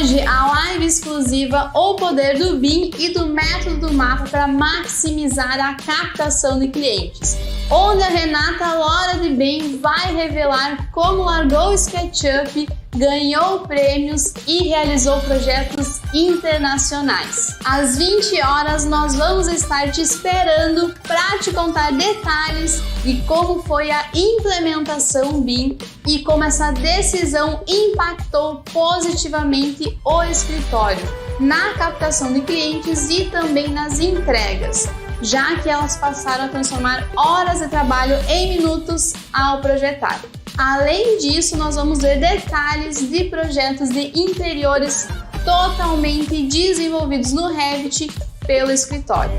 hoje a live exclusiva O Poder do BIM e do Método do Mapa para maximizar a captação de clientes, onde a Renata Lora de Bem vai revelar como largou o SketchUp, ganhou prêmios e realizou projetos internacionais. Às 20 horas nós vamos estar te esperando para te contar detalhes de como foi a implementação BIM e como essa decisão impactou positivamente o escritório na captação de clientes e também nas entregas, já que elas passaram a transformar horas de trabalho em minutos ao projetar. Além disso, nós vamos ver detalhes de projetos de interiores totalmente desenvolvidos no Revit pelo escritório.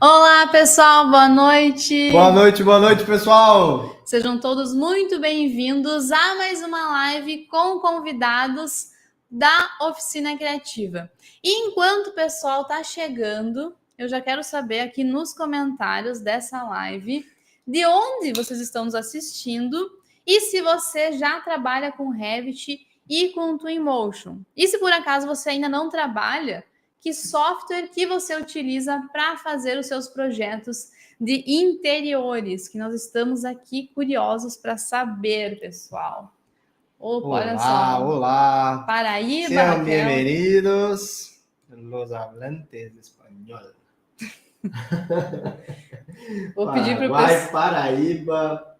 Olá pessoal, boa noite! Boa noite pessoal! Sejam todos muito bem-vindos a mais uma live com convidados da Oficina Criativa. E enquanto o pessoal está chegando, eu já quero saber aqui nos comentários dessa live de onde vocês estão nos assistindo e se você já trabalha com Revit e com Twinmotion. E se por acaso você ainda não trabalha, que software que você utiliza para fazer os seus projetos de interiores, que nós estamos aqui curiosos para saber, pessoal. Opa, olha só. Olá! Paraíba, Sejam Raquel. bem-vindos, los hablantes espanhol. Vou pedir para o Paraguai, pessoal. Paraíba.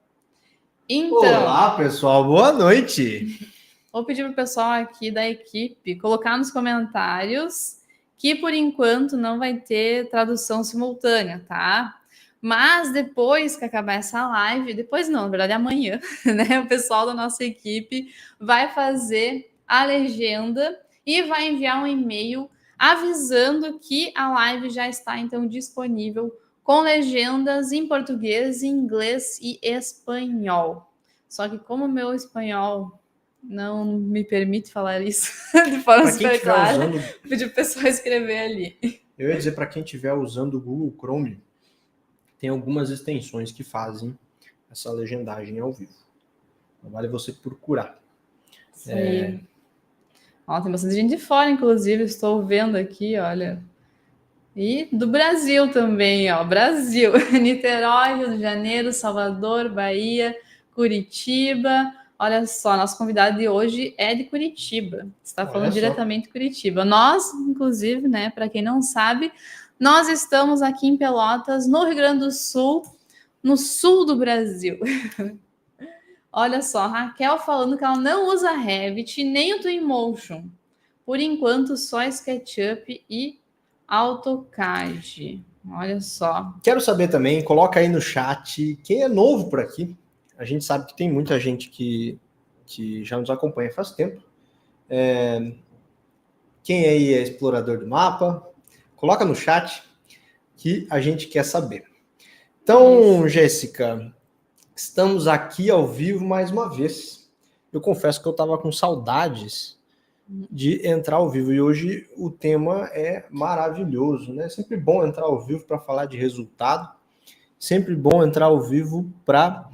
Então, Olá, pessoal, boa noite! vou pedir para o pessoal aqui da equipe colocar nos comentários que por enquanto não vai ter tradução simultânea, tá? Mas depois que acabar essa live, depois não, na verdade amanhã, né? O pessoal da nossa equipe vai fazer a legenda e vai enviar um e-mail avisando que a live já está então disponível com legendas em português, inglês e espanhol. Só que como o meu espanhol não me permite falar isso de forma super clara, pedi o pessoal escrever ali. Eu ia dizer, para quem estiver usando o Google Chrome, tem algumas extensões que fazem essa legendagem ao vivo. Não vale você procurar. Sim. Ó, tem bastante gente de fora, inclusive, estou vendo aqui, olha. E do Brasil também, ó. Brasil, Niterói, Rio de Janeiro, Salvador, Bahia, Curitiba. Olha só, nosso convidado de hoje é de Curitiba. Está falando diretamente de Curitiba. Nós, inclusive, né, para quem não sabe, nós estamos aqui em Pelotas, no Rio Grande do Sul, no sul do Brasil. Olha só, Raquel falando que ela não usa Revit nem o Twinmotion. Por enquanto, só SketchUp e AutoCAD. Olha só. Quero saber também, coloca aí no chat, quem é novo por aqui. A gente sabe que tem muita gente que já nos acompanha faz tempo. Quem aí é explorador do mapa? Coloca no chat que a gente quer saber. Então, Jéssica, estamos aqui ao vivo mais uma vez. Eu confesso que eu estava com saudades de entrar ao vivo e hoje o tema é maravilhoso, né? Sempre bom entrar ao vivo para falar de resultado, sempre bom entrar ao vivo para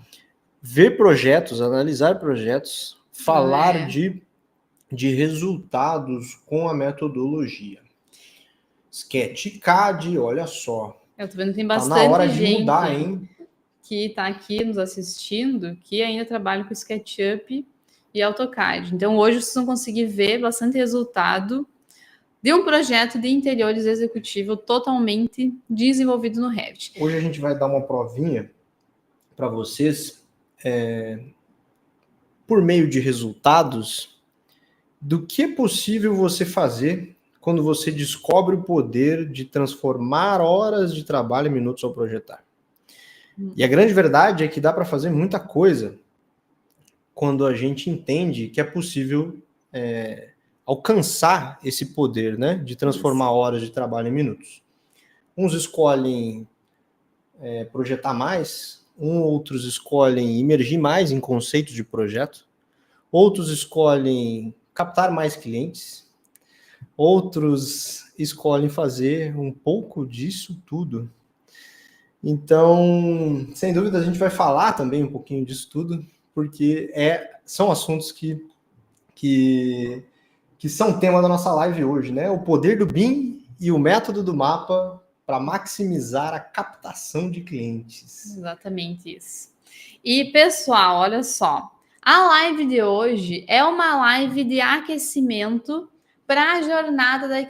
ver projetos, analisar projetos, falar de resultados com a metodologia. Sketchcad, olha só. Eu tô vendo que tem bastante na hora de gente mudar, hein? Que está aqui nos assistindo que ainda trabalha com SketchUp e AutoCAD. Então, hoje vocês vão conseguir ver bastante resultado de um projeto de interiores executivo totalmente desenvolvido no Revit. Hoje a gente vai dar uma provinha para vocês, por meio de resultados, do que é possível você fazer quando você descobre o poder de transformar horas de trabalho em minutos ao projetar. E a grande verdade é que dá para fazer muita coisa quando a gente entende que é possível alcançar esse poder, né, de transformar horas de trabalho em minutos. Uns escolhem projetar mais, outros escolhem imergir mais em conceitos de projeto, outros escolhem captar mais clientes, outros escolhem fazer um pouco disso tudo. Então, sem dúvida, a gente vai falar também um pouquinho disso tudo, porque são assuntos que são tema da nossa live hoje, né? O poder do BIM e o método do mapa para maximizar a captação de clientes. Exatamente isso. E, pessoal, olha só. A live de hoje é uma live de aquecimento para a jornada da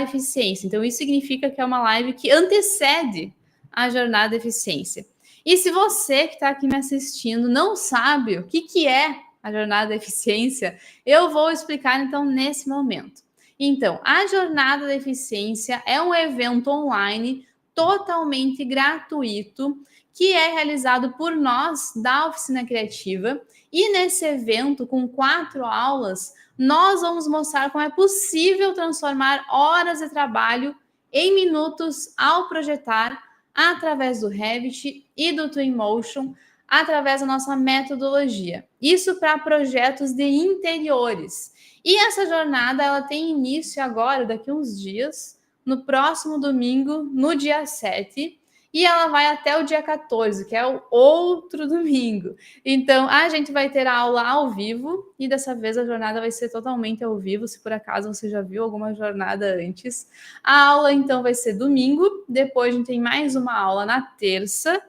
eficiência. Então, isso significa que é uma live que antecede a jornada da eficiência. E se você que está aqui me assistindo não sabe o que é a jornada da eficiência, eu vou explicar então nesse momento. Então, a jornada da eficiência é um evento online totalmente gratuito que é realizado por nós da Oficina Criativa. E nesse evento, com 4 aulas, nós vamos mostrar como é possível transformar horas de trabalho em minutos ao projetar através do Revit e do Twinmotion, através da nossa metodologia. Isso para projetos de interiores. E essa jornada ela tem início agora, daqui a uns dias, no próximo domingo, no dia 7, e ela vai até o dia 14, que é o outro domingo. Então, a gente vai ter a aula ao vivo, e dessa vez a jornada vai ser totalmente ao vivo, se por acaso você já viu alguma jornada antes. A aula, então, vai ser domingo, depois a gente tem mais uma aula na terça,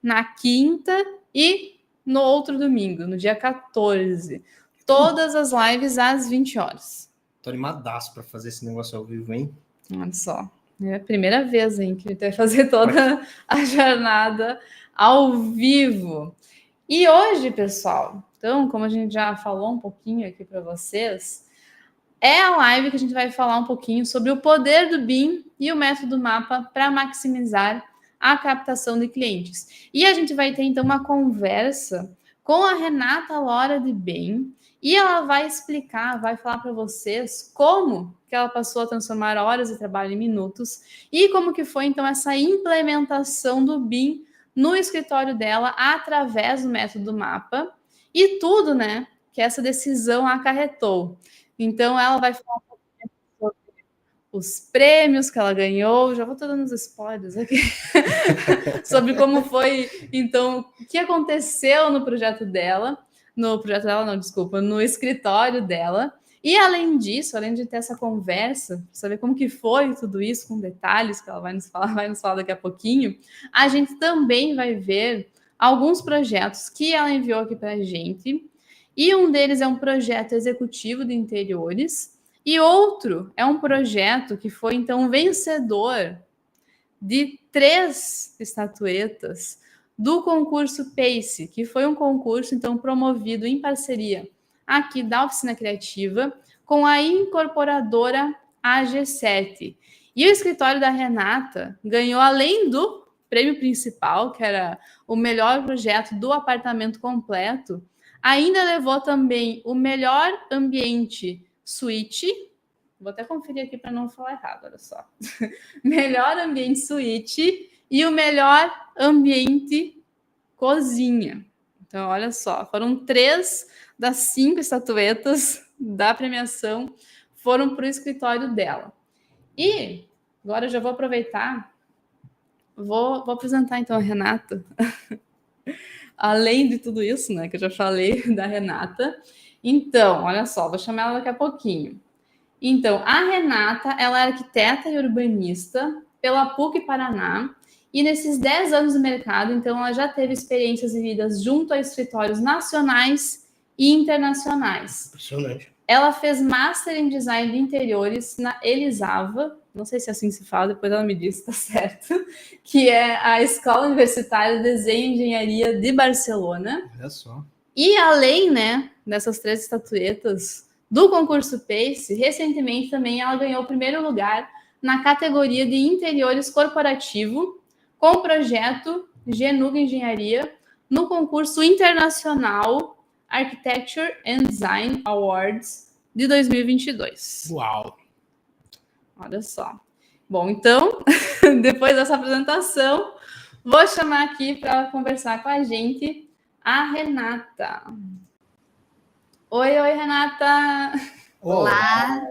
na quinta e no outro domingo, no dia 14. Todas as lives às 20 horas. Tô animadaço para fazer esse negócio ao vivo, hein? Olha só. É a primeira vez, hein, que a gente vai fazer toda a jornada ao vivo. E hoje, pessoal, então, como a gente já falou um pouquinho aqui para vocês, é a live que a gente vai falar um pouquinho sobre o poder do BIM e o método mapa para maximizar a captação de clientes. E a gente vai ter, então, uma conversa com a Renata Lora de Bem, e ela vai explicar, vai falar para vocês como que ela passou a transformar horas de trabalho em minutos e como que foi, então, essa implementação do BIM no escritório dela através do método mapa e tudo, né, que essa decisão acarretou. Então, ela vai falar um pouquinho sobre os prêmios que ela ganhou, já vou estar dando os spoilers aqui, sobre como foi, então, o que aconteceu no projeto dela, no escritório dela. E além disso, além de ter essa conversa, saber como que foi tudo isso, com detalhes que ela vai nos falar daqui a pouquinho, a gente também vai ver alguns projetos que ela enviou aqui para a gente. E um deles é um projeto executivo de interiores, e outro é um projeto que foi, então, vencedor de 3 estatuetas do concurso PACE, que foi um concurso, então, promovido em parceria aqui da Oficina Criativa com a incorporadora AG7. E o escritório da Renata ganhou, além do prêmio principal, que era o melhor projeto do apartamento completo, ainda levou também o melhor ambiente suíte Vou até conferir aqui para não falar errado, olha só. Melhor ambiente suíte e o melhor ambiente cozinha. Então, olha só, foram 3 das 5 estatuetas da premiação foram para o escritório dela. E agora eu já vou aproveitar, vou apresentar então a Renata. Além de tudo isso, né, que eu já falei da Renata. Então, olha só, vou chamar ela daqui a pouquinho. Então, a Renata, ela é arquiteta e urbanista pela PUC Paraná, e nesses 10 anos no mercado, então, ela já teve experiências vividas junto a escritórios nacionais e internacionais. Impressionante. Ela fez Master em Design de Interiores na Elisava, não sei se assim se fala, depois ela me disse, tá certo, que é a Escola Universitária de Desenho e Engenharia de Barcelona. Olha só. E além, né, dessas 3 estatuetas do concurso PACE, recentemente também ela ganhou o primeiro lugar na categoria de interiores corporativo com o projeto Genuga Engenharia no concurso internacional Architecture and Design Awards de 2022. Uau! Olha só. Bom, então, depois dessa apresentação, vou chamar aqui para conversar com a gente a Renata. Oi, Renata! Olá!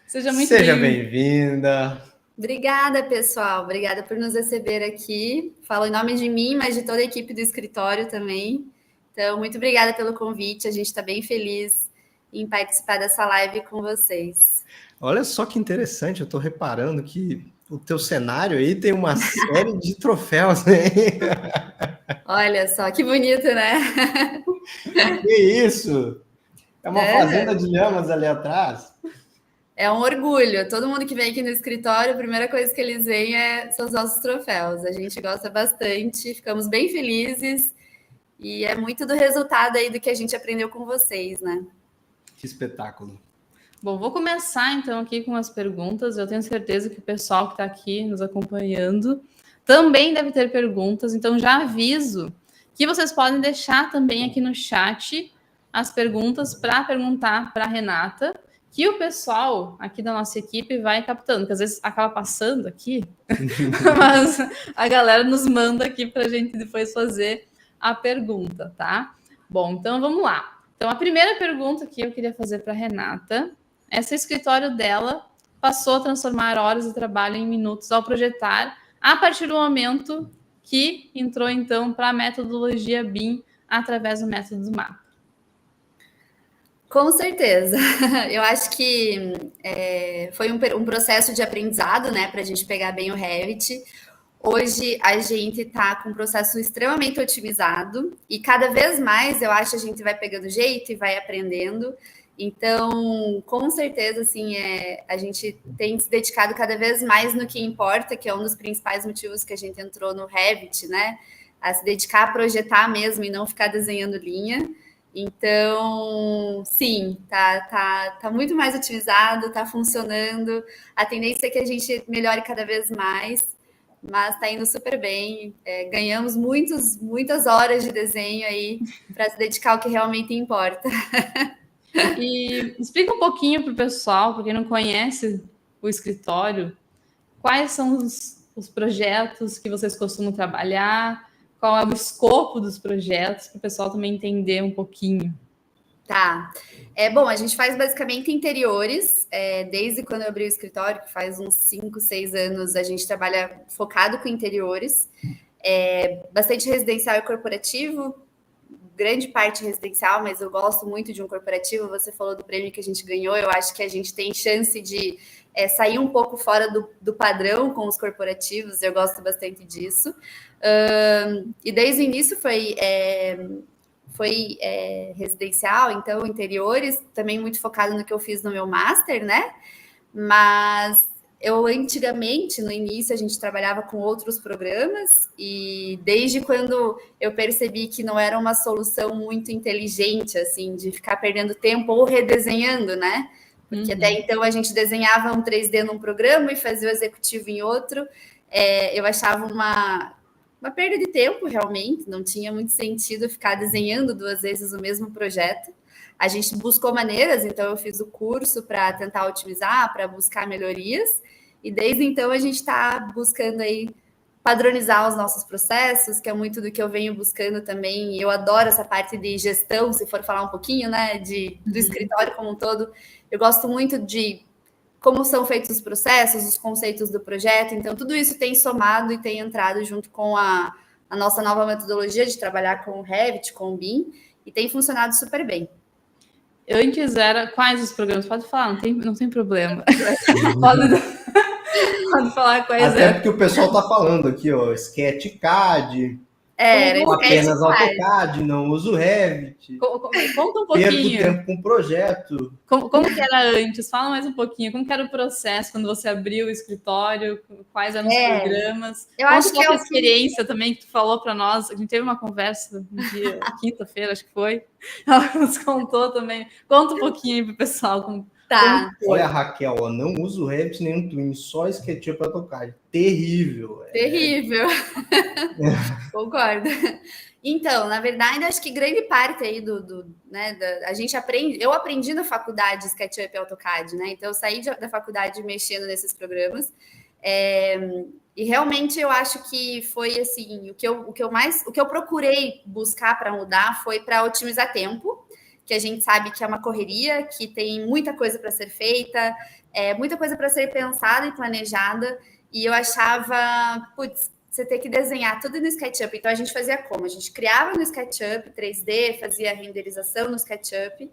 Seja muito bem-vinda! Obrigada, pessoal. Obrigada por nos receber aqui. Falo em nome de mim, mas de toda a equipe do escritório também. Então, muito obrigada pelo convite. A gente está bem feliz em participar dessa live com vocês. Olha só que interessante, eu estou reparando que o teu cenário aí tem uma série de troféus, né? Olha só, que bonito, né? Que isso! É uma fazenda de llamas ali atrás. É um orgulho. Todo mundo que vem aqui no escritório, a primeira coisa que eles veem são os nossos troféus. A gente gosta bastante, ficamos bem felizes e é muito do resultado aí do que a gente aprendeu com vocês, né? Que espetáculo. Bom, vou começar então aqui com as perguntas. Eu tenho certeza que o pessoal que está aqui nos acompanhando também deve ter perguntas, então já aviso que vocês podem deixar também aqui no chat as perguntas para perguntar para a Renata, que o pessoal aqui da nossa equipe vai captando, que às vezes acaba passando aqui, mas a galera nos manda aqui para a gente depois fazer a pergunta, tá? Bom, então vamos lá. Então a primeira pergunta que eu queria fazer para a Renata é se o escritório dela passou a transformar horas de trabalho em minutos ao projetar, a partir do momento que entrou, então, para a metodologia BIM através do método do mapa. Com certeza. Eu acho que foi um processo de aprendizado, né, para a gente pegar bem o Revit. Hoje a gente está com um processo extremamente otimizado e cada vez mais eu acho que a gente vai pegando jeito e vai aprendendo. Então, com certeza, assim, a gente tem se dedicado cada vez mais no que importa, que é um dos principais motivos que a gente entrou no Revit, né? A se dedicar a projetar mesmo e não ficar desenhando linha. Então, sim, tá muito mais otimizado, tá funcionando. A tendência é que a gente melhore cada vez mais, mas está indo super bem. Ganhamos muitas horas de desenho aí para se dedicar ao que realmente importa. E explica um pouquinho para o pessoal, para quem não conhece o escritório, quais são os projetos que vocês costumam trabalhar, qual é o escopo dos projetos, para o pessoal também entender um pouquinho. Tá. Bom, a gente faz basicamente interiores, desde quando eu abri o escritório, que faz uns 5, 6 anos, a gente trabalha focado com interiores, bastante residencial e corporativo, grande parte residencial, mas eu gosto muito de um corporativo. Você falou do prêmio que a gente ganhou, eu acho que a gente tem chance de sair um pouco fora do padrão com os corporativos, eu gosto bastante disso. E desde o início foi residencial, então interiores, também muito focado no que eu fiz no meu Master, né? Mas eu antigamente, no início, a gente trabalhava com outros programas e desde quando eu percebi que não era uma solução muito inteligente, assim, de ficar perdendo tempo ou redesenhando, né? Porque até então a gente desenhava um 3D num programa e fazia o executivo em outro. Eu achava uma perda de tempo, realmente, não tinha muito sentido ficar desenhando 2 vezes o mesmo projeto. A gente buscou maneiras, então eu fiz o curso para tentar otimizar, para buscar melhorias, e desde então a gente está buscando aí padronizar os nossos processos, que é muito do que eu venho buscando também. Eu adoro essa parte de gestão, se for falar um pouquinho, né, do escritório como um todo. Eu gosto muito de como são feitos os processos, os conceitos do projeto. Então, tudo isso tem somado e tem entrado junto com a nossa nova metodologia de trabalhar com o Revit, com o BIM, e tem funcionado super bem. Antes era quais os programas? Pode falar, não tem problema. Pode falar quais Até eram. porque o pessoal tá falando aqui, ó, SketchCAD, ou apenas AutoCAD, não uso Revit. Conta um Perco pouquinho. tempo com o projeto. Como que era antes? Fala mais um pouquinho. Como que era o processo quando você abriu o escritório? Quais eram os programas? Eu acho que a experiência também que tu falou para nós. A gente teve uma conversa um dia, quinta-feira, acho que foi. Ela nos contou também. Conta um pouquinho aí pro pessoal. Como Olha, Raquel, ó, não uso Revit nem o Twin, só SketchUp para AutoCAD. Terrível. Terrível. Concordo. Então, na verdade, acho que grande parte aí a gente aprende. Eu aprendi na faculdade SketchUp e AutoCAD, né? Então, eu saí da faculdade mexendo nesses programas. E realmente eu acho que foi assim, o que eu procurei buscar para mudar foi para otimizar tempo, que a gente sabe que é uma correria, que tem muita coisa para ser feita, muita coisa para ser pensada e planejada. E eu achava, você tem que desenhar tudo no SketchUp. Então, a gente fazia como? A gente criava no SketchUp 3D, fazia a renderização no SketchUp.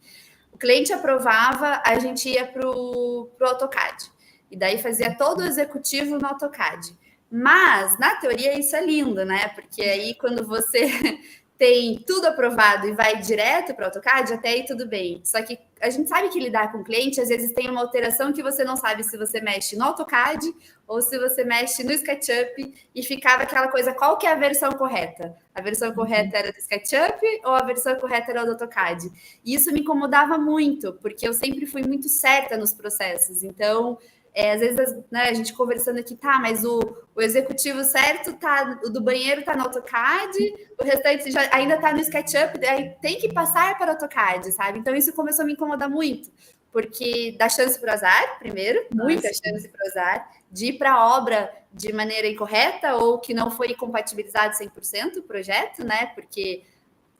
O cliente aprovava, a gente ia para o AutoCAD. E daí fazia todo o executivo no AutoCAD. Mas, na teoria, isso é lindo, né? Porque aí, quando você tem tudo aprovado e vai direto para o AutoCAD, até aí tudo bem. Só que a gente sabe que lidar com o cliente, às vezes tem uma alteração que você não sabe se você mexe no AutoCAD ou se você mexe no SketchUp, e ficava aquela coisa, qual que é a versão correta? A versão correta era do SketchUp ou a versão correta era do AutoCAD? E isso me incomodava muito, porque eu sempre fui muito certa nos processos. Então, às vezes, né, a gente conversando aqui, mas o executivo certo o do banheiro tá no AutoCAD, o restante ainda tá no SketchUp, aí tem que passar para o AutoCAD, sabe? Então isso começou a me incomodar muito, porque dá chance para o azar, primeiro, muita chance para o azar, de ir para a obra de maneira incorreta ou que não foi compatibilizado 100% o projeto, né? Porque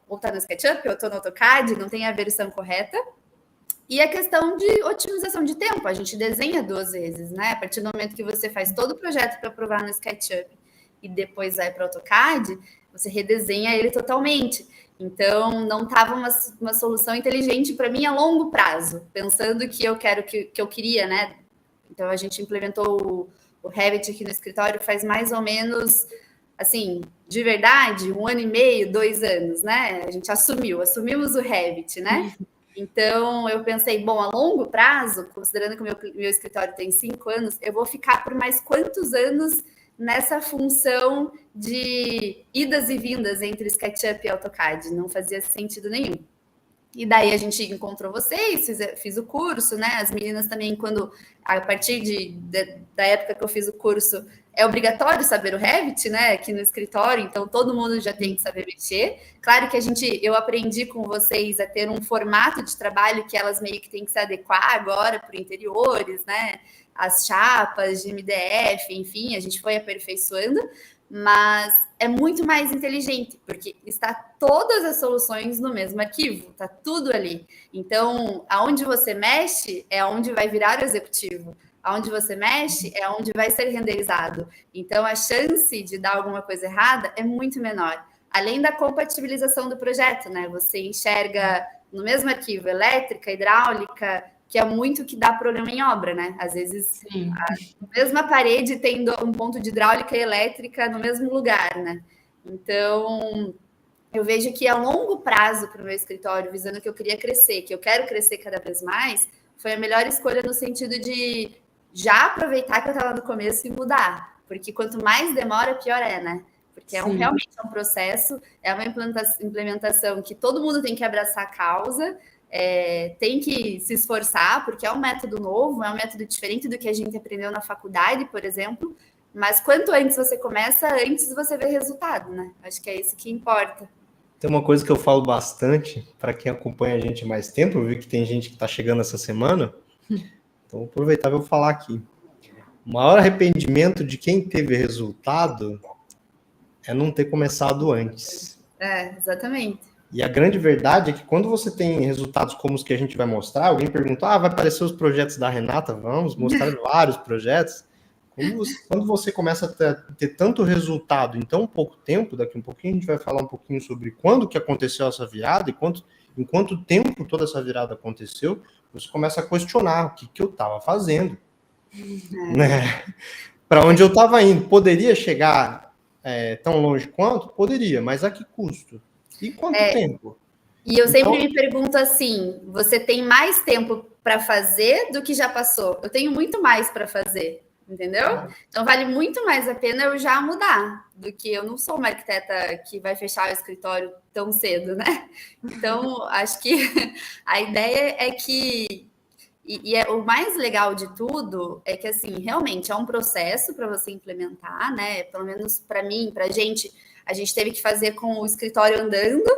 ou tá no SketchUp ou tô no AutoCAD, não tem a versão correta. E a questão de otimização de tempo, a gente desenha 2 vezes, né? A partir do momento que você faz todo o projeto para provar no SketchUp e depois vai para o AutoCAD, você redesenha ele totalmente. Então, não estava uma solução inteligente para mim a longo prazo, pensando que eu queria, né? Então, a gente implementou o Revit aqui no escritório faz mais ou menos, assim, de verdade, 1 ano e meio, 2 anos, né? A gente assumimos o Revit, né? Então, eu pensei, bom, a longo prazo, considerando que o meu escritório tem 5 anos, eu vou ficar por mais quantos anos nessa função de idas e vindas entre SketchUp e AutoCAD? Não fazia sentido nenhum. E daí a gente encontrou vocês, fiz o curso, né? As meninas também, a partir da época que eu fiz o curso, é obrigatório saber o Revit, né? Aqui no escritório, então todo mundo já tem que saber mexer. Claro que eu aprendi com vocês a ter um formato de trabalho que elas meio que têm que se adequar agora para interiores, né? As chapas de MDF, enfim, a gente foi aperfeiçoando, mas é muito mais inteligente, porque está todas as soluções no mesmo arquivo, está tudo ali. Então, aonde você mexe é onde vai virar o executivo. Aonde você mexe é onde vai ser renderizado. Então, a chance de dar alguma coisa errada é muito menor. Além da compatibilização do projeto, né? Você enxerga no mesmo arquivo elétrica, hidráulica, que é muito que dá problema em obra, né? Às vezes, a mesma parede tem um ponto de hidráulica e elétrica no mesmo lugar, né? Então, eu vejo que a longo prazo para o meu escritório, visando que eu queria crescer, que eu quero crescer cada vez mais, foi a melhor escolha no sentido de já aproveitar que eu estava no começo e mudar. Porque quanto mais demora, pior é, né? Porque realmente é um processo, é uma implementação que todo mundo tem que abraçar a causa, tem que se esforçar, porque é um método novo, é um método diferente do que a gente aprendeu na faculdade, por exemplo, mas quanto antes você começa, antes você vê resultado, né? Acho que é isso que importa. Tem uma coisa que eu falo bastante para quem acompanha a gente há mais tempo, eu vi que tem gente que está chegando essa semana, então vou aproveitar e vou falar aqui. O maior arrependimento de quem teve resultado é não ter começado antes. Exatamente. E a grande verdade é que quando você tem resultados como os que a gente vai mostrar, alguém pergunta, vai aparecer os projetos da Renata? Vamos mostrar vários projetos. Quando você começa a ter tanto resultado em tão pouco tempo, daqui a um pouquinho a gente vai falar um pouquinho sobre quando que aconteceu essa virada e em quanto tempo toda essa virada aconteceu, você começa a questionar o que eu estava fazendo. Né? Para onde eu estava indo? Poderia chegar tão longe quanto? Poderia, mas a que custo? E quanto tempo? E eu sempre me pergunto assim, você tem mais tempo para fazer do que já passou? Eu tenho muito mais para fazer. Entendeu? Então vale muito mais a pena eu já mudar do que eu não sou uma arquiteta que vai fechar o escritório tão cedo, né? Então acho que a ideia é que o mais legal de tudo é que assim realmente é um processo para você implementar, né? Pelo menos para mim, para a gente teve que fazer com o escritório andando,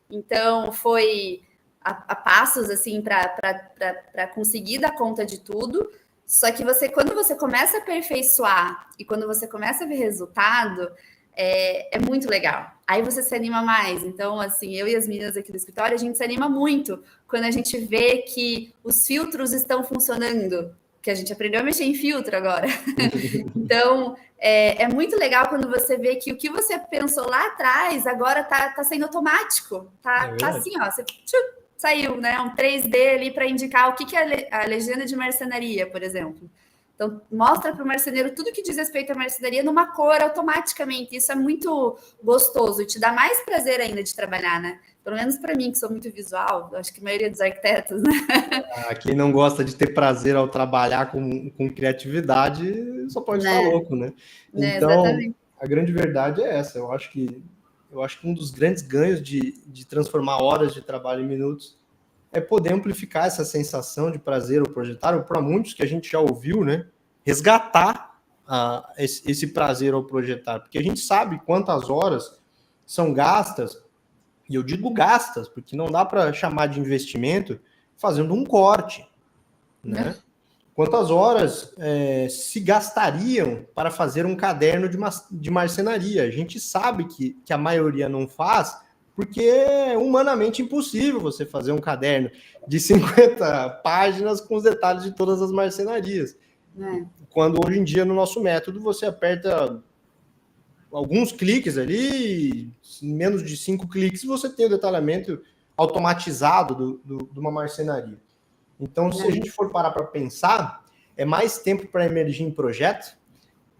então foi a passos assim para conseguir dar conta de tudo. Só que quando você começa a aperfeiçoar e quando você começa a ver resultado, é muito legal. Aí você se anima mais. Então, assim, eu e as meninas aqui do escritório, a gente se anima muito quando a gente vê que os filtros estão funcionando, que a gente aprendeu a mexer em filtro agora. Então, é muito legal quando você vê que o que você pensou lá atrás agora tá sendo automático. Tá assim, ó, você... Saiu, né? Um 3D ali para indicar o que é a legenda de marcenaria, por exemplo. Então, mostra para o marceneiro tudo que diz respeito à marcenaria numa cor automaticamente. Isso é muito gostoso e te dá mais prazer ainda de trabalhar, né? Pelo menos para mim, que sou muito visual, acho que a maioria dos arquitetos, né? Quem não gosta de ter prazer ao trabalhar com criatividade só pode estar louco, né? Então, a grande verdade é essa. Eu acho que um dos grandes ganhos de transformar horas de trabalho em minutos é poder amplificar essa sensação de prazer ao projetar, ou para muitos que a gente já ouviu, né? Resgatar esse prazer ao projetar, porque a gente sabe quantas horas são gastas, e eu digo gastas, porque não dá para chamar de investimento fazendo um corte, né? Quantas horas se gastariam para fazer um caderno de marcenaria? A gente sabe que a maioria não faz, porque é humanamente impossível você fazer um caderno de 50 páginas com os detalhes de todas as marcenarias. Quando hoje em dia, no nosso método, você aperta alguns cliques ali, menos de 5 cliques, você tem o detalhamento automatizado de uma marcenaria. Então, se a gente for parar para pensar, é mais tempo para emergir em projeto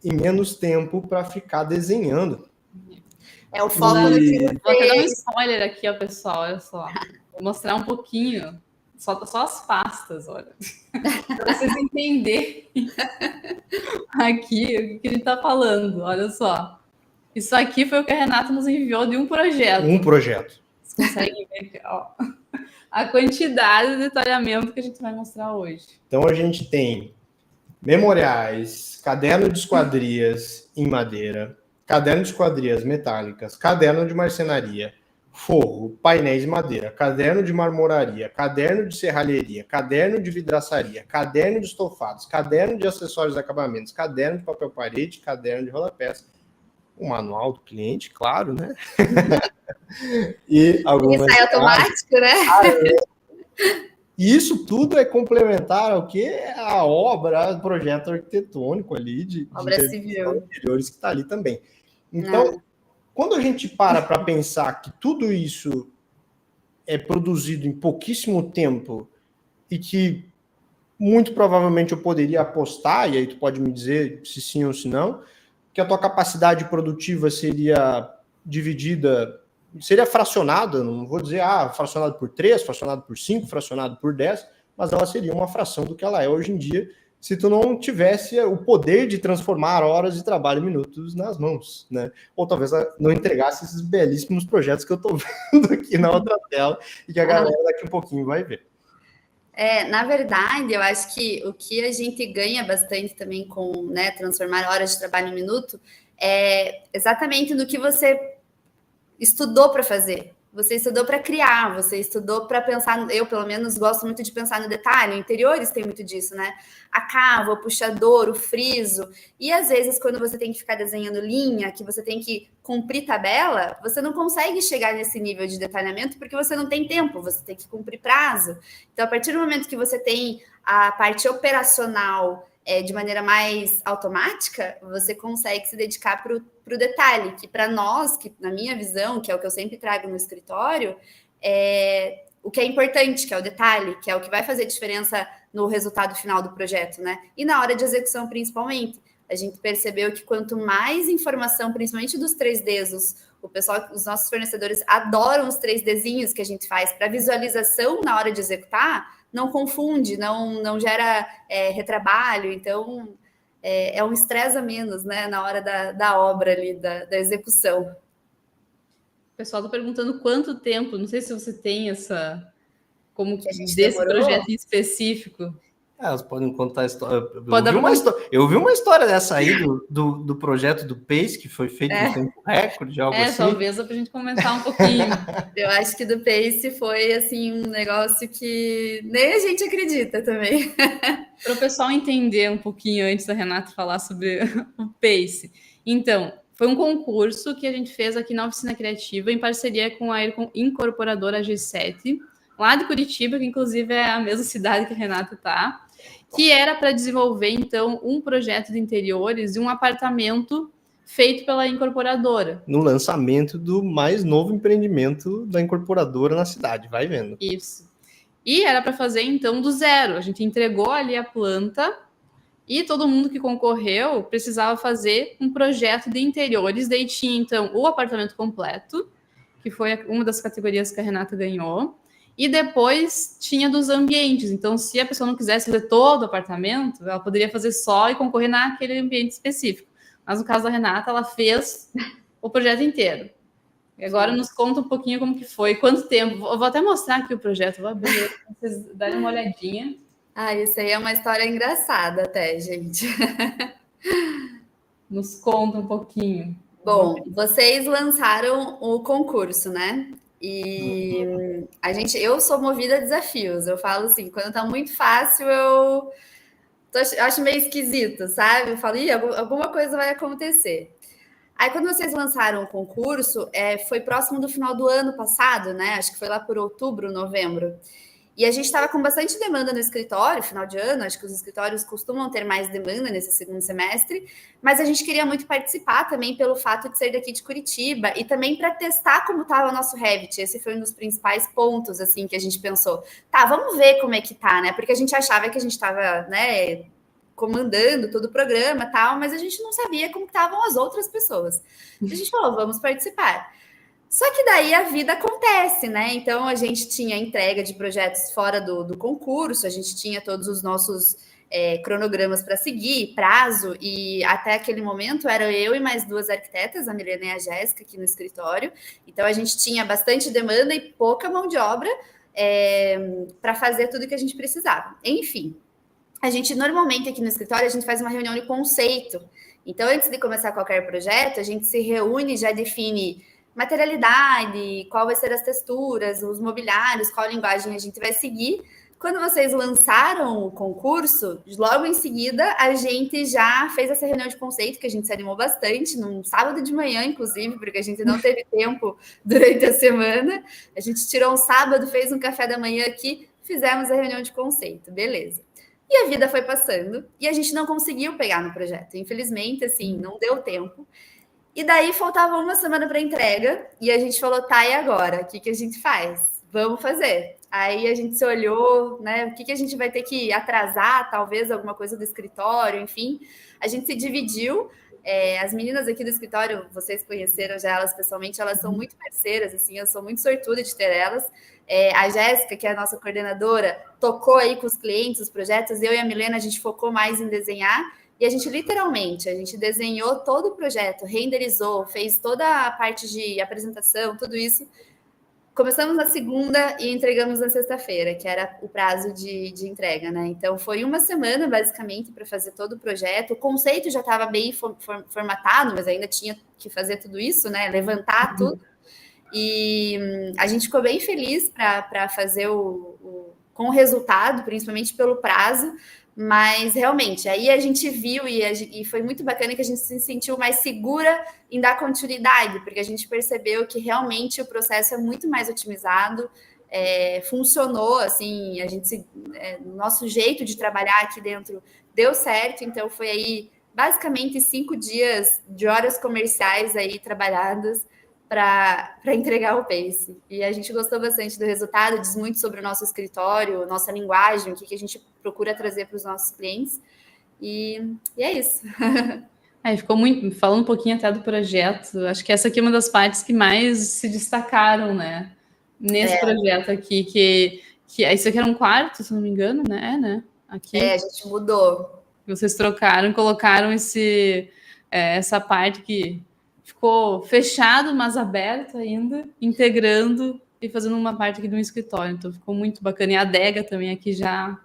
e menos tempo para ficar desenhando. É o foco no que você... Vou até dar um spoiler aqui, ó, pessoal, olha só. Vou mostrar um pouquinho, só as pastas, olha. Para vocês entenderem aqui o que ele está falando, olha só. Isso aqui foi o que a Renata nos enviou de um projeto. Um projeto. Vocês conseguem ver aqui, ó. A quantidade de detalhamento que a gente vai mostrar hoje. Então, a gente tem memoriais, caderno de esquadrias em madeira, caderno de esquadrias metálicas, caderno de marcenaria, forro, painéis de madeira, caderno de marmoraria, caderno de serralheria, caderno de vidraçaria, caderno de estofados, caderno de acessórios e acabamentos, caderno de papel parede, caderno de rodapés, o manual do cliente, claro, né? E algumas... sai automático, né? E isso tudo é complementar ao que a obra, o projeto arquitetônico ali de obra civil interiores que está ali também. Então, quando a gente para pensar que tudo isso é produzido em pouquíssimo tempo e que muito provavelmente eu poderia apostar, e aí tu pode me dizer se sim ou se não, que a tua capacidade produtiva seria dividida, seria fracionada, não vou dizer, fracionado por 3, fracionado por 5, fracionado por 10, mas ela seria uma fração do que ela é hoje em dia, se tu não tivesse o poder de transformar horas de trabalho em minutos nas mãos, né? Ou talvez não entregasse esses belíssimos projetos que eu estou vendo aqui na outra tela e que a galera daqui um pouquinho vai ver. Na verdade, eu acho que o que a gente ganha bastante também com, né, transformar horas de trabalho em minuto é exatamente no que você estudou para fazer. Você estudou para criar, você estudou para pensar. Eu, pelo menos, gosto muito de pensar no detalhe. Interiores tem muito disso, né? A cava, o puxador, o friso. E às vezes, quando você tem que ficar desenhando linha, que você tem que cumprir tabela, você não consegue chegar nesse nível de detalhamento porque você não tem tempo, você tem que cumprir prazo. Então, a partir do momento que você tem a parte operacional de maneira mais automática, você consegue se dedicar para o detalhe, que para nós, que na minha visão, que é o que eu sempre trago no escritório, o que é importante, que é o detalhe, que é o que vai fazer diferença no resultado final do projeto, né? E na hora de execução, principalmente. A gente percebeu que quanto mais informação, principalmente dos 3Ds, os nossos fornecedores adoram os 3Dzinhos que a gente faz para visualização na hora de executar, não confunde, não gera retrabalho, então é um estresse a menos, né, na hora da obra ali, da execução. O pessoal está perguntando quanto tempo, não sei se você tem essa, como que a gente desse demorou? projeto em específico. Elas podem contar a história. Eu vi uma história dessa aí do projeto do PACE, que foi feito em tempo recorde, algo assim. Talvez para a gente comentar um pouquinho. Eu acho que do PACE foi assim um negócio que nem a gente acredita também. Para o pessoal entender um pouquinho antes da Renata falar sobre o PACE. Então, foi um concurso que a gente fez aqui na Oficina Criativa em parceria com a incorporadora G7, lá de Curitiba, que inclusive é a mesma cidade que a Renata está, que era para desenvolver, então, um projeto de interiores de um apartamento feito pela incorporadora. No lançamento do mais novo empreendimento da incorporadora na cidade, vai vendo. Isso. E era para fazer, então, do zero. A gente entregou ali a planta e todo mundo que concorreu precisava fazer um projeto de interiores. Daí tinha, então, o apartamento completo, que foi uma das categorias que a Renata ganhou. E depois tinha dos ambientes. Então, se a pessoa não quisesse fazer todo o apartamento, ela poderia fazer só e concorrer naquele ambiente específico. Mas no caso da Renata, ela fez o projeto inteiro. E agora nos conta um pouquinho como que foi, quanto tempo. Eu vou até mostrar aqui o projeto, vou abrir para vocês darem uma olhadinha. Isso aí é uma história engraçada até, gente. Nos conta um pouquinho. Bom, vocês lançaram o concurso, né? E eu sou movida a desafios. Eu falo assim, quando tá muito fácil, eu acho meio esquisito, sabe? Eu falo, alguma coisa vai acontecer. Aí, quando vocês lançaram o concurso, foi próximo do final do ano passado, né? Acho que foi lá por outubro, novembro. E a gente estava com bastante demanda no escritório, final de ano, acho que os escritórios costumam ter mais demanda nesse segundo semestre, mas a gente queria muito participar também pelo fato de ser daqui de Curitiba e também para testar como estava o nosso Revit. Esse foi um dos principais pontos, assim, que a gente pensou. Tá, vamos ver como é que tá, né? Porque a gente achava que a gente estava, né, comandando todo o programa e tal, mas a gente não sabia como estavam as outras pessoas. A gente falou, vamos participar. Só que daí a vida acontece, né? Então a gente tinha entrega de projetos fora do concurso, a gente tinha todos os nossos cronogramas para seguir, prazo, e até aquele momento era eu e mais duas arquitetas, a Milena e a Jéssica, aqui no escritório. Então a gente tinha bastante demanda e pouca mão de obra para fazer tudo que a gente precisava. Enfim, a gente normalmente aqui no escritório a gente faz uma reunião de conceito. Então, antes de começar qualquer projeto, a gente se reúne e já define materialidade, qual vai ser as texturas, os mobiliários, qual linguagem a gente vai seguir. Quando vocês lançaram o concurso, logo em seguida a gente já fez essa reunião de conceito, que a gente se animou bastante, num sábado de manhã, inclusive, porque a gente não teve tempo durante a semana. A gente tirou um sábado, fez um café da manhã aqui, fizemos a reunião de conceito, beleza. E a vida foi passando e a gente não conseguiu pegar no projeto. Infelizmente, assim, não deu tempo. E daí faltava uma semana para entrega e a gente falou, tá, e agora? O que a gente faz? Vamos fazer. Aí a gente se olhou, né? O que a gente vai ter que atrasar, talvez alguma coisa do escritório, enfim. A gente se dividiu. As meninas aqui do escritório, vocês conheceram já elas pessoalmente, elas são muito parceiras, assim, eu sou muito sortuda de ter elas. A Jéssica, que é a nossa coordenadora, tocou aí com os clientes, os projetos. Eu e a Milena, a gente focou mais em desenhar. E a gente, literalmente, a gente desenhou todo o projeto, renderizou, fez toda a parte de apresentação, tudo isso. Começamos na segunda e entregamos na sexta-feira, que era o prazo de entrega, né? Então, foi uma semana, basicamente, para fazer todo o projeto. O conceito já estava bem formatado, mas ainda tinha que fazer tudo isso, né? Levantar tudo. E a gente ficou bem feliz para fazer com o resultado, principalmente pelo prazo, mas realmente, aí a gente viu e foi muito bacana que a gente se sentiu mais segura em dar continuidade, porque a gente percebeu que realmente o processo é muito mais otimizado, funcionou, assim, nosso jeito de trabalhar aqui dentro deu certo, então foi aí basicamente 5 dias de horas comerciais aí trabalhadas para entregar o Pace. E a gente gostou bastante do resultado, diz muito sobre o nosso escritório, nossa linguagem, o que a gente procura trazer para os nossos clientes. E é isso. Ficou muito, falando um pouquinho até do projeto, acho que essa aqui é uma das partes que mais se destacaram, né? Nesse projeto aqui, que isso aqui era um quarto, se não me engano, né? Aqui. A gente mudou. Vocês trocaram, colocaram essa parte que ficou fechado, mas aberto ainda, integrando e fazendo uma parte aqui de um escritório. Então ficou muito bacana. E a adega também aqui já.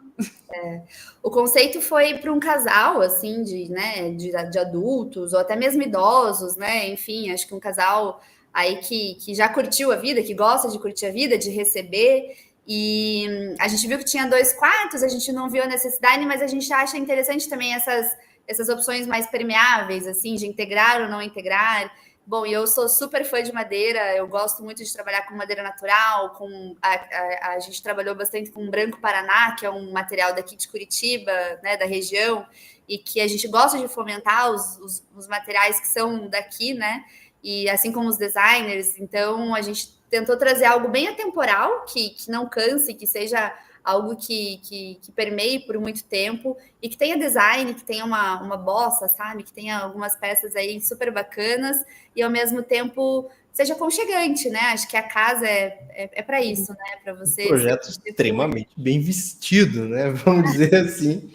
O conceito foi para um casal, assim, de adultos, ou até mesmo idosos, né? Enfim, acho que um casal aí que já curtiu a vida, que gosta de curtir a vida, de receber. E a gente viu que tinha 2 quartos, a gente não viu a necessidade, mas a gente acha interessante também essas opções mais permeáveis, assim, de integrar ou não integrar. Bom, e eu sou super fã de madeira, eu gosto muito de trabalhar com madeira natural, a gente trabalhou bastante com branco Paraná, que é um material daqui de Curitiba, né, da região, e que a gente gosta de fomentar os materiais que são daqui, né, e assim como os designers. Então a gente tentou trazer algo bem atemporal, que não canse, que seja algo que permeie por muito tempo e que tenha design, que tenha uma bossa, sabe? Que tenha algumas peças aí super bacanas e ao mesmo tempo seja aconchegante, né? Acho que a casa é para isso, né? Para você. Um projeto extremamente bem vestido, né? Vamos dizer assim,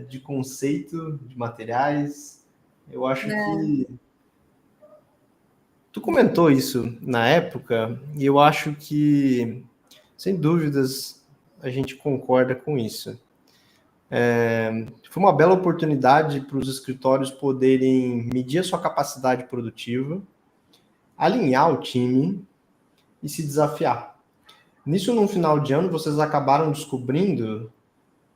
de conceito, de materiais. Eu acho que tu comentou isso na época e eu acho que, sem dúvidas, a gente concorda com isso. Foi uma bela oportunidade para os escritórios poderem medir a sua capacidade produtiva, alinhar o time e se desafiar. Nisso, no final de ano, vocês acabaram descobrindo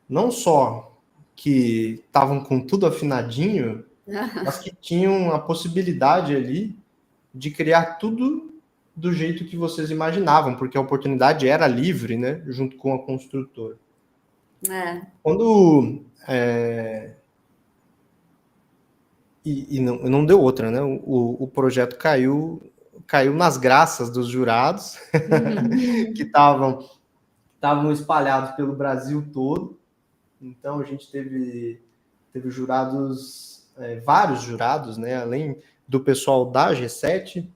não só que estavam com tudo afinadinho, mas que tinham a possibilidade ali de criar tudo do jeito que vocês imaginavam, porque a oportunidade era livre, né, junto com a construtora. Quando e não deu outra, né? O projeto caiu nas graças dos jurados que estavam espalhados pelo Brasil todo. Então a gente teve jurados, vários jurados, né? Além do pessoal da G7,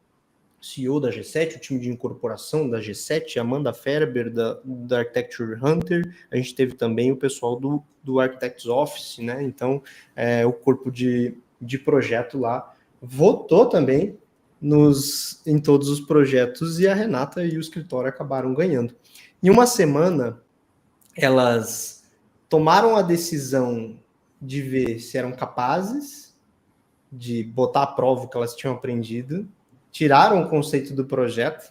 CEO da G7, o time de incorporação da G7, Amanda Ferber, da Architecture Hunter, a gente teve também o pessoal do Architects Office, né? Então, o corpo de projeto lá votou também em todos os projetos e a Renata e o escritório acabaram ganhando. Em uma semana, elas tomaram a decisão de ver se eram capazes de botar à prova o que elas tinham aprendido, tiraram o conceito do projeto,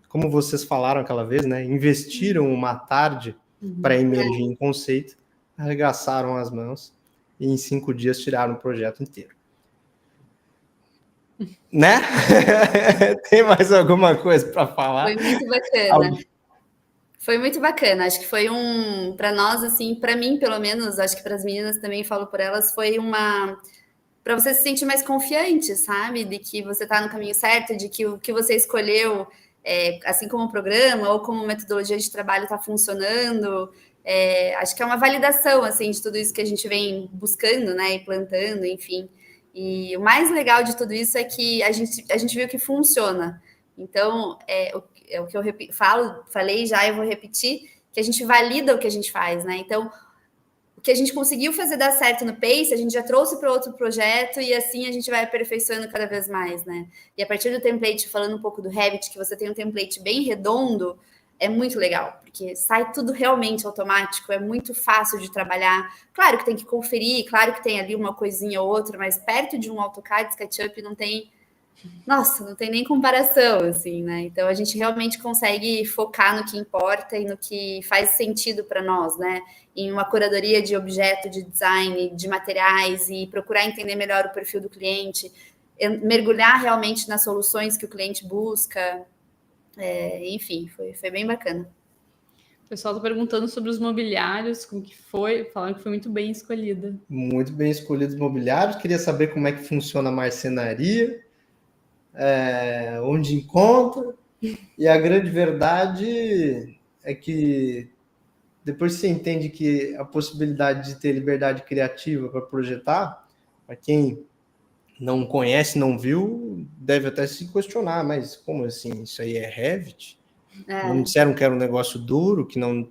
como vocês falaram aquela vez, né? Investiram uma tarde para emergir em conceito, arregaçaram as mãos e em 5 dias tiraram o projeto inteiro. Né? Tem mais alguma coisa para falar? Foi muito bacana. Foi muito bacana. Acho que foi para nós, assim, para mim, pelo menos, acho que para as meninas também, falo por elas, foi para você se sentir mais confiante, sabe? De que você está no caminho certo, de que o que você escolheu, assim como o programa ou como metodologia de trabalho está funcionando. Acho que é uma validação, assim, de tudo isso que a gente vem buscando, né? E plantando, enfim. E o mais legal de tudo isso é que a gente viu que funciona. Então, o que eu falei já, eu vou repetir, que a gente valida o que a gente faz, né? Então, o que a gente conseguiu fazer dar certo no Pace, a gente já trouxe para outro projeto e assim a gente vai aperfeiçoando cada vez mais, né? E a partir do template, falando um pouco do Revit, que você tem um template bem redondo, é muito legal, porque sai tudo realmente automático, é muito fácil de trabalhar. Claro que tem que conferir, claro que tem ali uma coisinha ou outra, mas perto de um AutoCAD, SketchUp, não tem Nossa, não tem nem comparação, assim, né? Então a gente realmente consegue focar no que importa e no que faz sentido para nós, né? Em uma curadoria de objeto, de design, de materiais e procurar entender melhor o perfil do cliente, mergulhar realmente nas soluções que o cliente busca. Enfim, foi bem bacana. O pessoal está perguntando sobre os mobiliários, como que foi, falaram que foi muito bem escolhida. Muito bem escolhidos mobiliários. Queria saber como é que funciona a marcenaria, onde encontra. E a grande verdade é que depois você entende que a possibilidade de ter liberdade criativa para projetar, para quem não conhece, não viu, deve até se questionar, mas como assim? Isso aí é Revit? Não me disseram que era um negócio duro, que não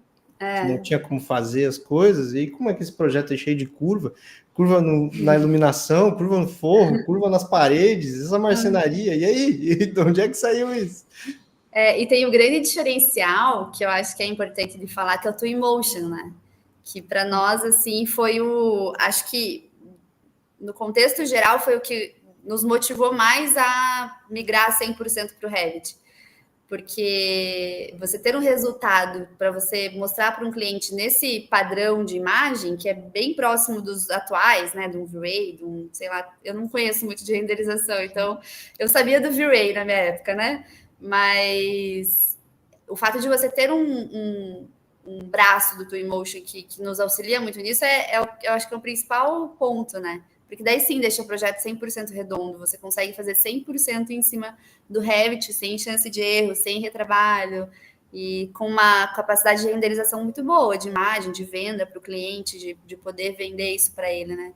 tinha como fazer as coisas, e como é que esse projeto é cheio de curva? Curva na iluminação, curva no forro, curva nas paredes, essa marcenaria, e aí? De onde é que saiu isso? E tem o grande diferencial, que eu acho que é importante de falar, que é o Twinmotion, né? Que para nós, assim, foi acho que, no contexto geral, foi o que nos motivou mais a migrar 100% para o Revit. Porque você ter um resultado para você mostrar para um cliente nesse padrão de imagem, que é bem próximo dos atuais, né? Do V-Ray, sei lá, eu não conheço muito de renderização, então eu sabia do V-Ray na minha época, né? Mas o fato de você ter um braço do Twinmotion que nos auxilia muito nisso eu acho que é o principal ponto, né? Porque daí sim deixa o projeto 100% redondo, você consegue fazer 100% em cima do Revit, sem chance de erro, sem retrabalho, e com uma capacidade de renderização muito boa, de imagem, de venda para o cliente, de poder vender isso para ele, né?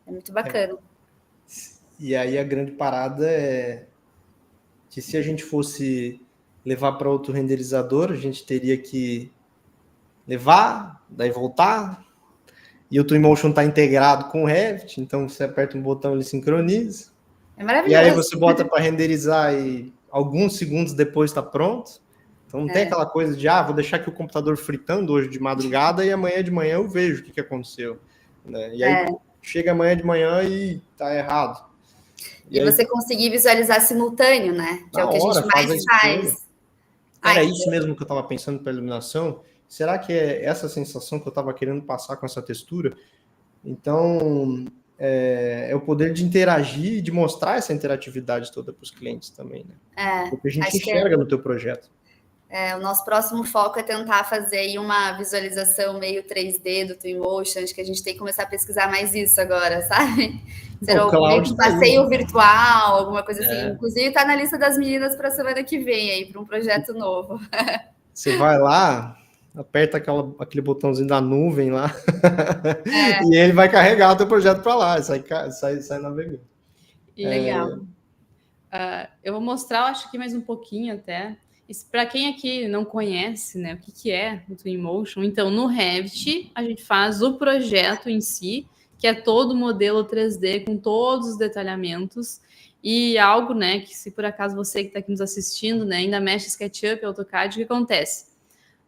É muito bacana. E aí a grande parada é que se a gente fosse levar para outro renderizador, a gente teria que levar, daí voltar, e o Twinmotion está integrado com o Revit, então você aperta um botão, ele sincroniza. É maravilhoso. E aí você bota para renderizar e alguns segundos depois está pronto. Então não tem aquela coisa de, vou deixar aqui o computador fritando hoje de madrugada e amanhã de manhã eu vejo o que aconteceu. Né? E aí chega amanhã de manhã e tá errado. E aí, você conseguir visualizar simultâneo, né? Que é o que a gente mais faz. Era isso mesmo que eu estava pensando para a iluminação. Será que é essa sensação que eu estava querendo passar com essa textura? Então, é o poder de interagir e de mostrar essa interatividade toda para os clientes também, né? Porque a gente enxerga no teu projeto. O nosso próximo foco é tentar fazer aí uma visualização meio 3D do Twinmotion. Acho que a gente tem que começar a pesquisar mais isso agora, sabe? Será um passeio virtual, alguma coisa assim. Inclusive, está na lista das meninas para a semana que vem aí, para um projeto novo. Você vai lá, aperta aquele botãozinho da nuvem lá e ele vai carregar o teu projeto para lá, sai navegando. Legal. Eu vou mostrar, acho que mais um pouquinho até. Para quem aqui não conhece, né, o que é o Twinmotion, então no Revit a gente faz o projeto em si, que é todo o modelo 3D com todos os detalhamentos, e algo, né, que se por acaso você que está aqui nos assistindo, né, ainda mexe SketchUp, AutoCAD, o que acontece?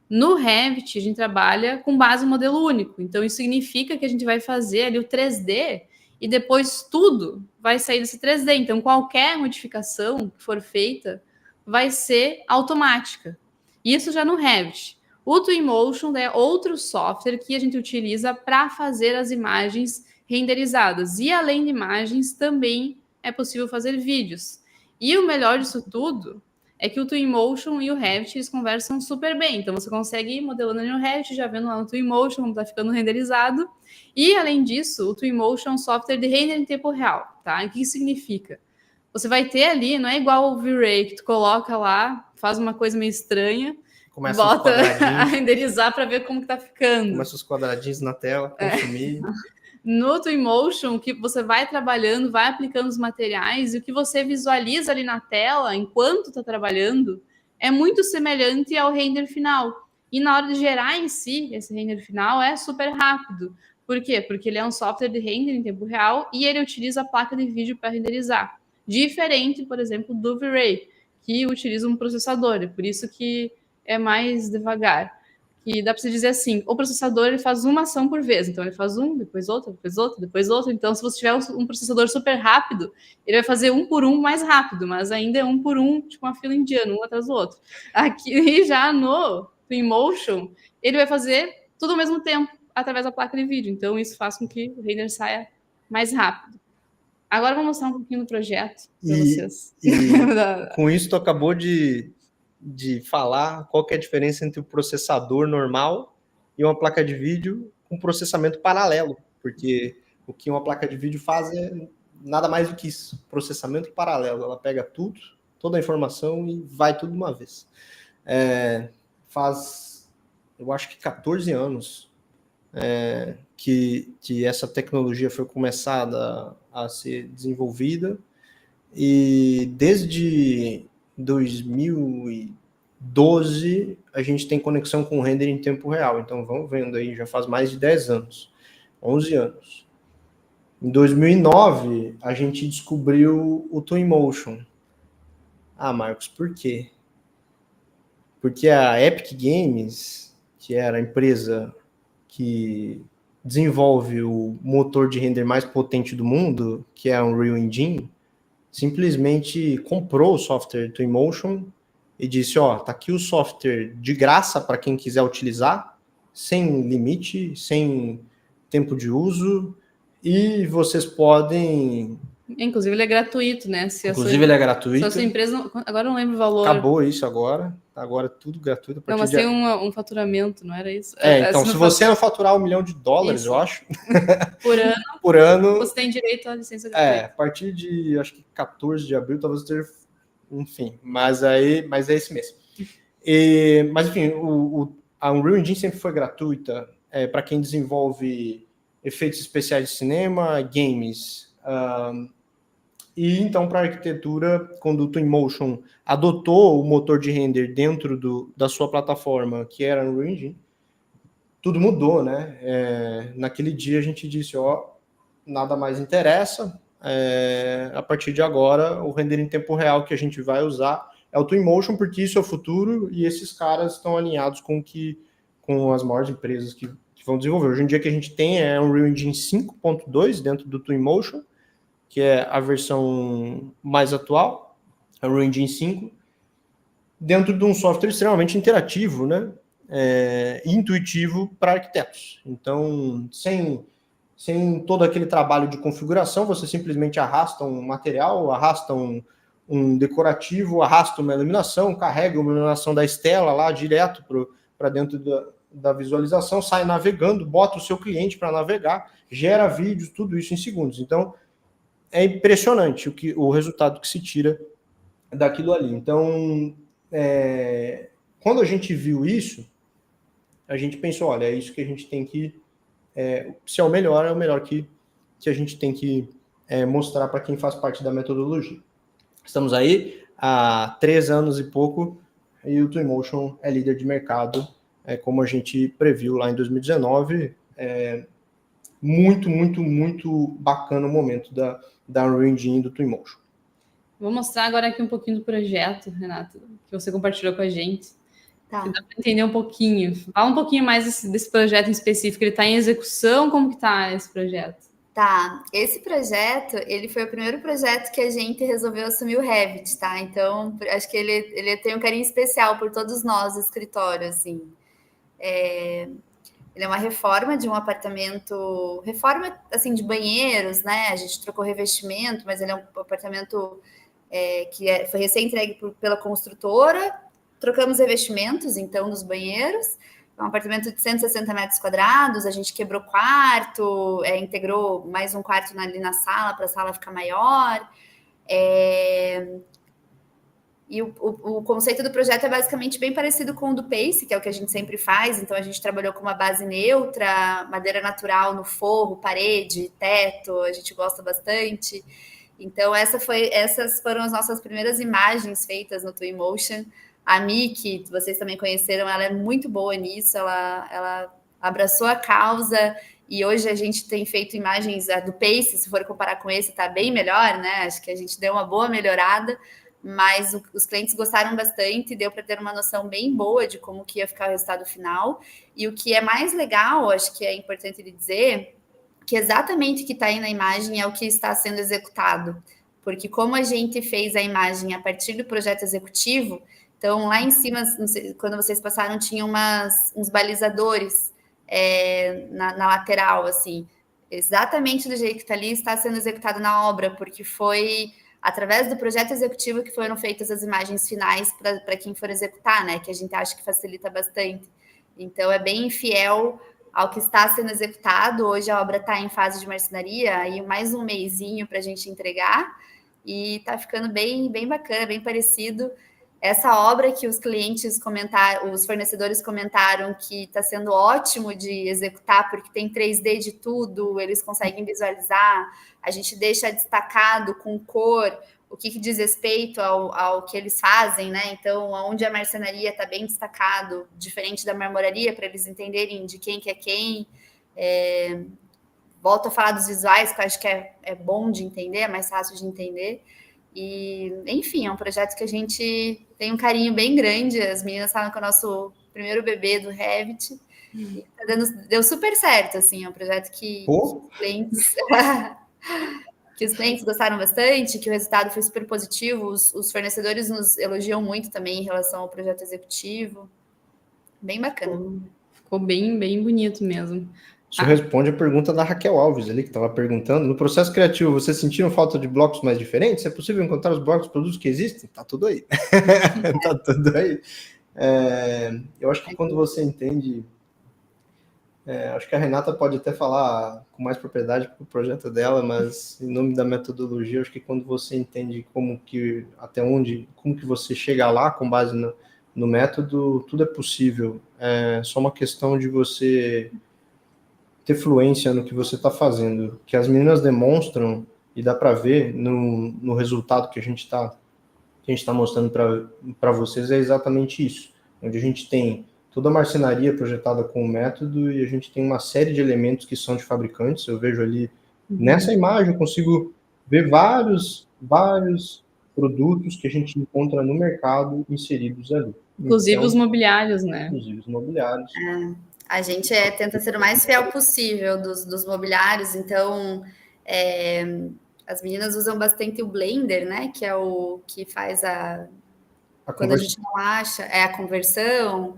No Revit a gente trabalha com base em modelo único, então isso significa que a gente vai fazer ali o 3D e depois tudo vai sair desse 3D, então qualquer modificação que for feita vai ser automática. Isso já no Revit. O Twinmotion é outro software que a gente utiliza para fazer as imagens renderizadas. E além de imagens, também é possível fazer vídeos. E o melhor disso tudo é que o Twinmotion e o Revit eles conversam super bem. Então você consegue ir modelando ali no Revit, já vendo lá no Twinmotion como está ficando renderizado. E além disso, o Twinmotion é um software de render em tempo real. Tá? E o que isso significa? Você vai ter ali, não é igual o V-Ray, que tu coloca lá, faz uma coisa meio estranha, bota a renderizar para ver como que tá ficando. Começa os quadradinhos na tela, consumir. No Twinmotion, que você vai trabalhando, vai aplicando os materiais, e o que você visualiza ali na tela, enquanto está trabalhando, é muito semelhante ao render final. E na hora de gerar em si, esse render final é super rápido. Por quê? Porque ele é um software de render em tempo real e ele utiliza a placa de vídeo para renderizar. Diferente, por exemplo, do V-Ray, que utiliza um processador, é por isso que é mais devagar. que dá para você dizer assim, o processador ele faz uma ação por vez, então ele faz um, depois outro, depois outro, depois outro. Então, se você tiver um processador super rápido, ele vai fazer um por um mais rápido, mas ainda é um por um, tipo uma fila indiana, um atrás do outro. Aqui já no Twinmotion, ele vai fazer tudo ao mesmo tempo, através da placa de vídeo. Então, isso faz com que o render saia mais rápido. Agora eu vou mostrar um pouquinho do projeto para vocês. Com isso, tu acabou de falar qual que é a diferença entre o processador normal e uma placa de vídeo com processamento paralelo, porque o que uma placa de vídeo faz é nada mais do que isso, processamento paralelo. Ela pega tudo, toda a informação e vai tudo de uma vez. Faz, eu acho que 14 anos que essa tecnologia foi começada a ser desenvolvida, e desde 2012 a gente tem conexão com o render em tempo real. Então vamos vendo aí, já faz mais de 10 anos, 11 anos. Em 2009 a gente descobriu o Twinmotion. Marcos, por quê? Porque a Epic Games, que era a empresa que desenvolve o motor de render mais potente do mundo, que é a Unreal Engine, simplesmente comprou o software Twinmotion e disse, tá aqui o software de graça para quem quiser utilizar, sem limite, sem tempo de uso, e vocês podem... Inclusive, ele é gratuito, né? Ele é gratuito. Se a sua empresa... Agora eu não lembro o valor. Acabou isso agora. Agora é tudo gratuito. Não, mas tem um faturamento, não era isso? Então, se você não faturar $1 milhão, isso. Eu acho. Por ano, você tem direito à licença gratuita. A partir de, acho que 14 de abril, talvez esteja... Enfim, mas é esse mesmo. Mas, enfim, a Unreal Engine sempre foi gratuita para quem desenvolve efeitos especiais de cinema, games... E então, para a arquitetura, quando o Twinmotion adotou o motor de render dentro da sua plataforma, que era a Unreal Engine, tudo mudou, né? Naquele dia a gente disse, nada mais interessa, a partir de agora, o render em tempo real que a gente vai usar é o Twinmotion, porque isso é o futuro e esses caras estão alinhados com as maiores empresas que vão desenvolver. Hoje em dia que a gente tem é a Unreal Engine 5.2 dentro do Twinmotion, que é a versão mais atual, a Unreal Engine 5, dentro de um software extremamente interativo, né? Intuitivo para arquitetos. Então, sem todo aquele trabalho de configuração, você simplesmente arrasta um material, arrasta um decorativo, arrasta uma iluminação, carrega uma iluminação da Stella lá direto para dentro da visualização, sai navegando, bota o seu cliente para navegar, gera vídeos, tudo isso em segundos. Então, é impressionante o resultado que se tira daquilo ali. Então, quando a gente viu isso, a gente pensou, é isso que a gente tem que... se é o melhor que a gente tem que mostrar para quem faz parte da metodologia. Estamos aí há 3 anos e pouco, e o Twinmotion é líder de mercado, como a gente previu lá em 2019. Muito, muito, muito bacana o momento da Unreal Engine do Twinmotion. Vou mostrar agora aqui um pouquinho do projeto, Renato, que você compartilhou com a gente. Tá. Dá para entender um pouquinho. Fala um pouquinho mais desse projeto em específico. Ele está em execução? Como que está esse projeto? Tá. Esse projeto, ele foi o primeiro projeto que a gente resolveu assumir o Revit, tá? Então, acho que ele tem um carinho especial por todos nós, escritório, assim. Ele é uma reforma de um apartamento, reforma assim de banheiros, né? A gente trocou revestimento, mas ele é um apartamento que foi recém-entregue pela construtora. Trocamos revestimentos, então, nos banheiros. É um apartamento de 160 metros quadrados, a gente quebrou quarto, integrou mais um quarto ali na sala, para a sala ficar maior. E o conceito do projeto é basicamente bem parecido com o do Pace, que é o que a gente sempre faz. Então, a gente trabalhou com uma base neutra, madeira natural no forro, parede, teto, a gente gosta bastante. Então, essas foram as nossas primeiras imagens feitas no Twinmotion. A Miki, que vocês também conheceram, ela é muito boa nisso, ela abraçou a causa, e hoje a gente tem feito imagens do Pace, se for comparar com esse, está bem melhor, né? Acho que a gente deu uma boa melhorada, mas os clientes gostaram bastante, deu para ter uma noção bem boa de como que ia ficar o resultado final. E o que é mais legal, acho que é importante dizer, que exatamente o que está aí na imagem é o que está sendo executado. Porque como a gente fez a imagem a partir do projeto executivo, então lá em cima, não sei, quando vocês passaram, tinha uns balizadores na lateral, assim. Exatamente do jeito que está ali, está sendo executado na obra, porque foi através do projeto executivo que foram feitas as imagens finais para quem for executar, né? Que a gente acha que facilita bastante. Então, é bem fiel ao que está sendo executado. Hoje a obra está em fase de marcenaria, aí mais um mesinho para a gente entregar, e está ficando bem, bem bacana, bem parecido. Essa obra que os clientes comentaram, os fornecedores comentaram que está sendo ótimo de executar, porque tem 3D de tudo, eles conseguem visualizar, a gente deixa destacado com cor o que diz respeito ao que eles fazem, né? Então, onde a marcenaria está bem destacado, diferente da marmoraria, para eles entenderem de quem que é quem. Volto a falar dos visuais, que eu acho que é bom de entender, é mais fácil de entender. E, enfim, é um projeto que a gente tem um carinho bem grande. As meninas estavam com o nosso primeiro bebê do Revit. E deu super certo, assim, é um projeto que os clientes... que os clientes gostaram bastante, que o resultado foi super positivo. Os fornecedores nos elogiam muito também em relação ao projeto executivo. Bem bacana. Ficou bem, bem bonito mesmo. Isso responde a pergunta da Raquel Alves ali, que estava perguntando. No processo criativo, vocês sentiram falta de blocos mais diferentes? É possível encontrar os blocos produtos que existem? Tá tudo aí. Tá tudo aí. Eu acho que quando você entende... acho que a Renata pode até falar com mais propriedade para o projeto dela, mas em nome da metodologia, acho que quando você entende como que você chega lá com base no método, tudo é possível. É só uma questão de você ter fluência no que você está fazendo, que as meninas demonstram e dá para ver no resultado que a gente está mostrando para vocês, é exatamente isso, onde a gente tem toda a marcenaria projetada com o método e a gente tem uma série de elementos que são de fabricantes. Eu vejo ali, nessa imagem, eu consigo ver vários produtos que a gente encontra no mercado inseridos ali. Inclusive então, os mobiliários, né? Inclusive os mobiliários. A gente tenta ser o mais fiel possível dos mobiliários, então as meninas usam bastante o Blender, né? Que é o que faz quando a gente não acha, a conversão.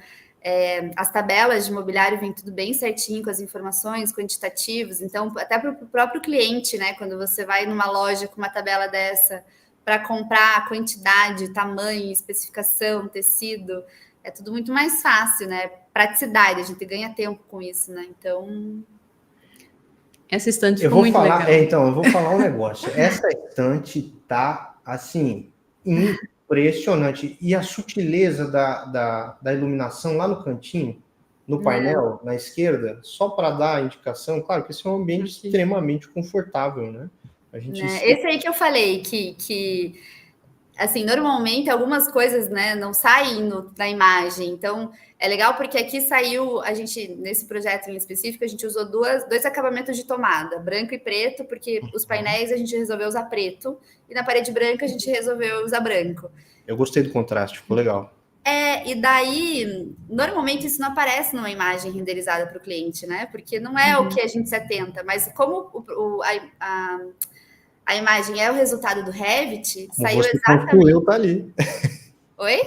As tabelas de mobiliário vêm tudo bem certinho com as informações quantitativas, então até para o próprio cliente, né? Quando você vai numa loja com uma tabela dessa para comprar a quantidade, tamanho, especificação, tecido, é tudo muito mais fácil, né? Praticidade, a gente ganha tempo com isso, né? Então... Essa estante ficou muito legal. Então, eu vou falar um negócio. Essa estante tá, assim, impressionante. E a sutileza da iluminação lá no cantinho, no painel, na esquerda, só para dar a indicação, claro que esse é um ambiente extremamente confortável, né? Esse aí que eu falei, que assim, normalmente algumas coisas, né, não saem na imagem, então é legal porque aqui saiu, a gente, nesse projeto em específico, a gente usou dois acabamentos de tomada, branco e preto, porque os painéis a gente resolveu usar preto, e na parede branca a gente resolveu usar branco. Eu gostei do contraste, ficou legal. E daí, normalmente isso não aparece numa imagem renderizada para o cliente, né, porque não é o que a gente se atenta, mas como a imagem é o resultado do Revit, saiu exatamente... Como você construiu, tá ali. Oi?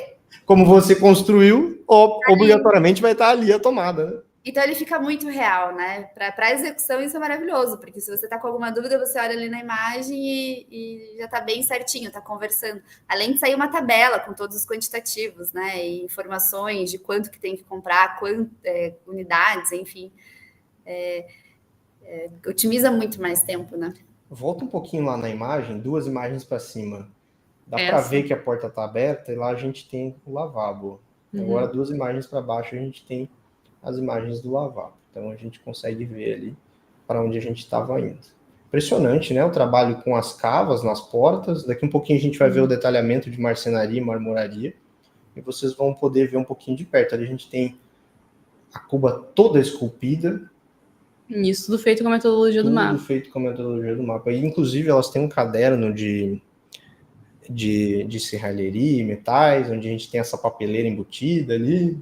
Como você construiu, obrigatoriamente vai estar ali a tomada, né? Então ele fica muito real, né? Para a execução isso é maravilhoso, porque se você está com alguma dúvida, você olha ali na imagem e já está bem certinho, está conversando. Além de sair uma tabela com todos os quantitativos, né? E informações de quanto que tem que comprar, unidades, enfim. Otimiza muito mais tempo, né? Volta um pouquinho lá na imagem, 2 imagens para cima. Dá para ver que a porta está aberta e lá a gente tem o lavabo. Agora, 2 imagens para baixo, a gente tem as imagens do lavabo. Então, a gente consegue ver ali para onde a gente estava indo. Impressionante, né? O trabalho com as cavas nas portas. Daqui um pouquinho a gente vai ver o detalhamento de marcenaria e marmoraria. E vocês vão poder ver um pouquinho de perto. Ali a gente tem a cuba toda esculpida. Isso tudo feito com a metodologia do mapa. Tudo feito com a metodologia do mapa. E, inclusive, elas têm um caderno de de serralheria, metais, onde a gente tem essa papeleira embutida ali.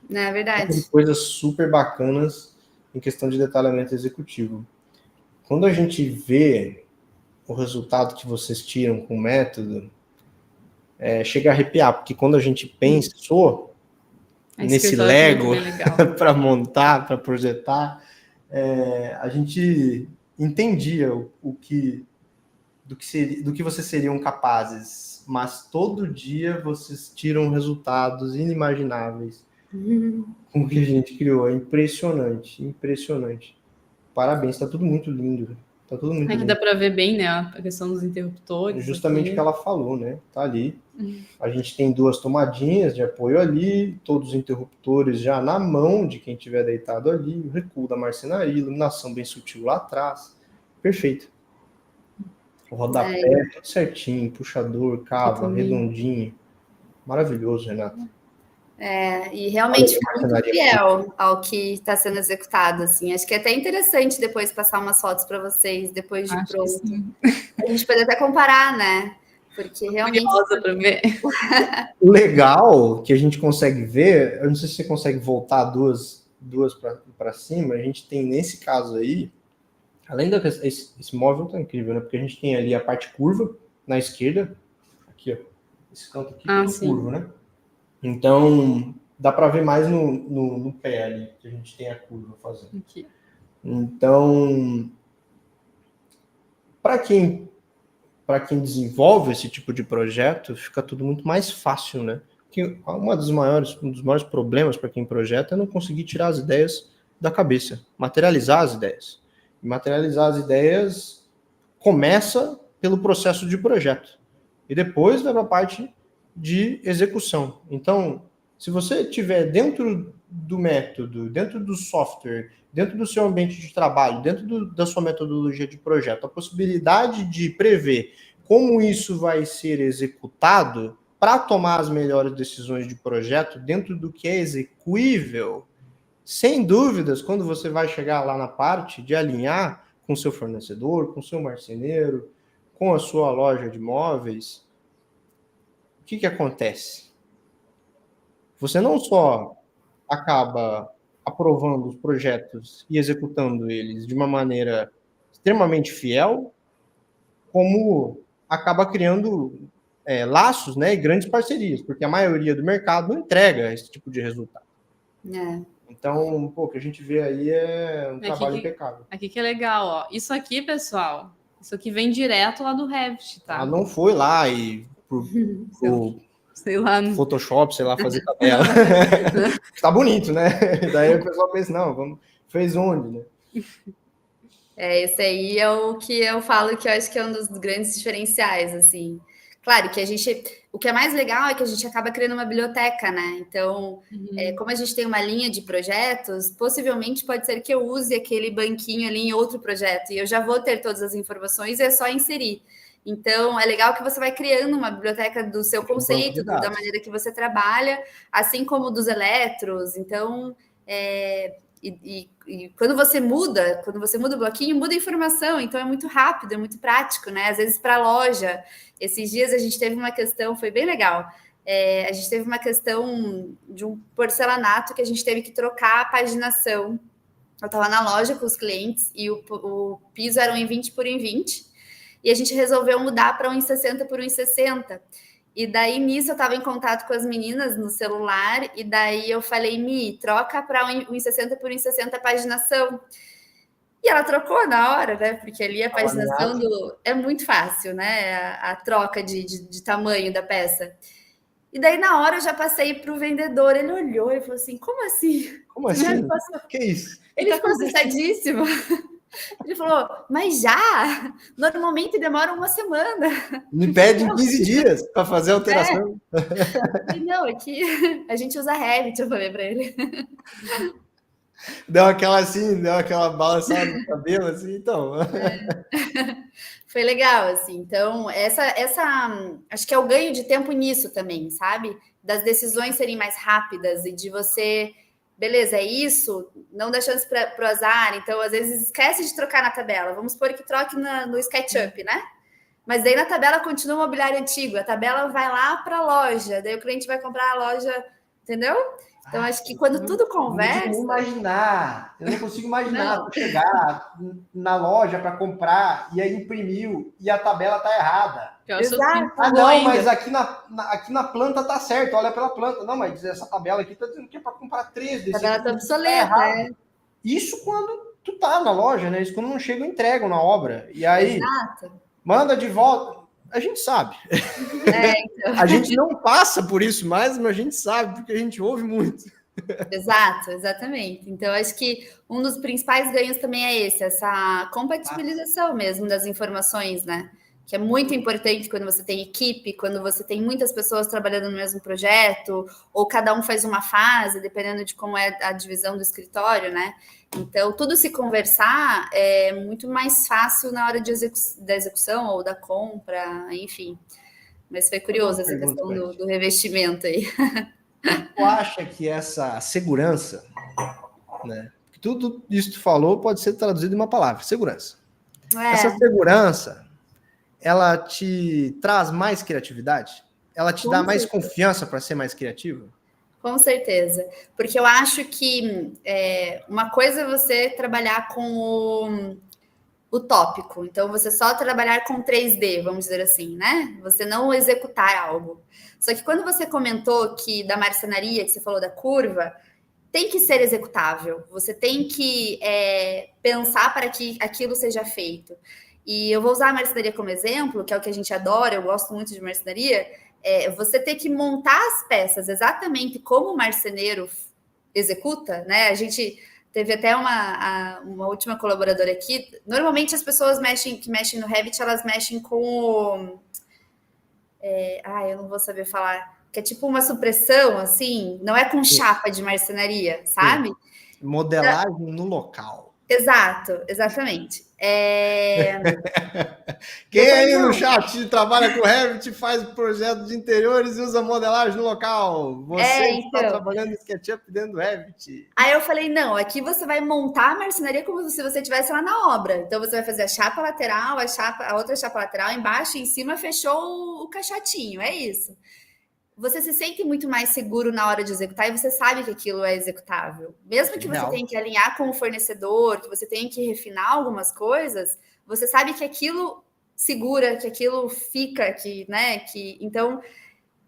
Não é verdade? Coisas super bacanas em questão de detalhamento executivo. Quando a gente vê o resultado que vocês tiram com o método, chega a arrepiar, porque quando a gente pensou nesse Lego para montar, para projetar, a gente entendia do que vocês seriam capazes, mas todo dia vocês tiram resultados inimagináveis com o que a gente criou. É impressionante, impressionante. Parabéns, está tudo muito lindo. Tá tudo muito Aqui dá para ver bem, né, a questão dos interruptores. Justamente o que ela falou, né? Tá ali. A gente tem 2 tomadinhas de apoio ali, todos os interruptores já na mão de quem estiver deitado ali, o recuo da marcenaria, iluminação bem sutil lá atrás. Perfeito. O rodapé, tudo certinho, puxador, cava, redondinho. Maravilhoso, Renato. E realmente fica muito fiel ao que está sendo executado, assim. Acho que é até interessante depois passar umas fotos para vocês, depois de pronto. A gente pode até comparar, né? Porque realmente... para ver. O legal que a gente consegue ver, eu não sei se você consegue voltar duas para cima, a gente tem nesse caso aí, além esse móvel tá incrível, né? Porque a gente tem ali a parte curva na esquerda, aqui, ó, esse canto aqui curvo, né? Então, dá para ver mais no pé ali, que a gente tem a curva fazendo. Aqui. Então, para quem desenvolve esse tipo de projeto, fica tudo muito mais fácil, né? Porque um dos maiores problemas para quem projeta é não conseguir tirar as ideias da cabeça, materializar as ideias. E materializar as ideias começa pelo processo de projeto. E depois vai para a parte de execução. Então, se você tiver dentro do método, dentro do software, dentro do seu ambiente de trabalho, dentro da sua metodologia de projeto, a possibilidade de prever como isso vai ser executado para tomar as melhores decisões de projeto dentro do que é execuível, sem dúvidas, quando você vai chegar lá na parte de alinhar com o seu fornecedor, com o seu marceneiro, com a sua loja de móveis, o que acontece? Você não só acaba aprovando os projetos e executando eles de uma maneira extremamente fiel, como acaba criando laços, né, e grandes parcerias, porque a maioria do mercado não entrega esse tipo de resultado. Então, o que a gente vê aí é um trabalho impecável. Aqui que é legal, ó. Isso aqui, pessoal, isso aqui vem direto lá do Revit, tá? Ela não foi lá e sei lá, no Photoshop, sei lá, fazer tabela. Tá bonito, né? Daí o pessoal pensa, não, fez onde, né? Esse aí é o que eu falo que eu acho que é um dos grandes diferenciais, assim. Claro que o que é mais legal é que a gente acaba criando uma biblioteca, né? Então, como a gente tem uma linha de projetos, possivelmente pode ser que eu use aquele banquinho ali em outro projeto e eu já vou ter todas as informações e é só inserir. Então, é legal que você vai criando uma biblioteca do seu conceito, da maneira que você trabalha, assim como dos eletros. Então, e quando você muda o bloquinho, muda a informação. Então, é muito rápido, é muito prático, né? Às vezes, para a loja, esses dias a gente teve uma questão, foi bem legal. A gente teve uma questão de um porcelanato que a gente teve que trocar a paginação. Eu estava na loja com os clientes e o piso era 1,20 por 1,20. E a gente resolveu mudar para 1,60 por 1,60. E daí, nisso, eu estava em contato com as meninas no celular. E daí eu falei, Mi, troca para 1,60 por 1,60 a paginação. E ela trocou na hora, né? Porque ali a paginação é muito fácil, né? A troca de tamanho da peça. E daí, na hora, eu já passei para o vendedor. Ele olhou e falou assim, como assim? Como assim? Que isso? Ele ficou assustadíssimo. Ele falou, mas já? Normalmente demora uma semana. Me pede em 15 dias para fazer a alteração. Não, aqui a gente usa Revit, eu falei para ele. Deu aquela balançada no cabelo, assim, então. Foi legal, assim. Então, acho que é o ganho de tempo nisso também, sabe? Das decisões serem mais rápidas e de você... Beleza, é isso, não dá chance para o azar, então às vezes esquece de trocar na tabela. Vamos supor que troque no SketchUp, né? Mas daí na tabela continua o mobiliário antigo, a tabela vai lá para a loja, daí o cliente vai comprar a loja, entendeu? Então, acho que quando tudo conversa... Eu não consigo imaginar Não. chegar na loja para comprar e aí imprimiu e a tabela tá errada. Exato. Não, mas aqui na planta tá certo, olha pela planta. Não, mas essa tabela aqui tá dizendo que é para comprar 3 desse. A tabela tá obsoleta, Isso quando tu tá na loja, né? Isso quando não chega, entregam na obra. E aí, manda de volta. A gente sabe. Então. A gente não passa por isso mais, mas a gente sabe, porque a gente ouve muito. Exato, exatamente. Então, acho que um dos principais ganhos também é essa compatibilização mesmo das informações, né? Que é muito importante quando você tem equipe, quando você tem muitas pessoas trabalhando no mesmo projeto, ou cada um faz uma fase, dependendo de como é a divisão do escritório, né? Então, tudo se conversar é muito mais fácil na hora da execução ou da compra, enfim. Mas foi curioso essa questão do revestimento aí. Tu acha que essa segurança, né? Tudo isso que tu falou pode ser traduzido em uma palavra, segurança. Essa segurança, ela te traz mais criatividade? Ela te dá mais confiança para ser mais criativa? Com certeza. Porque eu acho que uma coisa é você trabalhar com o tópico. Então, você só trabalhar com 3D, vamos dizer assim, né? Você não executar algo. Só que quando você comentou que da marcenaria, que você falou da curva, tem que ser executável. Você tem que pensar para que aquilo seja feito. E eu vou usar a marcenaria como exemplo, que é o que a gente adora, eu gosto muito de marcenaria. Você ter que montar as peças exatamente como o marceneiro executa, né? A gente teve até uma última colaboradora aqui. Normalmente as pessoas que mexem no Revit, elas mexem com eu não vou saber falar, que é tipo uma supressão, assim, não é com chapa de marcenaria, sabe? Modelagem no local. Exato, exatamente. Quem aí no chat trabalha com Revit, faz projeto de interiores e usa modelagem no local? Você está trabalhando em SketchUp dentro do Revit. Aí eu falei, não, aqui você vai montar a marcenaria como se você estivesse lá na obra. Então você vai fazer a chapa lateral, a outra chapa lateral, embaixo e em cima fechou o caixotinho, é isso. Você se sente muito mais seguro na hora de executar e você sabe que aquilo é executável. Mesmo que você tenha que alinhar com o fornecedor, que você tenha que refinar algumas coisas, você sabe que aquilo segura, que aquilo fica, então,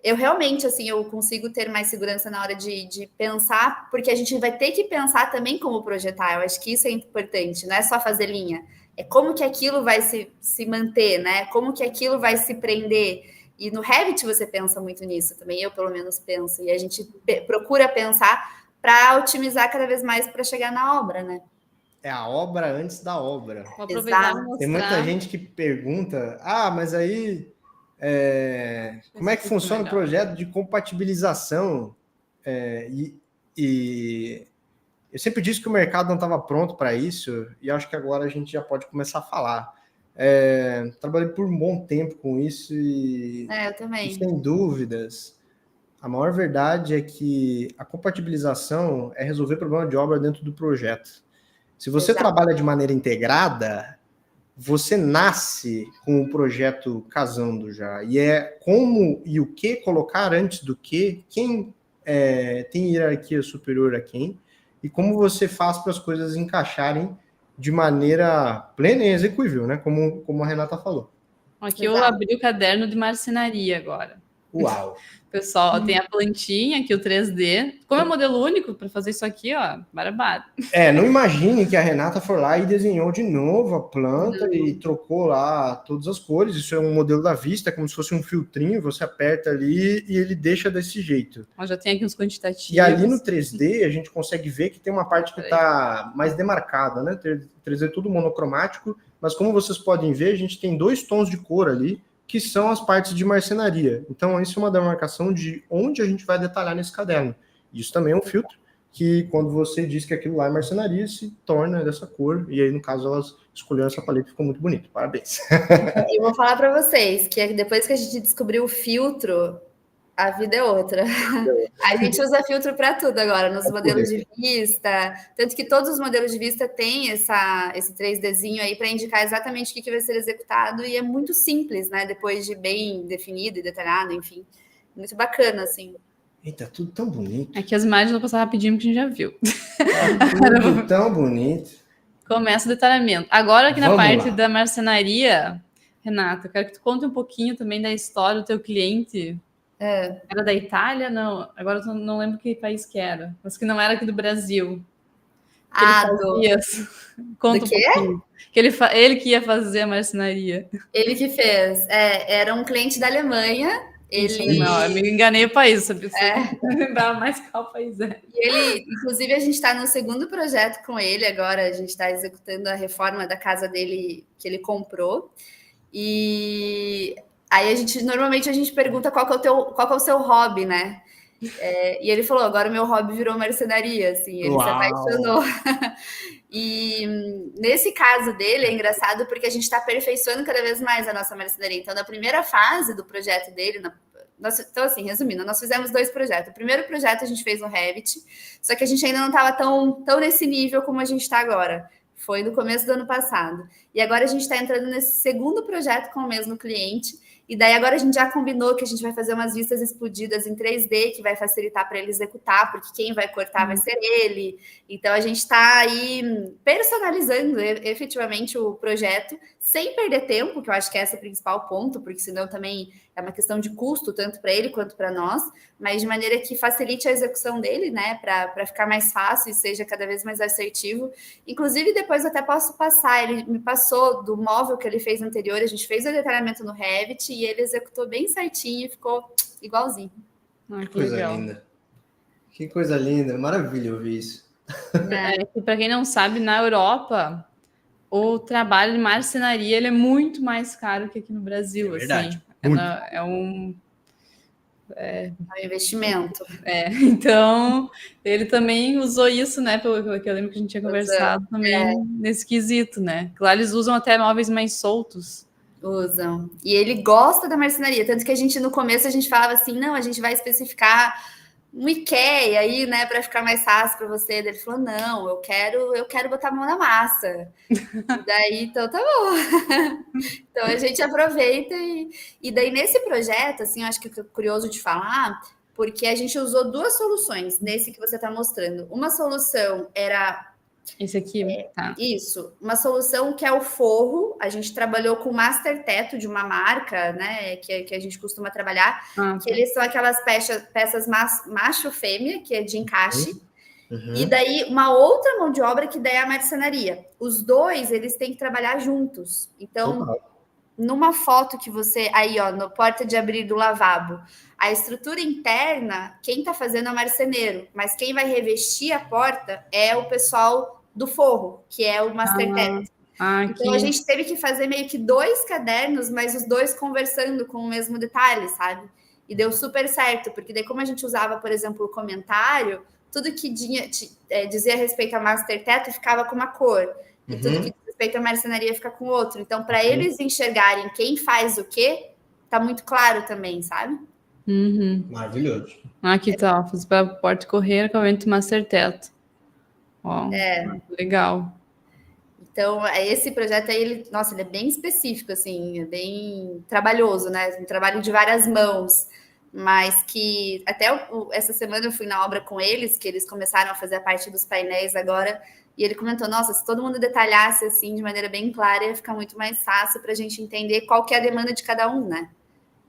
eu realmente, assim, eu consigo ter mais segurança na hora de pensar, porque a gente vai ter que pensar também como projetar. Eu acho que isso é importante, não é só fazer linha. É como que aquilo vai se manter, né? Como que aquilo vai se prender. E no Revit você pensa muito nisso também, eu pelo menos penso. E a gente procura pensar para otimizar cada vez mais para chegar na obra, né? É a obra antes da obra. Vou aproveitar e mostrar. Tem muita gente que pergunta, mas aí como é que funciona o projeto de compatibilização? E eu sempre disse que o mercado não estava pronto para isso, e acho que agora a gente já pode começar a falar. Trabalhei por um bom tempo com isso e eu também. Sem dúvidas, a maior verdade é que a compatibilização é resolver problema de obra dentro do projeto. Se você trabalha de maneira integrada, você nasce com o projeto casando já. E é como e o que colocar antes do que, quem tem hierarquia superior a quem, e como você faz para as coisas encaixarem de maneira plena e execuível, né? Como a Renata falou. Aqui eu abri o caderno de marcenaria agora. Uau! Pessoal, tem a plantinha aqui, o 3D. Como é modelo único, para fazer isso aqui, ó, barbado. Não imagine que a Renata foi lá e desenhou de novo a planta e trocou lá todas as cores. Isso é um modelo da vista, como se fosse um filtrinho, você aperta ali e ele deixa desse jeito. Já tem aqui uns quantitativos. E ali no 3D a gente consegue ver que tem uma parte que está mais demarcada, né? 3D é tudo monocromático, mas como vocês podem ver, a gente tem 2 tons de cor ali, que são as partes de marcenaria. Então, isso é uma demarcação de onde a gente vai detalhar nesse caderno. Isso também é um filtro, que quando você diz que aquilo lá é marcenaria, se torna dessa cor. E aí, no caso, elas escolheram essa paleta e ficou muito bonito. Parabéns. Eu vou falar para vocês que depois que a gente descobriu o filtro, A vida é outra. A gente usa filtro para tudo agora, nos modelos de vista. Tanto que todos os modelos de vista têm esse 3Dzinho aí para indicar exatamente o que vai ser executado. E é muito simples, né? Depois de bem definido e detalhado, enfim. Muito bacana, assim. Eita, tudo tão bonito. É que as imagens vão passar rapidinho porque a gente já viu. Tudo tão bonito. Começa o detalhamento. Agora aqui na Vamos parte lá. da marcenaria, Renata, eu quero que tu conte um pouquinho também da história do teu cliente. Era da Itália? Não, agora eu não lembro que país que era, mas que não era aqui do Brasil. Conta do quê? Um pouquinho. Que ele que ia fazer a marcenaria. Ele que fez. Era um cliente da Alemanha. Não, eu me enganei o país, sabe? Não lembrava mais qual país é. E ele, inclusive, a gente está no segundo projeto com ele agora, a gente está executando a reforma da casa dele que ele comprou. E aí normalmente a gente pergunta qual que é o seu hobby, né? E ele falou, agora o meu hobby virou marcenaria, assim, ele se apaixonou. E nesse caso dele é engraçado porque a gente está aperfeiçoando cada vez mais a nossa marcenaria. Então, na primeira fase do projeto dele, então, assim, resumindo, nós fizemos 2 projetos. O primeiro projeto a gente fez no Revit, só que a gente ainda não estava tão nesse nível como a gente está agora. Foi no começo do ano passado. E agora a gente está entrando nesse segundo projeto com o mesmo cliente. E daí agora a gente já combinou que a gente vai fazer umas vistas explodidas em 3D, que vai facilitar para ele executar, porque quem vai cortar vai ser ele. Então a gente está aí personalizando efetivamente o projeto, sem perder tempo, que eu acho que esse é o principal ponto, porque senão também é uma questão de custo, tanto para ele quanto para nós, mas de maneira que facilite a execução dele, né, para ficar mais fácil e seja cada vez mais assertivo. Inclusive, depois eu até posso passar, ele me passou do móvel que ele fez anterior, a gente fez o detalhamento no Revit e ele executou bem certinho e ficou igualzinho. Que coisa legal. Linda. Que coisa linda, maravilha ouvir isso. Para quem não sabe, na Europa, o trabalho de marcenaria ele é muito mais caro que aqui no Brasil. É verdade. Assim. É um investimento. Então, ele também usou isso, né? Pelo que eu lembro que a gente tinha conversado também nesse quesito, né? Lá eles usam até móveis mais soltos. Usam. E ele gosta da marcenaria. Tanto que no começo a gente falava assim, não, a gente vai especificar um IKEA aí, né, para ficar mais fácil para você. Ele falou, não, eu quero botar a mão na massa. E daí, então tá bom. Então a gente aproveita e daí nesse projeto, assim, eu acho que é curioso de falar, porque a gente usou 2 soluções nesse que você está mostrando. Uma solução era... Esse aqui, tá. Isso, uma solução que é o forro. A gente trabalhou com o Master Teto de uma marca, né, que a gente costuma trabalhar, que eles são aquelas peças macho-fêmea, que é de encaixe. E daí uma outra mão de obra que daí é a marcenaria. Os 2, eles têm que trabalhar juntos. Então, numa foto que você... Aí, ó, no porta de abrir do lavabo, a estrutura interna, quem tá fazendo é o marceneiro, mas quem vai revestir a porta é o pessoal do forro, que é o Master Teto. Então, a gente teve que fazer meio que 2 cadernos, mas os 2 conversando com o mesmo detalhe, sabe? E deu super certo, porque daí como a gente usava, por exemplo, o comentário, tudo que dizia respeito a Master Teto ficava com uma cor, e tudo que diz respeito à marcenaria fica com outro. Então, para eles enxergarem quem faz o quê, tá muito claro também, sabe? Maravilhoso. Aqui tá, fiz para porta correr, acabamento Master Teto. Legal. Então, esse projeto aí, ele é bem específico, assim, é bem trabalhoso, né? Um trabalho de várias mãos, mas que até essa semana eu fui na obra com eles, que eles começaram a fazer a parte dos painéis agora, e ele comentou, nossa, se todo mundo detalhasse assim de maneira bem clara, ia ficar muito mais fácil para a gente entender qual que é a demanda de cada um, né?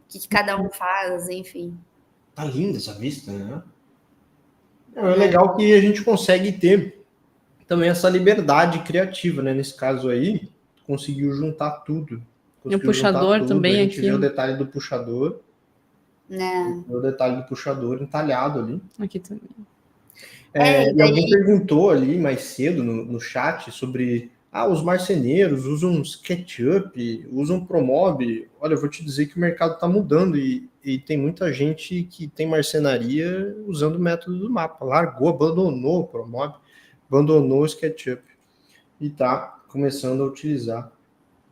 O que cada um faz, enfim. Tá linda essa vista, né? É legal que a gente consegue ter também essa liberdade criativa, né? Nesse caso aí, conseguiu juntar tudo. E o puxador também aqui. A gente vê o detalhe do puxador. O detalhe do puxador entalhado ali. Aqui também. E alguém perguntou ali mais cedo no chat sobre os marceneiros usam SketchUp, usam Promob. Olha, eu vou te dizer que o mercado está mudando e tem muita gente que tem marcenaria usando o método do mapa. Largou, abandonou o Promob, abandonou o SketchUp e está começando a utilizar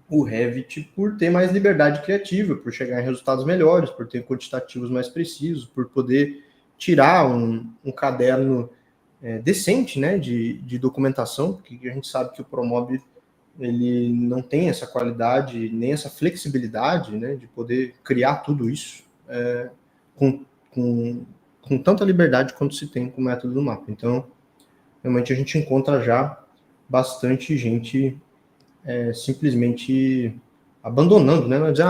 o Revit por ter mais liberdade criativa, por chegar em resultados melhores, por ter quantitativos mais precisos, por poder tirar um caderno decente, né, de documentação, porque a gente sabe que o Promob ele não tem essa qualidade, nem essa flexibilidade, né, de poder criar tudo isso com tanta liberdade quanto se tem com o método do mapa. Então, realmente a gente encontra já bastante gente simplesmente abandonando, né? Não é dizer,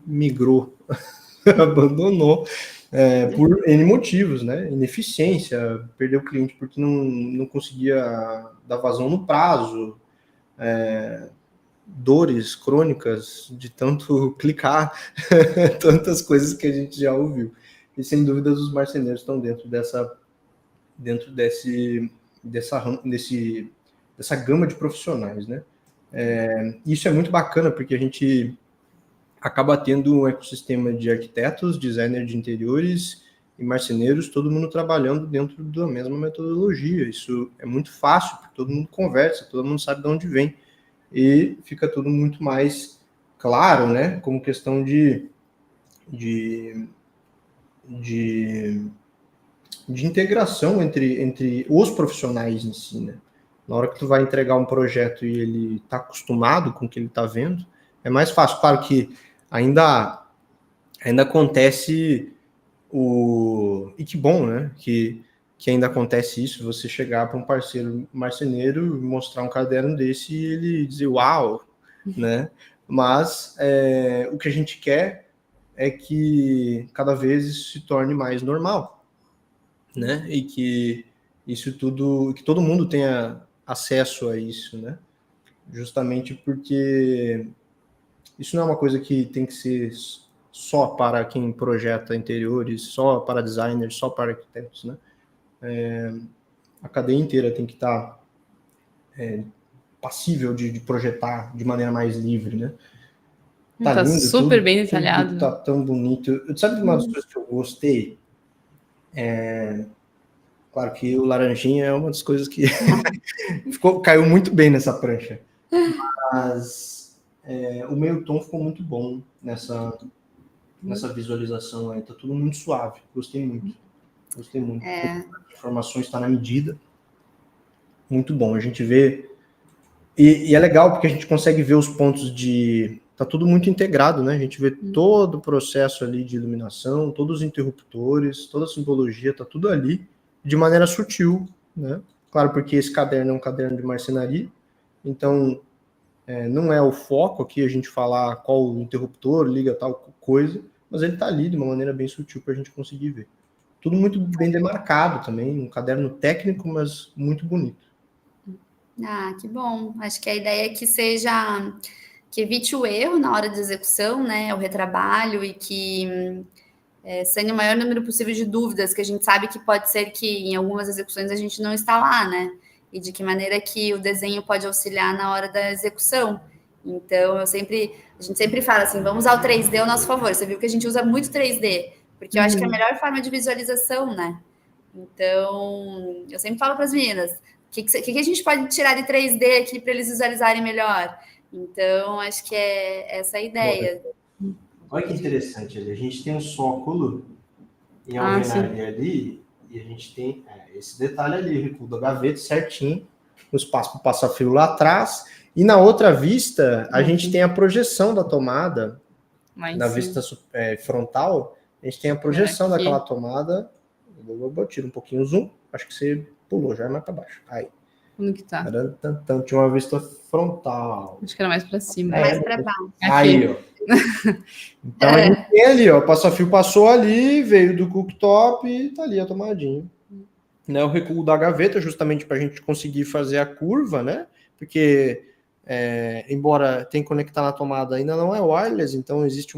migrou, abandonou por N motivos, né? Ineficiência, perdeu o cliente porque não conseguia dar vazão no prazo, dores crônicas de tanto clicar, tantas coisas que a gente já ouviu. E sem dúvida os marceneiros estão dentro dessa gama de profissionais, né? Isso é muito bacana porque a gente acaba tendo um ecossistema de arquitetos, designers de interiores e marceneiros, todo mundo trabalhando dentro da mesma metodologia. Isso é muito fácil, porque todo mundo conversa, todo mundo sabe de onde vem e fica tudo muito mais claro, né? Como questão de integração entre os profissionais em si, né? Na hora que tu vai entregar um projeto e ele está acostumado com o que ele está vendo, é mais fácil. Claro que ainda acontece e que bom, né? Que ainda acontece isso, você chegar para um parceiro marceneiro, mostrar um caderno desse e ele dizer, uau, né? Mas o que a gente quer é que cada vez isso se torne mais normal, né? E que isso tudo, que todo mundo tenha acesso a isso, né? Justamente porque isso não é uma coisa que tem que ser só para quem projeta interiores, só para designers, só para arquitetos, né? A cadeia inteira tem que estar passível de projetar de maneira mais livre, né? Tá lindo, super tudo, bem detalhado. Tá tão bonito. Sabe uma das coisas que eu gostei? Claro que o laranjinha é uma das coisas que caiu muito bem nessa prancha. Mas o meio tom ficou muito bom nessa visualização aí. Tá tudo muito suave. Gostei muito. A informação está na medida. Muito bom. A gente vê... E é legal porque a gente consegue ver os pontos de... Tá tudo muito integrado, né? A gente vê todo o processo ali de iluminação, todos os interruptores, toda a simbologia, tá tudo ali de maneira sutil, né? Claro, porque esse caderno é um caderno de marcenaria, então não é o foco aqui a gente falar qual interruptor liga tal coisa, mas ele tá ali de uma maneira bem sutil para a gente conseguir ver. Tudo muito bem demarcado também, um caderno técnico, mas muito bonito. Ah, que bom. Acho que a ideia é que evite o erro na hora de execução, né? O retrabalho e que sane o maior número possível de dúvidas, que a gente sabe que pode ser que em algumas execuções a gente não está lá, né? E de que maneira que o desenho pode auxiliar na hora da execução. Então, a gente sempre fala assim, vamos usar o 3D ao nosso favor. Você viu que a gente usa muito 3D, porque eu acho que é a melhor forma de visualização, né? Então, eu sempre falo para as meninas, o que a gente pode tirar de 3D aqui para eles visualizarem melhor? Então, acho que é essa a ideia. Olha que interessante, a gente tem um sócolo em alvenaria ali, e a gente tem esse detalhe ali, o recuo da gaveta certinho, o espaço para passar fio lá atrás, e na outra vista, a gente tem a projeção da tomada, na vista frontal, a gente tem a projeção daquela tomada, eu tiro um pouquinho o zoom, acho que você pulou, já é mais para baixo, aí. Como que tá? Tinha uma vista frontal. Acho que era mais para cima. Mais para baixo. Aí, ó. Então a gente tem ali, ó, o passa-fio passou ali, veio do cooktop e tá ali a tomadinha. Né, o recuo da gaveta, justamente para a gente conseguir fazer a curva, né? Porque, embora tenha que conectar na tomada, ainda não é wireless, então existe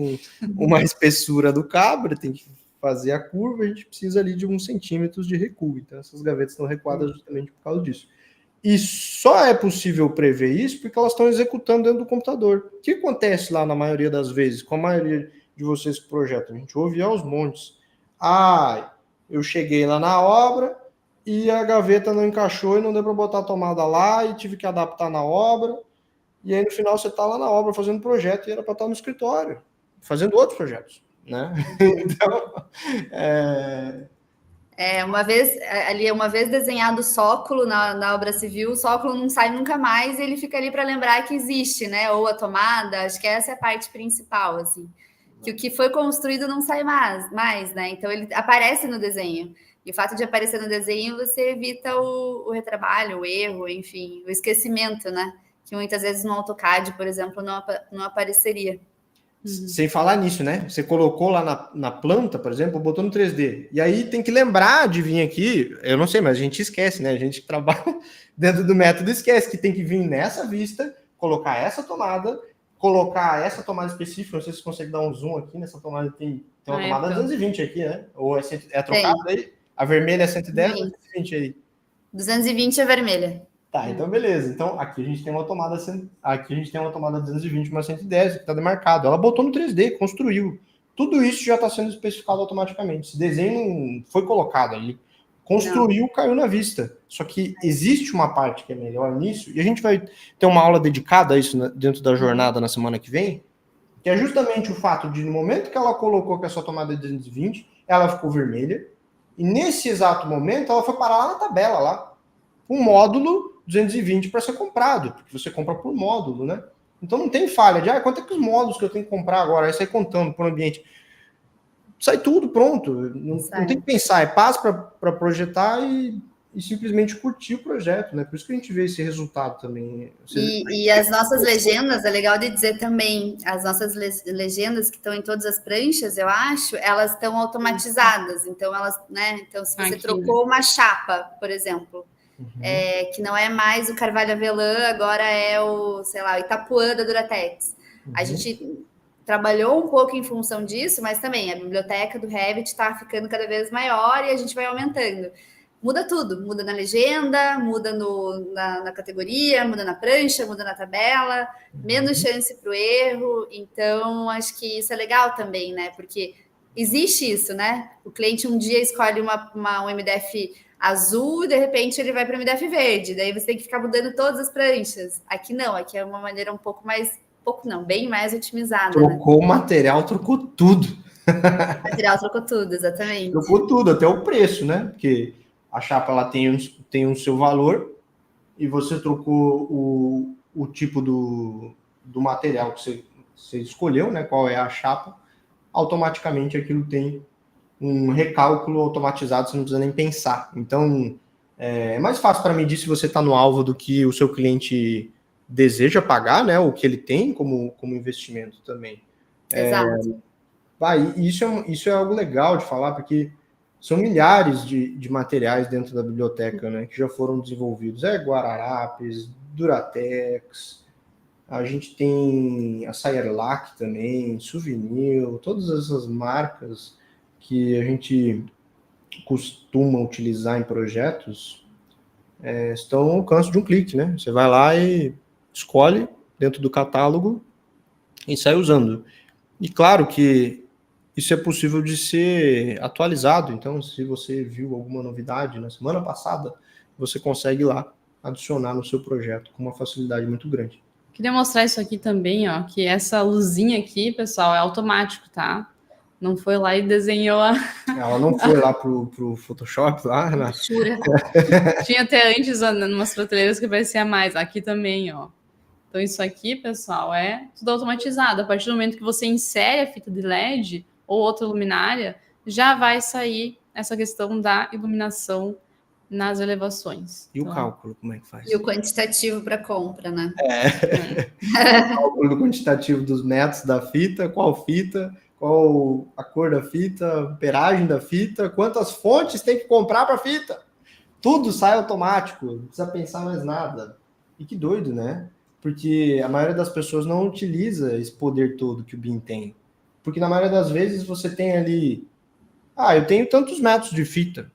uma espessura do cabo, tem que fazer a curva, a gente precisa ali de 1 centímetro de recuo. Então essas gavetas estão recuadas justamente por causa disso. E só é possível prever isso porque elas estão executando dentro do computador. O que acontece lá na maioria das vezes, com a maioria de vocês que projetam? A gente ouve aos montes. Eu cheguei lá na obra e a gaveta não encaixou e não deu para botar a tomada lá e tive que adaptar na obra. e aí no final você está lá na obra fazendo projeto e era para estar no escritório, fazendo outros projetos, né? Então, uma vez desenhado o sóculo na obra civil, o sóculo não sai nunca mais e ele fica ali para lembrar que existe, né? Ou a tomada, acho que essa é a parte principal, assim. Que o que foi construído não sai mais, né? Então ele aparece no desenho. E o fato de aparecer no desenho, você evita o retrabalho, o erro, enfim, o esquecimento, né? Que muitas vezes no AutoCAD, por exemplo, não apareceria. Sem falar nisso, né? Você colocou lá na planta, por exemplo, botou no 3D. E aí tem que lembrar de vir aqui, eu não sei, mas a gente esquece, né? A gente que trabalha dentro do método esquece que tem que vir nessa vista, colocar essa tomada específica. Não sei se você consegue dar um zoom aqui nessa tomada. Tem uma tomada 220 aqui, né? Ou é trocado aí? A vermelha é 110 ou 220 aí? 220 é vermelha. Tá, então beleza. Então aqui a gente tem uma tomada 220, uma 110 que está demarcado. Ela botou no 3D, construiu. Tudo isso já está sendo especificado automaticamente. Esse desenho não foi colocado ali. Construiu, caiu na vista. Só que existe uma parte que é melhor nisso, e a gente vai ter uma aula dedicada a isso dentro da jornada na semana que vem, que é justamente o fato de, no momento que ela colocou que a sua tomada é 220, ela ficou vermelha, e nesse exato momento ela foi parar lá na tabela, lá, um módulo 220 para ser comprado, porque você compra por módulo, né? Então não tem falha de, quanto é que os módulos que eu tenho que comprar agora? Aí sai contando por ambiente. Sai tudo pronto, não tem que pensar, é paz para projetar e simplesmente curtir o projeto, né? Por isso que a gente vê esse resultado também. E as nossas legendas, é legal de dizer também, as nossas legendas que estão em todas as pranchas, eu acho, elas estão automatizadas. Então, então, se você trocou uma chapa, por exemplo, que não é mais o Carvalho Avelã, agora é o Itapuã da Duratex. A gente trabalhou um pouco em função disso, mas também a biblioteca do Revit está ficando cada vez maior e a gente vai aumentando. Muda tudo, muda na legenda, muda na categoria, muda na prancha, muda na tabela, menos chance para o erro. Então, acho que isso é legal também, né? Porque existe isso, né? O cliente um dia escolhe um MDF azul e de repente ele vai para o MDF verde. Daí você tem que ficar mudando todas as pranchas. Aqui não, aqui é uma maneira bem mais otimizada. Trocou o material, trocou tudo. O material trocou tudo, exatamente. Trocou tudo, até o preço, né? Porque a chapa ela tem um seu valor e você trocou o tipo do material que você escolheu, né? Qual é a chapa, automaticamente aquilo tem um recálculo automatizado, você não precisa nem pensar. Então, é mais fácil para medir se você está no alvo do que o seu cliente deseja pagar, né? O que ele tem como investimento também. Exato. Isso é algo legal de falar, porque são milhares de materiais dentro da biblioteca, né, que já foram desenvolvidos. Guararapes, Duratex, a gente tem a Saierlac também, Souvenir, todas essas marcas que a gente costuma utilizar em projetos estão ao alcance de um clique, né? Você vai lá e escolhe dentro do catálogo e sai usando. E claro que isso é possível de ser atualizado. Então, se você viu alguma novidade na semana passada, você consegue ir lá adicionar no seu projeto com uma facilidade muito grande. Queria mostrar isso aqui também, ó, que essa luzinha aqui, pessoal, é automático, tá? Não foi lá e desenhou a... Ela não foi lá pro Photoshop, lá, né? Jura? Tinha até antes, ó, umas prateleiras que parecia mais. Aqui também, ó. Então, isso aqui, pessoal, é tudo automatizado. A partir do momento que você insere a fita de LED ou outra luminária, já vai sair essa questão da iluminação nas elevações. E o cálculo, como é que faz? E o quantitativo para compra, né? O cálculo do quantitativo dos metros da fita, qual a cor da fita, a amperagem da fita, quantas fontes tem que comprar para a fita. Tudo sai automático, não precisa pensar mais nada. E que doido, né? Porque a maioria das pessoas não utiliza esse poder todo que o BIM tem. Porque na maioria das vezes você tem ali... eu tenho tantos metros de fita.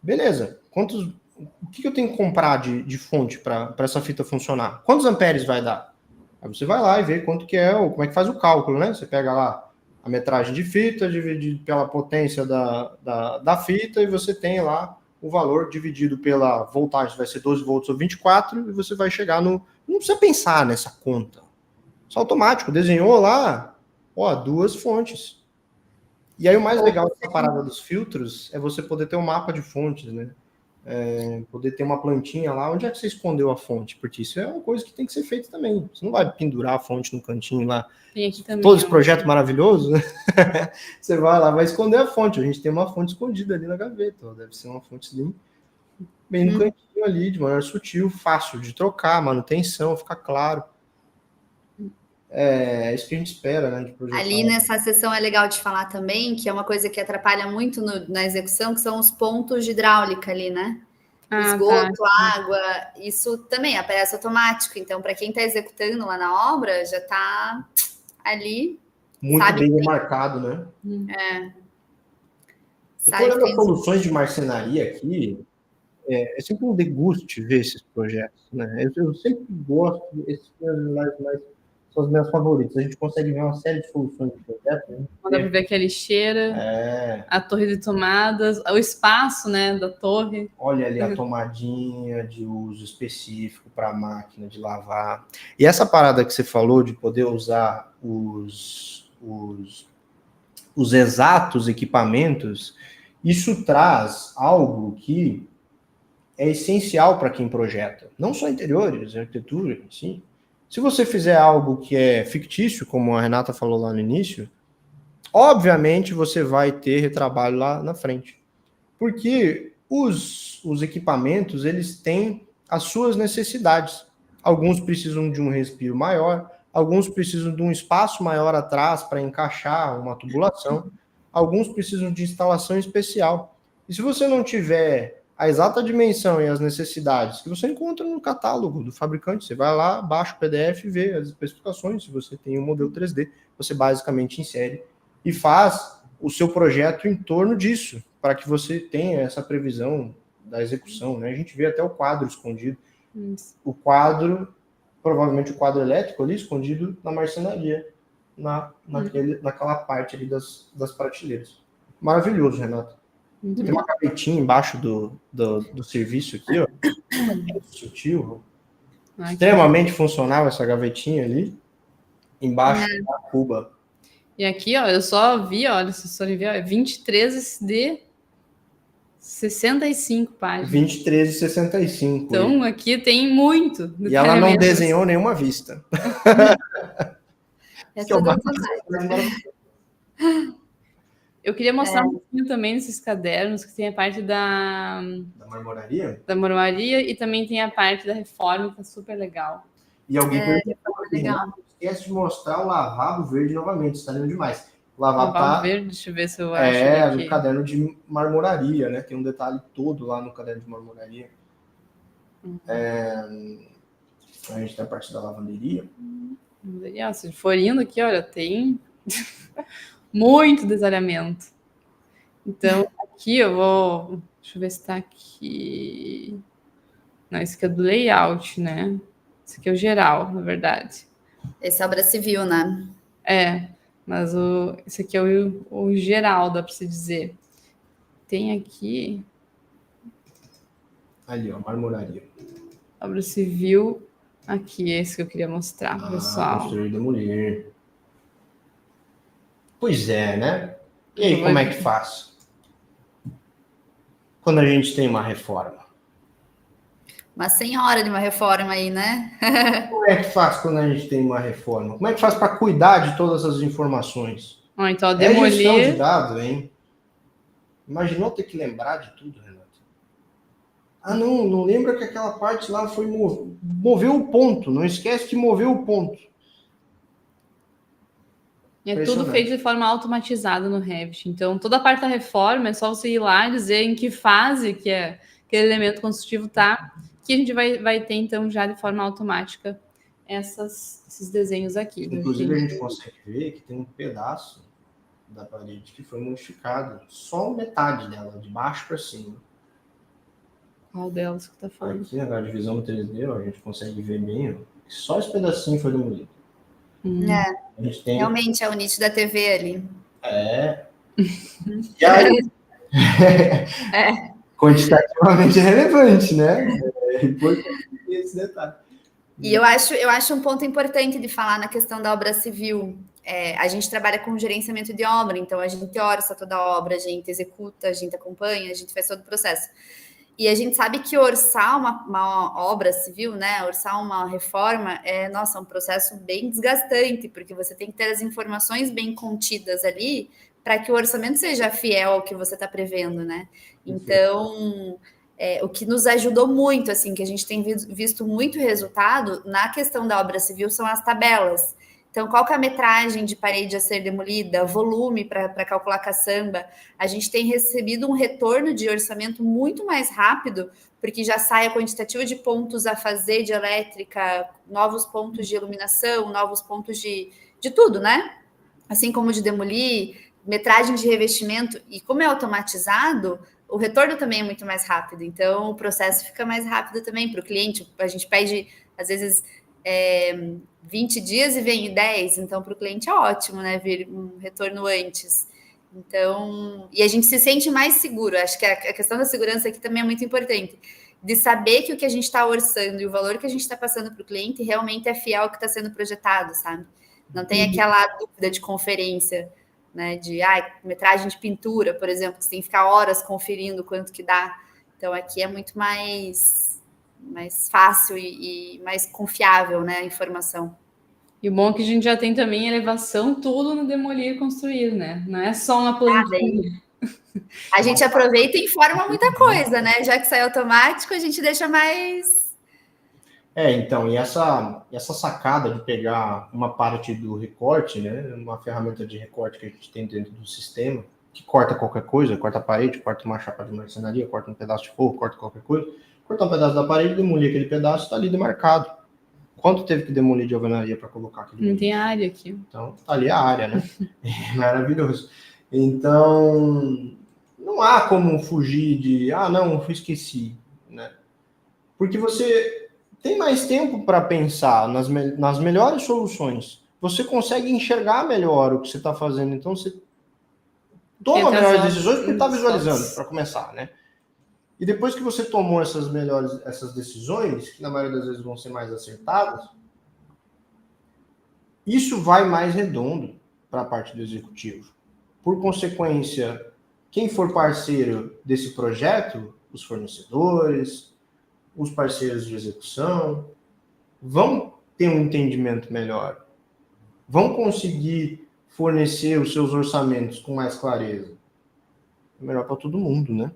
Beleza. O que eu tenho que comprar de fonte para essa fita funcionar? Quantos amperes vai dar? Aí você vai lá e vê quanto que é, como é que faz o cálculo, né? Você pega lá a metragem de fita, dividido pela potência da fita, e você tem lá o valor dividido pela voltagem, vai ser 12 volts ou 24, e você vai chegar no Não precisa pensar nessa conta. Isso é automático. Desenhou lá, ó, 2 fontes. E aí o mais legal dessa parada dos filtros é você poder ter um mapa de fontes, né? Poder ter uma plantinha lá. Onde é que você escondeu a fonte? Porque isso é uma coisa que tem que ser feita também. Você não vai pendurar a fonte no cantinho lá. Tem aqui também, todo esse projeto maravilhoso, né? Você vai lá, vai esconder a fonte. A gente tem uma fonte escondida ali na gaveta. Deve ser uma fonte bem no cantinho ali, de maneira sutil, fácil de trocar, manutenção, fica claro. É isso que a gente espera, né? De projetar. Ali nessa sessão é legal de falar também, que é uma coisa que atrapalha muito na execução, que são os pontos de hidráulica ali, né? Esgoto, água, isso também aparece automático. Então, para quem está executando lá na obra, já está ali. Muito bem demarcado, né? Eu estou olhando as soluções de marcenaria aqui. É sempre um deguste ver esses projetos, né? Eu sempre gosto, esses são as minhas favoritas. A gente consegue ver uma série de soluções de projetos. Né? Dá para ver aqui a lixeira, a torre de tomadas, o espaço, né, da torre. Olha ali a tomadinha de uso específico para a máquina de lavar. E essa parada que você falou de poder usar os exatos equipamentos, isso traz algo que é essencial para quem projeta. Não só interiores, arquitetura, sim. Se você fizer algo que é fictício, como a Renata falou lá no início, obviamente você vai ter retrabalho lá na frente. Porque os equipamentos, eles têm as suas necessidades. Alguns precisam de um respiro maior, alguns precisam de um espaço maior atrás para encaixar uma tubulação, alguns precisam de instalação especial. E se você não tiver a exata dimensão e as necessidades que você encontra no catálogo do fabricante, você vai lá, baixa o PDF e vê as especificações. Se você tem um modelo 3D, você basicamente insere e faz o seu projeto em torno disso, para que você tenha essa previsão da execução, né? A gente vê até o quadro escondido. O quadro, provavelmente o quadro elétrico ali, escondido na marcenaria, naquela parte ali das prateleiras. Maravilhoso, Renata. Tem uma gavetinha embaixo do serviço aqui, ó. Sutil. Extremamente funcional essa gavetinha ali. Embaixo da cuba. E aqui, ó, eu só vi, olha, se forem ver, é 23 de 65 páginas. 23 de 65. Então, aqui tem muito. E ela não desenhou nenhuma vista. Essa é uma Eu queria mostrar um pouquinho também nesses cadernos, que tem a parte da marmoraria? Da marmoraria e também tem a parte da reforma, que é super legal. E alguém não esquece de mostrar o lavabo verde novamente, está lindo demais. O lavabo verde, deixa eu ver se eu acho. No caderno de marmoraria, né? Tem um detalhe todo lá no caderno de marmoraria. A gente tem a parte da lavanderia. Se for indo aqui, olha, tem muito detalhamento. Então, aqui eu vou... Deixa eu ver se está aqui... Não, esse aqui é do layout, né? Esse aqui é o geral, na verdade. Esse é obra civil, né? Mas esse aqui é o geral, dá para se dizer. Tem aqui... Ali, ó, marmoraria. Obra civil, aqui, esse que eu queria mostrar, pessoal. Construir e demolir. Pois é, né? E aí, como é que faz? Quando a gente tem uma reforma? Uma senhora de uma reforma aí, né? Como é que faz quando a gente tem uma reforma? Como é que faz para cuidar de todas as informações? Então, demolir... É gestão de dados, hein? Imaginou ter que lembrar de tudo, Renato? Não lembra que aquela parte lá foi mover o ponto. Não esquece de mover o ponto. É tudo feito de forma automatizada no Revit. Então, toda a parte da reforma é só você ir lá e dizer em que fase que aquele elemento construtivo está, que a gente vai ter, então, já de forma automática esses desenhos aqui. Inclusive, a gente consegue ver que tem um pedaço da parede que foi modificado. Só metade dela, de baixo para cima. Qual delas que está falando? Aqui, na divisão no 3D, ó, a gente consegue ver bem, ó, que só esse pedacinho foi demolido. A gente tem... Realmente é o nicho da TV ali. E aí, quantitativamente relevante, né? É importante esse detalhe. E eu acho um ponto importante de falar na questão da obra civil. A gente trabalha com gerenciamento de obra, então a gente orça toda a obra, a gente executa, a gente acompanha, a gente faz todo o processo. E a gente sabe que orçar uma obra civil, né, orçar uma reforma, nossa, um processo bem desgastante, porque você tem que ter as informações bem contidas ali para que o orçamento seja fiel ao que você está prevendo, né? Então, o que nos ajudou muito, assim, que a gente tem visto muito resultado na questão da obra civil são as tabelas. Então, qual que é a metragem de parede a ser demolida, volume para calcular caçamba? A gente tem recebido um retorno de orçamento muito mais rápido, porque já sai a quantitativa de pontos a fazer de elétrica, novos pontos de iluminação, novos pontos de tudo, né? Assim como de demolir, metragem de revestimento. E como é automatizado, o retorno também é muito mais rápido. Então, o processo fica mais rápido também para o cliente. A gente pede, às vezes... 20 dias e vem em 10, então para o cliente é ótimo, né? Vir um retorno antes. Então, e a gente se sente mais seguro. Acho que a questão da segurança aqui também é muito importante. De saber que o que a gente está orçando e o valor que a gente está passando para o cliente realmente é fiel ao que está sendo projetado, sabe? Não tem aquela dúvida de conferência, né? De metragem de pintura, por exemplo, que você tem que ficar horas conferindo quanto que dá. Então, aqui é muito mais fácil e mais confiável, né, a informação. E o bom é que a gente já tem também elevação tudo no demolir e construir, né? Não é só na plantilha. A gente aproveita e informa muita coisa, né? Já que sai automático, a gente deixa mais... Então, e essa sacada de pegar uma parte do recorte, né, uma ferramenta de recorte que a gente tem dentro do sistema, que corta qualquer coisa, corta a parede, corta uma chapa de marcenaria, corta um pedaço de forro, corta qualquer coisa, cortar um pedaço da parede, demolir aquele pedaço, está ali demarcado. Quanto teve que demolir de alvenaria para colocar aquele? Não tem área aqui. Então, tá ali a área, né? É maravilhoso. Então, não há como fugir de, não, eu esqueci, né? Porque você tem mais tempo para pensar nas melhores soluções. Você consegue enxergar melhor o que você está fazendo. Então, você toma melhores decisões porque está visualizando, para começar, né? E depois que você tomou essas decisões, que na maioria das vezes vão ser mais acertadas, isso vai mais redondo para a parte do executivo. Por consequência, quem for parceiro desse projeto, os fornecedores, os parceiros de execução, vão ter um entendimento melhor, vão conseguir fornecer os seus orçamentos com mais clareza. É melhor para todo mundo, né?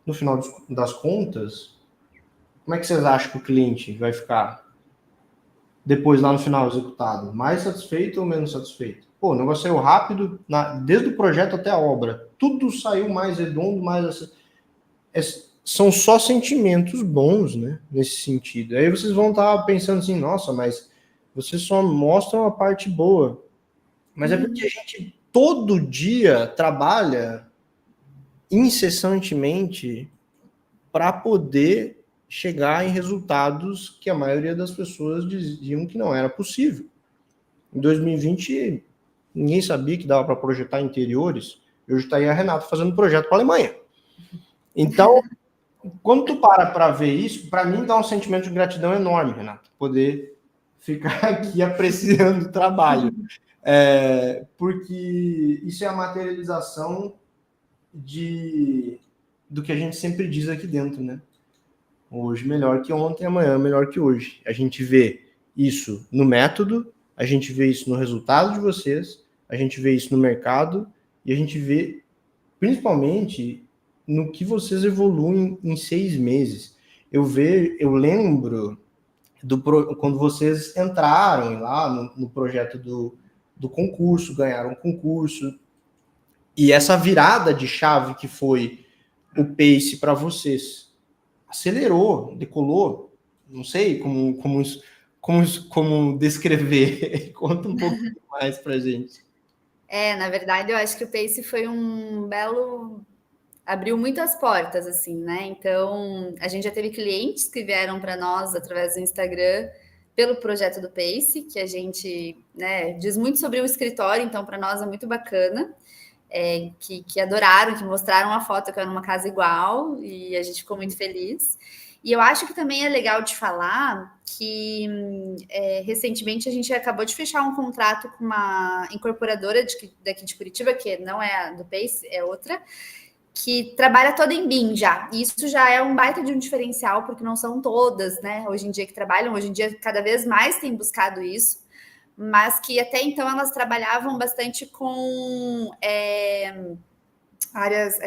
No final das contas, como é que vocês acham que o cliente vai ficar depois lá no final executado? Mais satisfeito ou menos satisfeito? Pô, o negócio saiu rápido, desde o projeto até a obra. Tudo saiu mais redondo, são só sentimentos bons, né? Nesse sentido. Aí vocês vão estar pensando assim, nossa, mas vocês só mostram a parte boa. Mas é porque a gente todo dia trabalha incessantemente para poder chegar em resultados que a maioria das pessoas diziam que não era possível. Em 2020, ninguém sabia que dava para projetar interiores. Hoje está aí a Renata fazendo projeto para a Alemanha. Então, quando tu para ver isso, para mim dá um sentimento de gratidão enorme, Renata, poder ficar aqui apreciando o trabalho. Porque isso é a materialização do que a gente sempre diz aqui dentro, né? Hoje melhor que ontem, amanhã melhor que hoje. A gente vê isso no método, a gente vê isso no resultado de vocês, a gente vê isso no mercado e a gente vê principalmente no que vocês evoluem em 6 meses. Eu lembro quando vocês entraram lá no projeto do concurso, ganharam um concurso, e essa virada de chave que foi o Pace para vocês acelerou, decolou, não sei como descrever. Conta um pouco mais para a gente. Na verdade, eu acho que o Pace foi abriu muitas portas, assim, né? Então, a gente já teve clientes que vieram para nós através do Instagram pelo projeto do Pace, que a gente, né, diz muito sobre o escritório, então para nós é muito bacana. Que adoraram, que mostraram uma foto que era numa casa igual, e a gente ficou muito feliz. E eu acho que também é legal de falar que recentemente a gente acabou de fechar um contrato com uma incorporadora daqui de Curitiba, que não é a do Pace, é outra, que trabalha toda em BIM já. E isso já é um baita de um diferencial, porque não são todas, né, hoje em dia que trabalham. Hoje em dia, cada vez mais tem buscado isso, mas que até então elas trabalhavam bastante com áreas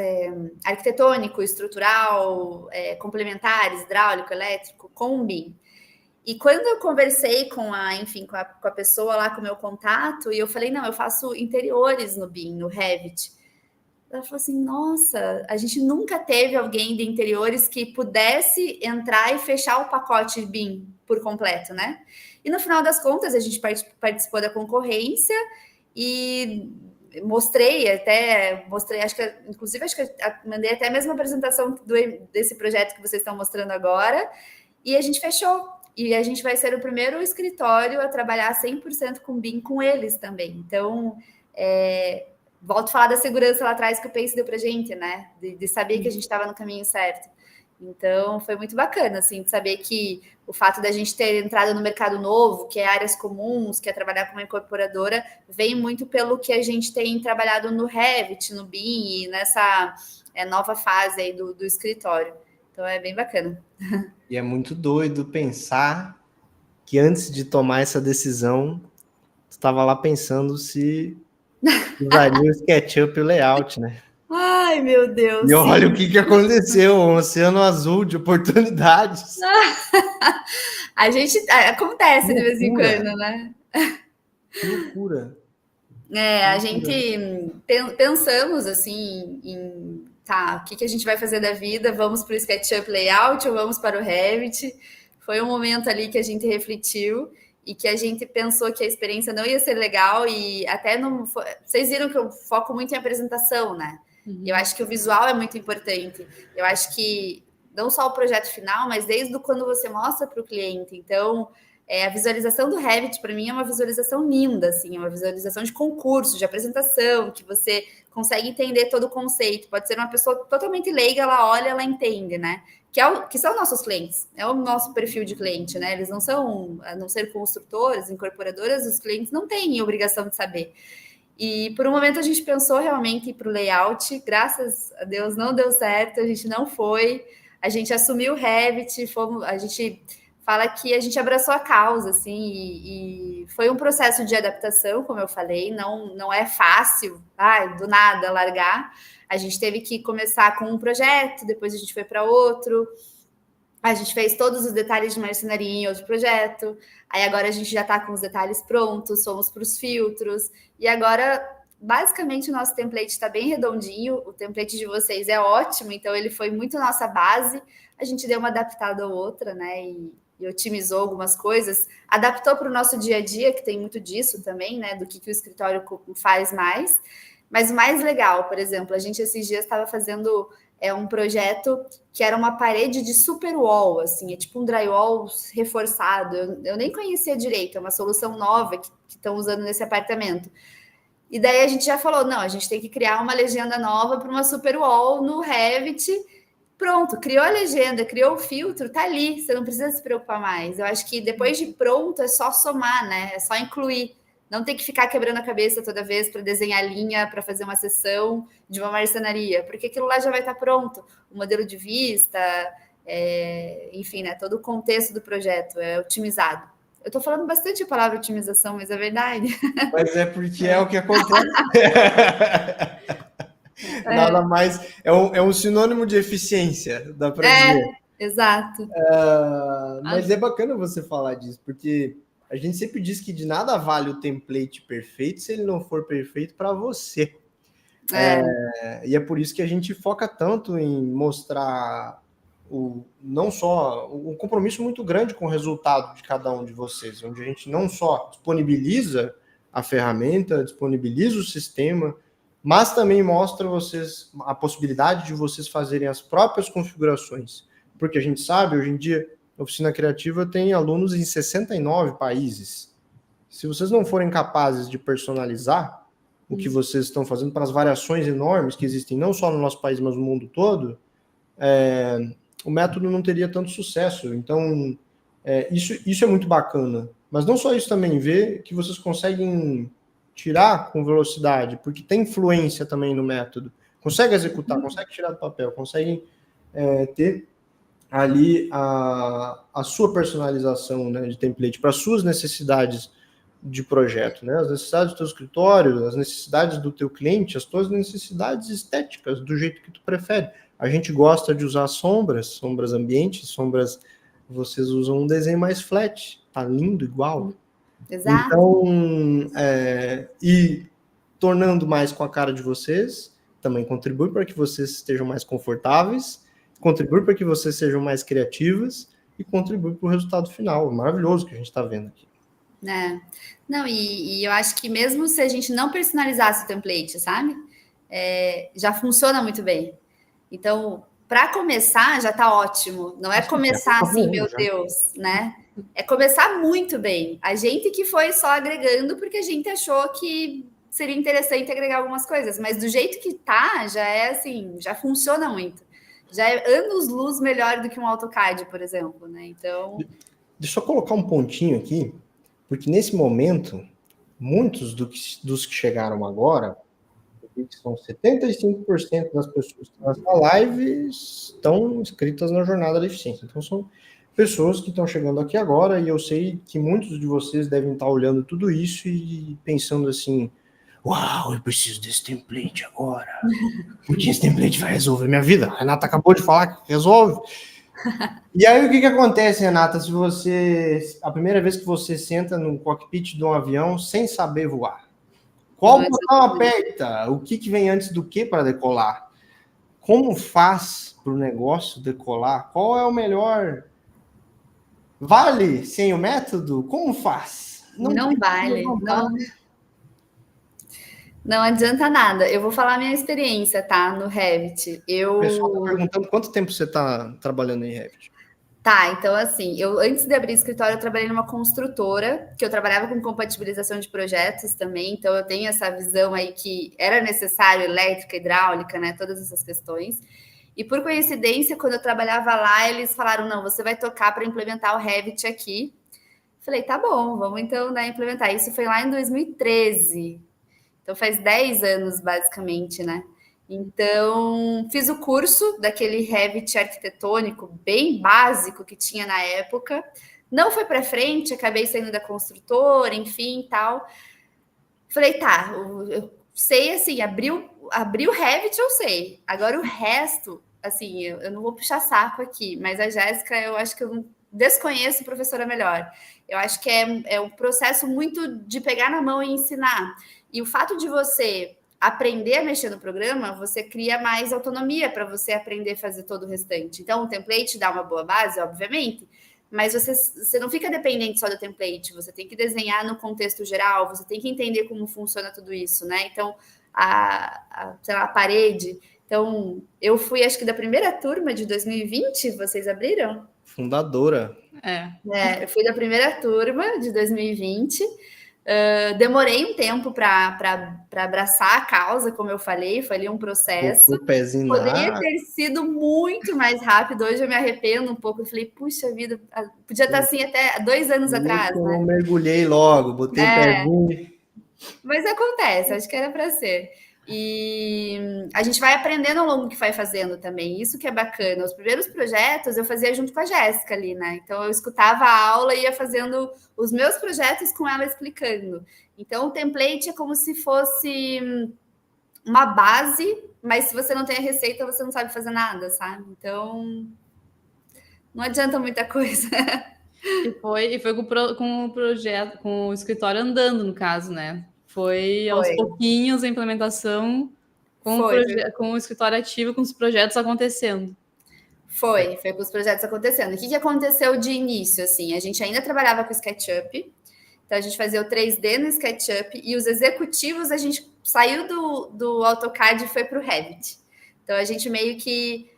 arquitetônico, estrutural, complementares, hidráulico, elétrico, com o BIM. E quando eu conversei com a pessoa lá, com o meu contato, e eu falei, não, eu faço interiores no BIM, no Revit. Ela falou assim, nossa, a gente nunca teve alguém de interiores que pudesse entrar e fechar o pacote BIM por completo, né? E no final das contas, a gente participou da concorrência e mostrei, acho que mandei até a mesma apresentação desse projeto que vocês estão mostrando agora, e a gente fechou. E a gente vai ser o primeiro escritório a trabalhar 100% com BIM com eles também. Então, volto a falar da segurança lá atrás que o Pace deu pra gente, né? De saber que a gente estava no caminho certo. Então, foi muito bacana, assim, de saber que o fato da gente ter entrado no mercado novo, que é áreas comuns, que é trabalhar com uma incorporadora, vem muito pelo que a gente tem trabalhado no Revit, no BIM e nessa nova fase aí do escritório. Então, é bem bacana. E é muito doido pensar que antes de tomar essa decisão, tu estava lá pensando se usaria o SketchUp e o layout, né? Ai, meu Deus. E olha o que aconteceu, um oceano azul de oportunidades. A gente acontece de vez em quando, né? Que loucura. A gente pensamos assim em o que a gente vai fazer da vida? Vamos para o SketchUp Layout ou vamos para o Revit? Foi um momento ali que a gente refletiu e que a gente pensou que a experiência não ia ser legal e até não... Vocês viram que eu foco muito em apresentação, né? Eu acho que o visual é muito importante. Eu acho que não só o projeto final, mas desde quando você mostra para o cliente. Então, a visualização do Revit, para mim, é uma visualização linda, assim, é uma visualização de concurso, de apresentação, que você consegue entender todo o conceito. Pode ser uma pessoa totalmente leiga, ela olha, ela entende, né? Que são nossos clientes, é o nosso perfil de cliente, né? Eles não são, a não ser construtores, incorporadoras, os clientes não têm obrigação de saber. E por um momento a gente pensou realmente ir para o layout, graças a Deus não deu certo, a gente não foi, a gente assumiu o Revit, a gente fala que a gente abraçou a causa, assim, e foi um processo de adaptação, como eu falei, não é fácil, do nada largar. A gente teve que começar com um projeto, depois a gente foi para outro, a gente fez todos os detalhes de marcenaria em outro projeto, aí agora a gente já está com os detalhes prontos, fomos para os filtros, e agora, basicamente, o nosso template está bem redondinho, o template de vocês é ótimo, então ele foi muito nossa base, a gente deu uma adaptada ou outra, né, e otimizou algumas coisas, adaptou para o nosso dia a dia, que tem muito disso também, né, do que o escritório faz mais. Mas o mais legal, por exemplo, a gente esses dias estava fazendo um projeto que era uma parede de super wall, assim, é tipo um drywall reforçado, eu nem conhecia direito, é uma solução nova que estão usando nesse apartamento. E daí a gente já falou, não, a gente tem que criar uma legenda nova para uma super wall no Revit. Pronto, criou a legenda, criou o filtro, tá ali, você não precisa se preocupar mais. Eu acho que depois de pronto é só somar, né? É só incluir. Não tem que ficar quebrando a cabeça toda vez para desenhar linha, para fazer uma sessão de uma marcenaria, porque aquilo lá já vai estar pronto. O modelo de vista, enfim, né? Todo o contexto do projeto é otimizado. Eu estou falando bastante a palavra otimização, mas é verdade. Mas é porque é o que acontece. Nada mais. É um sinônimo de eficiência, dá para dizer. Exato. Mas é bacana você falar disso, porque a gente sempre diz que de nada vale o template perfeito se ele não for perfeito para você. E é por isso que a gente foca tanto em mostrar não só um compromisso muito grande com o resultado de cada um de vocês, onde a gente não só disponibiliza a ferramenta, disponibiliza o sistema, mas também mostra vocês a possibilidade de vocês fazerem as próprias configurações. Porque a gente sabe, hoje em dia, a Oficina Criativa tem alunos em 69 países. Se vocês não forem capazes de personalizar o que vocês estão fazendo para as variações enormes que existem, não só no nosso país, mas no mundo todo, o método não teria tanto sucesso. Então, isso é muito bacana. Mas não só isso também, ver que vocês conseguem tirar com velocidade, porque tem influência também no método. Consegue executar, consegue tirar do papel, consegue ter ali a sua personalização, né, de template para as suas necessidades de projeto, né? As necessidades do teu escritório, as necessidades do teu cliente, as tuas necessidades estéticas, do jeito que tu prefere. A gente gosta de usar sombras ambientes, sombras, vocês usam um desenho mais flat, tá lindo igual. Exato. Então, e tornando mais com a cara de vocês, também contribui para que vocês estejam mais confortáveis, contribui para que vocês sejam mais criativas e contribui para o resultado final maravilhoso que a gente está vendo aqui. Não, e eu acho que mesmo se a gente não personalizasse o template, sabe? Já funciona muito bem. Então, para começar, já está ótimo. Não é começar assim, meu Deus, né? É começar muito bem. A gente que foi só agregando porque a gente achou que seria interessante agregar algumas coisas, mas do jeito que tá, já é assim, já funciona muito. Já é anos-luz melhor do que um AutoCAD, por exemplo, né? Então... Deixa eu colocar um pontinho aqui, porque nesse momento, muitos dos que chegaram agora, que são 75% das pessoas que estão nessa live, estão inscritas na Jornada da Eficiência. Então, são pessoas que estão chegando aqui agora, e eu sei que muitos de vocês devem estar olhando tudo isso e pensando assim, uau, eu preciso desse template agora, porque esse template vai resolver minha vida. A Renata acabou de falar que resolve. E aí, o que acontece, Renata, se a primeira vez que você senta no cockpit de um avião sem saber voar? Qual botão aperta? O que vem antes do que para decolar? Como faz para o negócio decolar? Qual é o melhor? Vale sem o método? Como faz? Não vale. Não adianta nada. Eu vou falar a minha experiência, tá? No Revit. O pessoal está perguntando quanto tempo você está trabalhando em Revit. Tá, então assim, antes de abrir escritório, eu trabalhei numa construtora, que eu trabalhava com compatibilização de projetos também, então eu tenho essa visão aí que era necessário elétrica, hidráulica, né, todas essas questões. E por coincidência, quando eu trabalhava lá, eles falaram, não, você vai tocar para implementar o Revit aqui. Falei, tá bom, vamos então, né, implementar. Isso foi lá em 2013, então faz 10 anos, basicamente, né? Então, fiz o curso daquele Revit arquitetônico bem básico que tinha na época. Não foi para frente, acabei saindo da construtora, enfim, tal. Falei, tá, eu sei, assim, abrir o Revit eu sei. Agora o resto, assim, eu não vou puxar saco aqui, mas a Jéssica, eu acho que eu desconheço professora melhor. Eu acho que é um processo muito de pegar na mão e ensinar. E o fato de você aprender a mexer no programa, você cria mais autonomia para você aprender a fazer todo o restante. Então, o template dá uma boa base, obviamente, mas você não fica dependente só do template, você tem que desenhar no contexto geral, você tem que entender como funciona tudo isso, né? Então, sei lá, a parede. Então, eu fui, acho que da primeira turma de 2020, vocês abriram? Fundadora. Eu fui da primeira turma de 2020. Demorei um tempo para abraçar a causa, como eu falei, foi ali um processo. O pezinho Poderia ter sido muito mais rápido. Hoje eu me arrependo um pouco. Eu falei, puxa vida, podia estar assim até 2 anos atrás. Eu né? mergulhei logo, botei o pezinho. Mas acontece, acho que era para ser. E a gente vai aprendendo ao longo do que vai fazendo também. Isso que é bacana. Os primeiros projetos eu fazia junto com a Jéssica ali, né? Então eu escutava a aula e ia fazendo os meus projetos com ela explicando. Então o template é como se fosse uma base, mas se você não tem a receita, você não sabe fazer nada, sabe? Então não adianta muita coisa. E foi com o projeto, com o escritório andando, no caso, né? Foi aos pouquinhos a implementação com o escritório ativo, com os projetos acontecendo. Foi com os projetos acontecendo. O que aconteceu de início? Assim, a gente ainda trabalhava com SketchUp, então a gente fazia o 3D no SketchUp e os executivos a gente saiu do AutoCAD e foi para o Revit. Então a gente meio que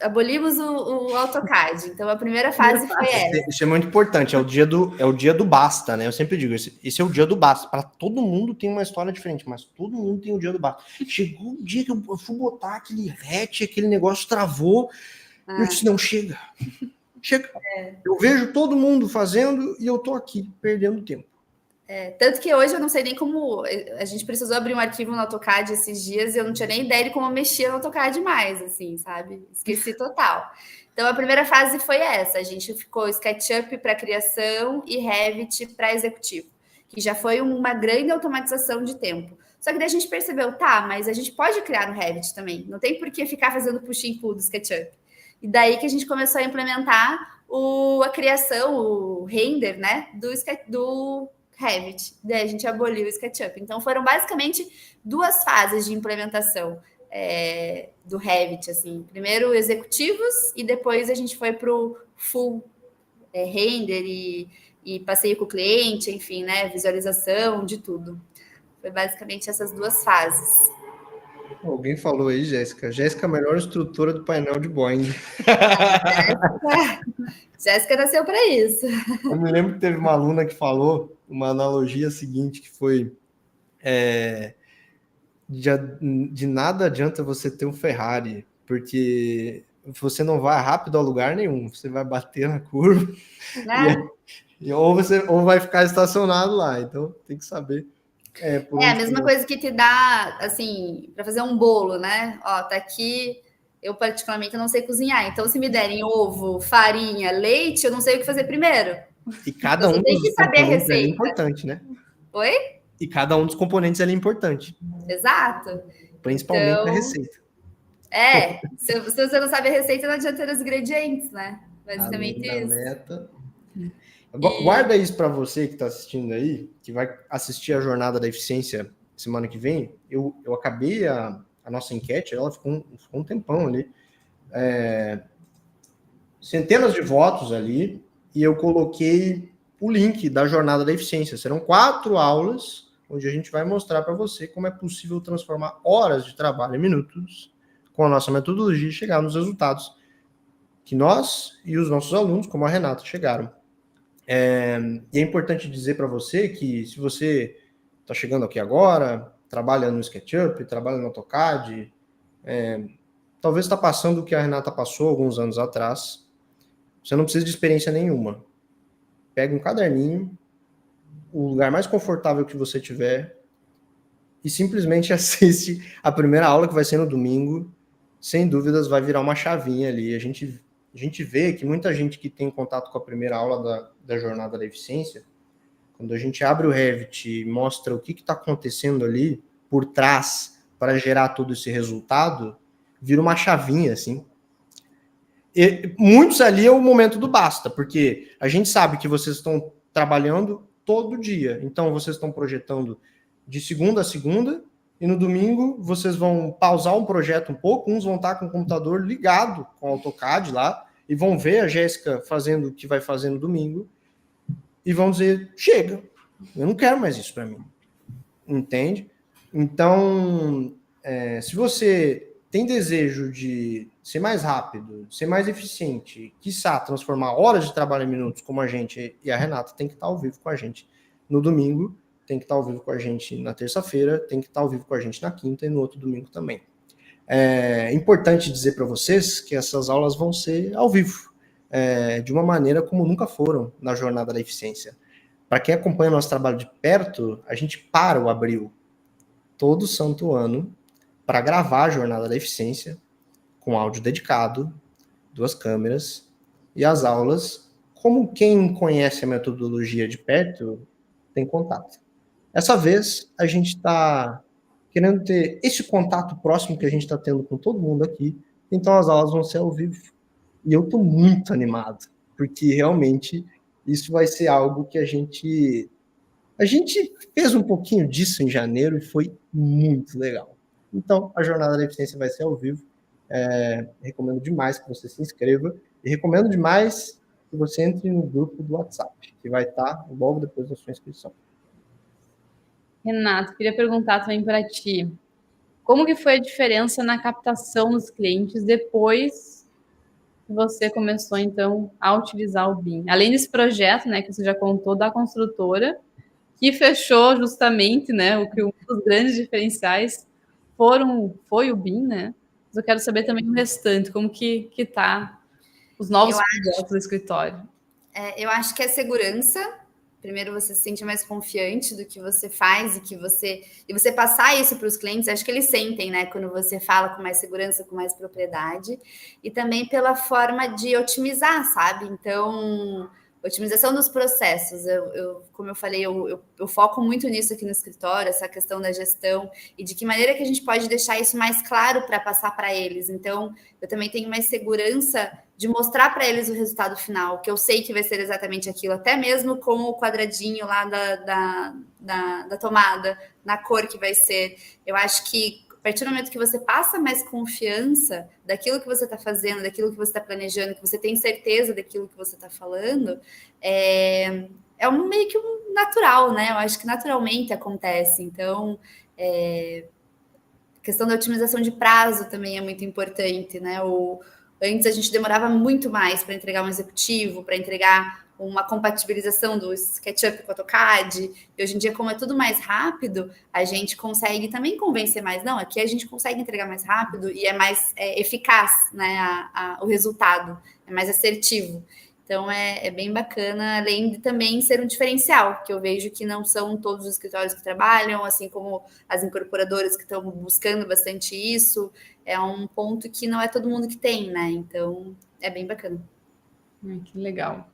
abolimos o AutoCAD. Então, a primeira fase foi essa. Isso é muito importante, é o dia do basta, né? Eu sempre digo, esse é o dia do basta. Para todo mundo tem uma história diferente, mas todo mundo tem o dia do basta. Chegou o dia que eu fui botar aquele hatch, aquele negócio travou, eu disse, não, chega. Chega. Eu vejo todo mundo fazendo e eu tô aqui, perdendo tempo. Tanto que hoje eu não sei nem como... A gente precisou abrir um arquivo no AutoCAD esses dias e eu não tinha nem ideia de como mexia no AutoCAD mais, assim, sabe? Esqueci total. Então, a primeira fase foi essa. A gente ficou SketchUp para criação e Revit para executivo, que já foi uma grande automatização de tempo. Só que daí a gente percebeu, tá, mas a gente pode criar no Revit também. Não tem por que ficar fazendo push and pull do SketchUp. E daí que a gente começou a implementar a criação, o render, né, do Revit. Daí a gente aboliu o SketchUp. Então, foram basicamente 2 fases de implementação do Revit. Assim. Primeiro executivos e depois a gente foi para o full render e passeio com o cliente, enfim, né, visualização de tudo. Foi basicamente essas 2 fases. Alguém falou aí, Jéssica. Jéssica é a melhor instrutora do painel de Boeing. Jéssica nasceu para isso. Eu me lembro que teve uma aluna que falou uma analogia seguinte, que foi de nada adianta você ter um Ferrari, porque você não vai rápido a lugar nenhum, você vai bater na curva, Né? ou vai ficar estacionado lá, então tem que saber. A mesma coisa que te dá, assim, para fazer um bolo, né? Ó, tá aqui. Eu, particularmente, não sei cozinhar. Então, se me derem ovo, farinha, leite, eu não sei o que fazer primeiro. E cada um tem que dos saber a componentes é receita. importante, né? Oi? E cada um dos componentes é importante. Exato. Principalmente então, a receita. Se você não sabe a receita, não adianta ter os ingredientes, né? Basicamente isso. Meta. Guarda isso para você que está assistindo aí, que vai assistir a Jornada da Eficiência semana que vem. Eu acabei a nossa enquete, ela ficou um tempão ali. Centenas de votos ali, e eu coloquei o link da Jornada da Eficiência. Serão 4 aulas, onde a gente vai mostrar para você como é possível transformar horas de trabalho em minutos com a nossa metodologia e chegar nos resultados que nós e os nossos alunos, como a Renata, chegaram. E é importante dizer para você que se você está chegando aqui agora, trabalha no SketchUp, trabalha no AutoCAD, talvez está passando o que a Renata passou alguns anos atrás, você não precisa de experiência nenhuma. Pega um caderninho, o lugar mais confortável que você tiver, e simplesmente assiste a primeira aula que vai ser no domingo. Sem dúvidas vai virar uma chavinha ali. A gente vê que muita gente que tem contato com a primeira aula da Jornada da Eficiência, quando a gente abre o Revit e mostra o que está acontecendo ali por trás para gerar todo esse resultado, vira uma chavinha, assim. E muitos ali é o momento do basta, porque a gente sabe que vocês estão trabalhando todo dia, então vocês estão projetando de segunda a segunda, e no domingo vocês vão pausar um projeto um pouco, uns vão estar com o computador ligado com o AutoCAD lá, e vão ver a Jéssica fazendo o que vai fazer no domingo, e vão dizer, chega, eu não quero mais isso para mim. Entende? Então, se você tem desejo de ser mais rápido, ser mais eficiente, quiçá transformar horas de trabalho em minutos, como a gente e a Renata, tem que estar ao vivo com a gente no domingo, tem que estar ao vivo com a gente na terça-feira, tem que estar ao vivo com a gente na quinta e no outro domingo também. É importante dizer para vocês que essas aulas vão ser ao vivo, de uma maneira como nunca foram na Jornada da Eficiência. Para quem acompanha o nosso trabalho de perto, a gente para o Abril todo santo ano para gravar a Jornada da Eficiência com áudio dedicado, 2 câmeras, e as aulas, como quem conhece a metodologia de perto, tem contato. Essa vez, a gente está querendo ter esse contato próximo que a gente está tendo com todo mundo aqui, então as aulas vão ser ao vivo. E eu estou muito animado, porque realmente isso vai ser algo que a gente fez um pouquinho disso em janeiro e foi muito legal. Então, a Jornada da Eficiência vai ser ao vivo. Recomendo demais que você se inscreva e recomendo demais que você entre no grupo do WhatsApp, que vai estar logo depois da sua inscrição. Renato, queria perguntar também para ti, como que foi a diferença na captação dos clientes depois que você começou, então, a utilizar o BIM? Além desse projeto, né, que você já contou, da construtora, que fechou justamente, né, o que um dos grandes diferenciais foi o BIM, né? Mas eu quero saber também o restante, como que tá os novos Eu projetos do escritório. Eu acho que é segurança. Primeiro você se sente mais confiante do que você faz e você passar isso para os clientes, acho que eles sentem, né, quando você fala com mais segurança, com mais propriedade, e também pela forma de otimizar, sabe? Então, otimização dos processos. Como eu falei, eu foco muito nisso aqui no escritório, essa questão da gestão e de que maneira que a gente pode deixar isso mais claro para passar para eles. Então, eu também tenho mais segurança de mostrar para eles o resultado final, que eu sei que vai ser exatamente aquilo, até mesmo com o quadradinho lá da tomada, na cor que vai ser. Eu acho que a partir do momento que você passa mais confiança daquilo que você está fazendo, daquilo que você está planejando, que você tem certeza daquilo que você está falando, meio que um natural, né? Eu acho que naturalmente acontece. Então, a questão da otimização de prazo também é muito importante, né? Antes a gente demorava muito mais para entregar um executivo, para entregar uma compatibilização do SketchUp com o AutoCAD. E hoje em dia, como é tudo mais rápido, a gente consegue também convencer mais. Não, aqui a gente consegue entregar mais rápido e é mais eficaz, né? O resultado é mais assertivo. Então é bem bacana, além de também ser um diferencial, que eu vejo que não são todos os escritórios que trabalham, assim como as incorporadoras que estão buscando bastante isso. É um ponto que não é todo mundo que tem, né? Então é bem bacana. Que legal.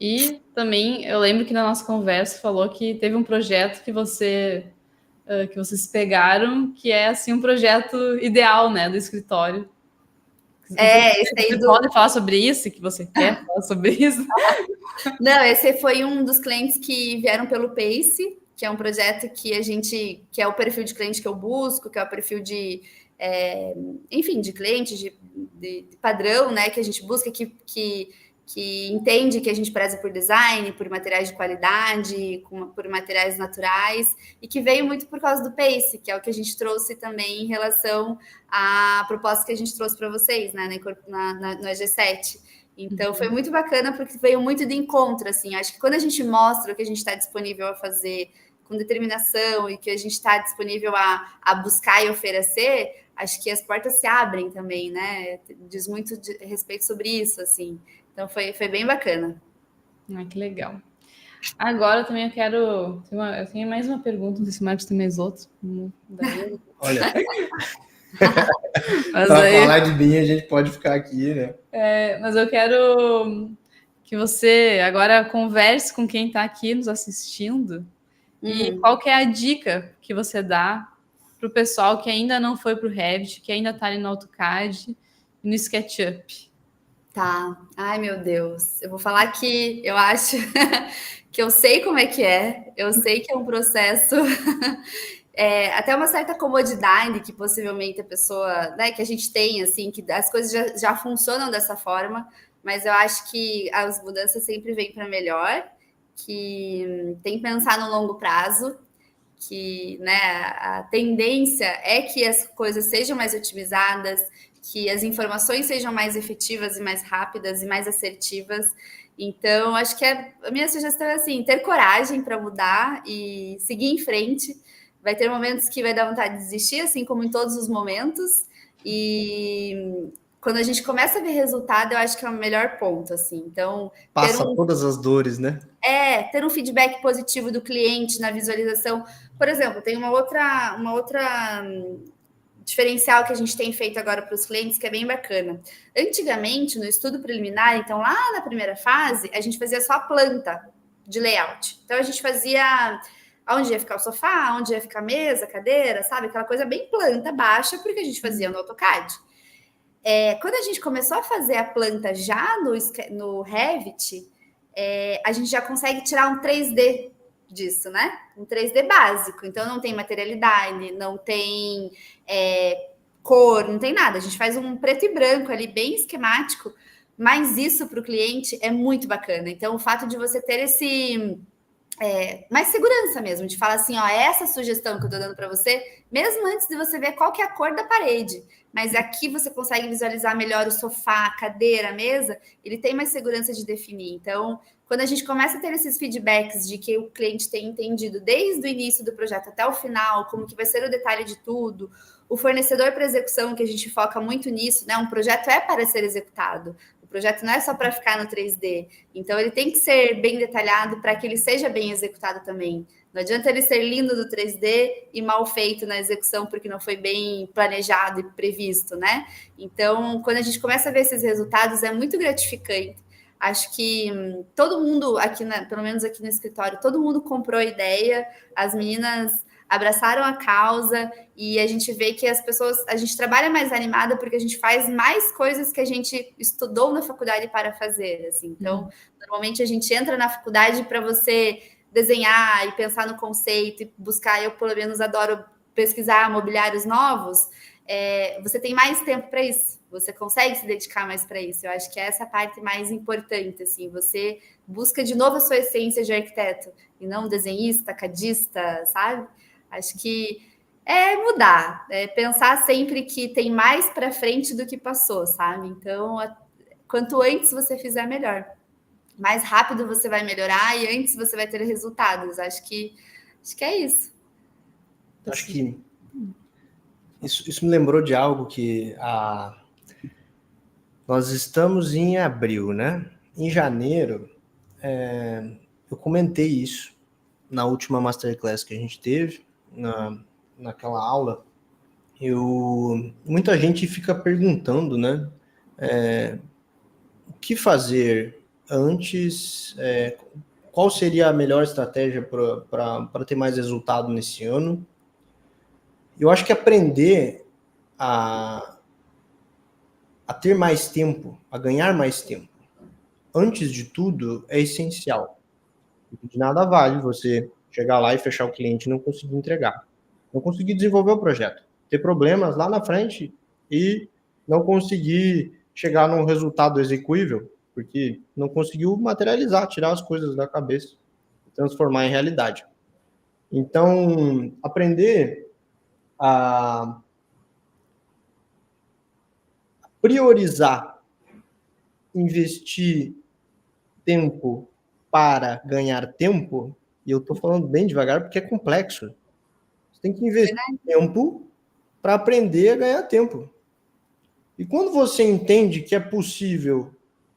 E também eu lembro que na nossa conversa falou que teve um projeto que vocês pegaram, que é assim um projeto ideal, né, do escritório. Você pode falar sobre isso, que você quer falar sobre isso? Não, esse foi um dos clientes que vieram pelo Pace, que é um projeto que que é o perfil de cliente que eu busco, que é o perfil de cliente, de padrão, né, que a gente busca, que entende que a gente preza por design, por materiais de qualidade, por materiais naturais, e que veio muito por causa do Pace, que é o que a gente trouxe também em relação à proposta que a gente trouxe para vocês, né, no EG7. Então, foi muito bacana, porque veio muito de encontro, assim. Acho que quando a gente mostra o que a gente está disponível a fazer com determinação e que a gente está disponível a buscar e oferecer, acho que as portas se abrem também, né? Diz muito de respeito sobre isso, assim. Então, foi bem bacana. Que legal. Agora também eu tenho mais uma pergunta, não sei se o Marcos tem mais outro. Olha... Para falar de BIM, a gente pode ficar aqui, né? Mas eu quero que você agora converse com quem está aqui nos assistindo. E qual que é a dica que você dá para o pessoal que ainda não foi para o Revit, que ainda está ali no AutoCAD e no SketchUp? Tá. Ai, meu Deus. Eu vou falar que eu acho que eu sei como é que é. Eu sei que é um processo... até uma certa comodidade que possivelmente a pessoa, né, que a gente tem, assim, que as coisas já funcionam dessa forma, mas eu acho que as mudanças sempre vêm para melhor, que tem que pensar no longo prazo, que, né, a tendência é que as coisas sejam mais otimizadas, que as informações sejam mais efetivas e mais rápidas e mais assertivas. Então, acho que a minha sugestão é assim, ter coragem para mudar e seguir em frente. Vai ter momentos que vai dar vontade de desistir, assim como em todos os momentos. E quando a gente começa a ver resultado, eu acho que é o melhor ponto, assim. Então, passa todas as dores, né? Ter um feedback positivo do cliente na visualização. Por exemplo, tem uma outra diferencial que a gente tem feito agora para os clientes, que é bem bacana. Antigamente, no estudo preliminar, então lá na primeira fase, a gente fazia só a planta de layout. Então, a gente fazia onde ia ficar o sofá, onde ia ficar a mesa, cadeira, sabe? Aquela coisa bem planta, baixa, porque a gente fazia no AutoCAD. Quando a gente começou a fazer a planta já no Revit, a gente já consegue tirar um 3D disso, né? Um 3D básico. Então, não tem materialidade, não tem cor, não tem nada. A gente faz um preto e branco ali, bem esquemático, mas isso para o cliente é muito bacana. Então, o fato de você ter mais segurança mesmo, de falar assim, ó, essa sugestão que eu tô dando para você, mesmo antes de você ver qual que é a cor da parede, mas aqui você consegue visualizar melhor o sofá, a cadeira, a mesa, ele tem mais segurança de definir. Então, quando a gente começa a ter esses feedbacks de que o cliente tem entendido desde o início do projeto até o final, como que vai ser o detalhe de tudo, o fornecedor para execução, que a gente foca muito nisso, né? Um projeto é para ser executado. O projeto não é só para ficar no 3D. Então, ele tem que ser bem detalhado para que ele seja bem executado também. Não adianta ele ser lindo no 3D e mal feito na execução, porque não foi bem planejado e previsto, né? Então, quando a gente começa a ver esses resultados, é muito gratificante. Acho que todo mundo aqui, pelo menos aqui no escritório, todo mundo comprou a ideia, as meninas abraçaram a causa e a gente vê que as pessoas, a gente trabalha mais animada porque a gente faz mais coisas que a gente estudou na faculdade para fazer, assim. Então, normalmente a gente entra na faculdade para você desenhar e pensar no conceito e buscar, eu pelo menos adoro pesquisar mobiliários novos, você tem mais tempo para isso, você consegue se dedicar mais para isso. Eu acho que é essa parte mais importante, assim, você busca de novo a sua essência de arquiteto e não desenhista, cadista, sabe? Acho que é mudar, pensar sempre que tem mais para frente do que passou, sabe? Então, quanto antes você fizer, melhor. Mais rápido você vai melhorar e antes você vai ter resultados. Acho que é isso. Acho que isso me lembrou de algo que nós estamos em abril, né? Em janeiro, eu comentei isso na última masterclass que a gente teve, naquela aula. Muita gente fica perguntando, né? O que fazer antes? Qual seria a melhor estratégia para ter mais resultado nesse ano? Eu acho que aprender a ter mais tempo, a ganhar mais tempo, antes de tudo, é essencial. De nada vale você chegar lá e fechar o cliente e não conseguir entregar. Não conseguir desenvolver o projeto. Ter problemas lá na frente e não conseguir chegar num resultado execuível, porque não conseguiu materializar, tirar as coisas da cabeça e transformar em realidade. Então, aprender a priorizar, investir tempo para ganhar tempo, e eu estou falando bem devagar porque é complexo. Você tem que investir tempo para aprender a ganhar tempo. E quando você entende que é possível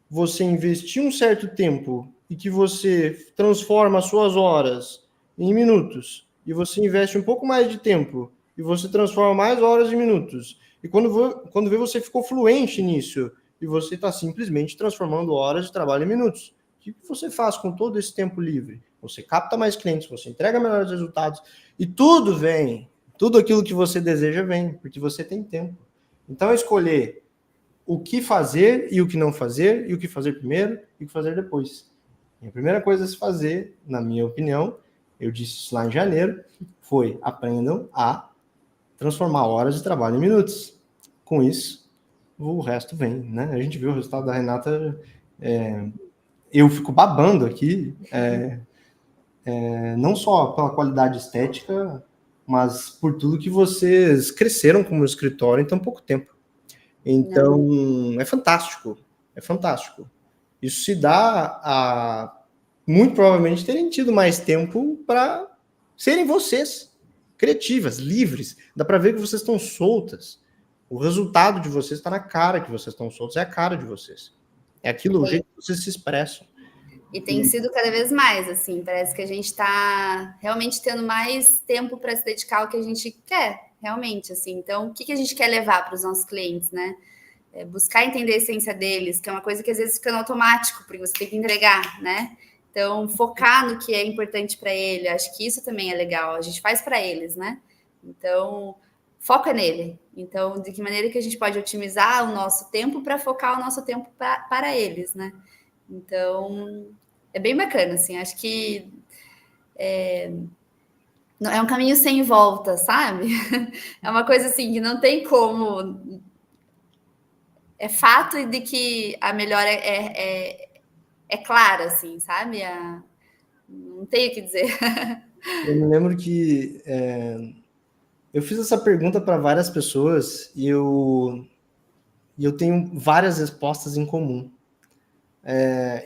você investir um certo tempo e que você transforma as suas horas em minutos, e você investe um pouco mais de tempo e você transforma mais horas em minutos, e quando vê você ficou fluente nisso e você está simplesmente transformando horas de trabalho em minutos. O que você faz com todo esse tempo livre? Você capta mais clientes, você entrega melhores resultados e tudo vem, tudo aquilo que você deseja vem, porque você tem tempo. Então, escolher o que fazer e o que não fazer, e o que fazer primeiro e o que fazer depois. E a primeira coisa a se fazer, na minha opinião, eu disse isso lá em janeiro, foi aprendam a transformar horas de trabalho em minutos. Com isso, o resto vem, né? A gente viu o resultado da Renata, eu fico babando aqui, não só pela qualidade estética, mas por tudo que vocês cresceram como escritório em tão pouco tempo. Então, é fantástico, é fantástico. Isso se dá a, muito provavelmente, terem tido mais tempo para serem vocês, criativas, livres. Dá para ver que vocês estão soltas. O resultado de vocês está na cara que vocês estão soltos, é a cara de vocês. É aquilo, o jeito que vocês se expressam. E tem sido cada vez mais, assim, parece que a gente está realmente tendo mais tempo para se dedicar ao que a gente quer, realmente, assim. Então, o que a gente quer levar para os nossos clientes, né? Buscar entender a essência deles, que é uma coisa que às vezes fica no automático, porque você tem que entregar, né? Então, focar no que é importante para ele, acho que isso também é legal, a gente faz para eles, né? Então, foca nele. Então, de que maneira que a gente pode otimizar o nosso tempo para focar o nosso tempo para eles, né? Então, é bem bacana, assim, acho que é um caminho sem volta, sabe? É uma coisa assim que não tem como. É fato de que a melhora é clara, assim, sabe? Não tenho o que dizer. Eu me lembro que eu fiz essa pergunta para várias pessoas e eu tenho várias respostas em comum.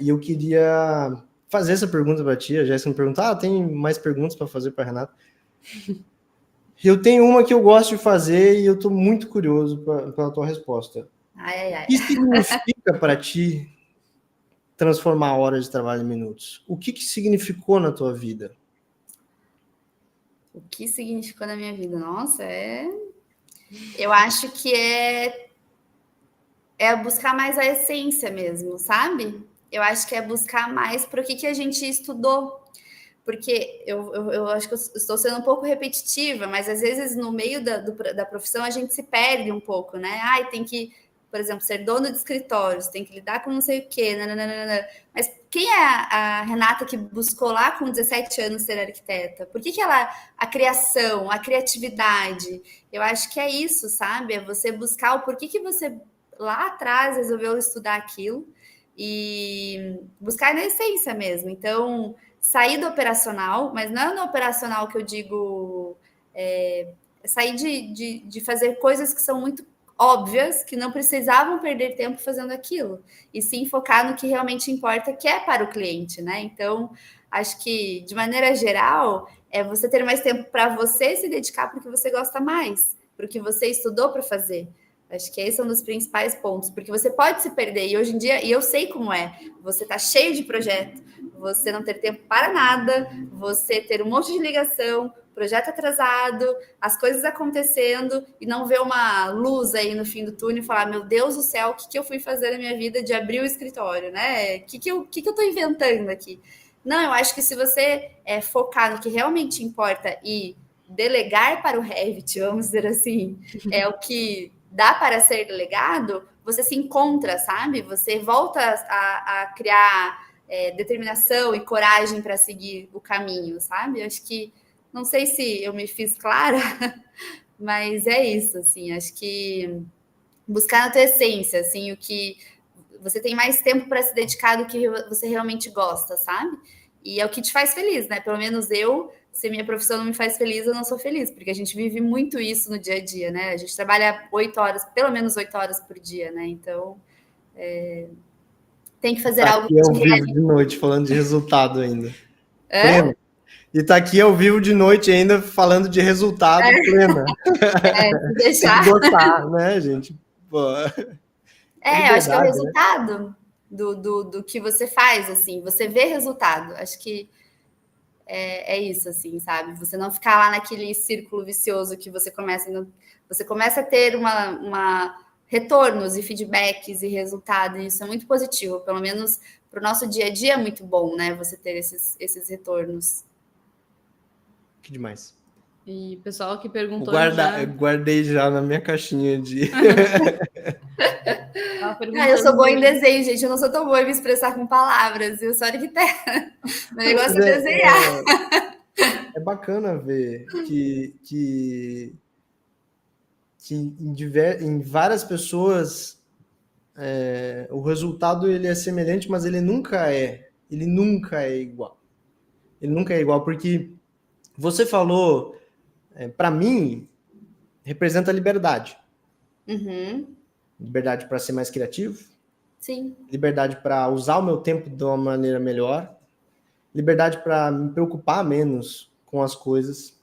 E eu queria fazer essa pergunta para ti. A Jéssica me perguntou, tem mais perguntas para fazer para Renata? Eu tenho uma que eu gosto de fazer e eu estou muito curioso pela tua resposta. O que significa para ti transformar horas de trabalho em minutos? O que significou na tua vida? O que significou na minha vida? Nossa, eu acho que é buscar mais a essência mesmo, sabe? Eu acho que é buscar mais para o que a gente estudou. Porque eu acho que eu estou sendo um pouco repetitiva, mas às vezes no meio da profissão a gente se perde um pouco, né? Tem que, por exemplo, ser dono de escritórios, tem que lidar com não sei o quê, nananana. Mas quem é a Renata que buscou lá com 17 anos ser arquiteta? Por que a criação, a criatividade? Eu acho que é isso, sabe? É você buscar o porquê que você lá atrás resolveu estudar aquilo e buscar na essência mesmo. Então, sair do operacional, mas não é no operacional que eu digo sair de fazer coisas que são muito óbvias, que não precisavam perder tempo fazendo aquilo, e sim focar no que realmente importa, que é para o cliente, né? Então, acho que, de maneira geral, é você ter mais tempo para você se dedicar para o que você gosta mais, para o que você estudou para fazer. Acho que esse é um dos principais pontos, porque você pode se perder, e hoje em dia, e eu sei como é, você tá cheio de projeto, você não ter tempo para nada, você ter um monte de ligação, projeto atrasado, as coisas acontecendo, e não ver uma luz aí no fim do túnel e falar, meu Deus do céu, o que eu fui fazer na minha vida de abrir o escritório, né? O que eu tô inventando aqui? Não, eu acho que se você focar no que realmente importa e delegar para o Revit, vamos dizer assim, é o que dá para ser delegado, você se encontra, sabe? Você volta a criar determinação e coragem para seguir o caminho, sabe? Eu acho que, não sei se eu me fiz clara, mas é isso, assim, acho que buscar na tua essência, assim, o que você tem mais tempo para se dedicar do que você realmente gosta, sabe? E é o que te faz feliz, né? Pelo menos se minha profissão não me faz feliz, eu não sou feliz, porque a gente vive muito isso no dia a dia, né? A gente trabalha 8 horas, pelo menos 8 horas por dia, né? Então, tem que fazer algo que ao vivo de noite, falando de resultado ainda. Plena. E tá aqui ao vivo de noite ainda, falando de resultado plena. Se deixar. Tem que gostar, né, gente? Pô. Eu acho que é o resultado, né? do que você faz, assim, você vê resultado. Acho que é isso, assim, sabe? Você não ficar lá naquele círculo vicioso que você começa a ter retornos e feedbacks e resultado, e isso é muito positivo, pelo menos para o nosso dia a dia é muito bom, né? Você ter esses retornos. Que demais. E o pessoal que perguntou guardei já na minha caixinha de... eu sou boa em desenho, gente. Eu não sou tão boa em me expressar com palavras. Eu sou arquiteta. Meu negócio é desenhar. É bacana ver que em várias pessoas o resultado ele é semelhante, mas ele nunca é igual. Ele nunca é igual, porque você falou, para mim, representa liberdade. Uhum. Liberdade para ser mais criativo. Sim. Liberdade para usar o meu tempo de uma maneira melhor. Liberdade para me preocupar menos com as coisas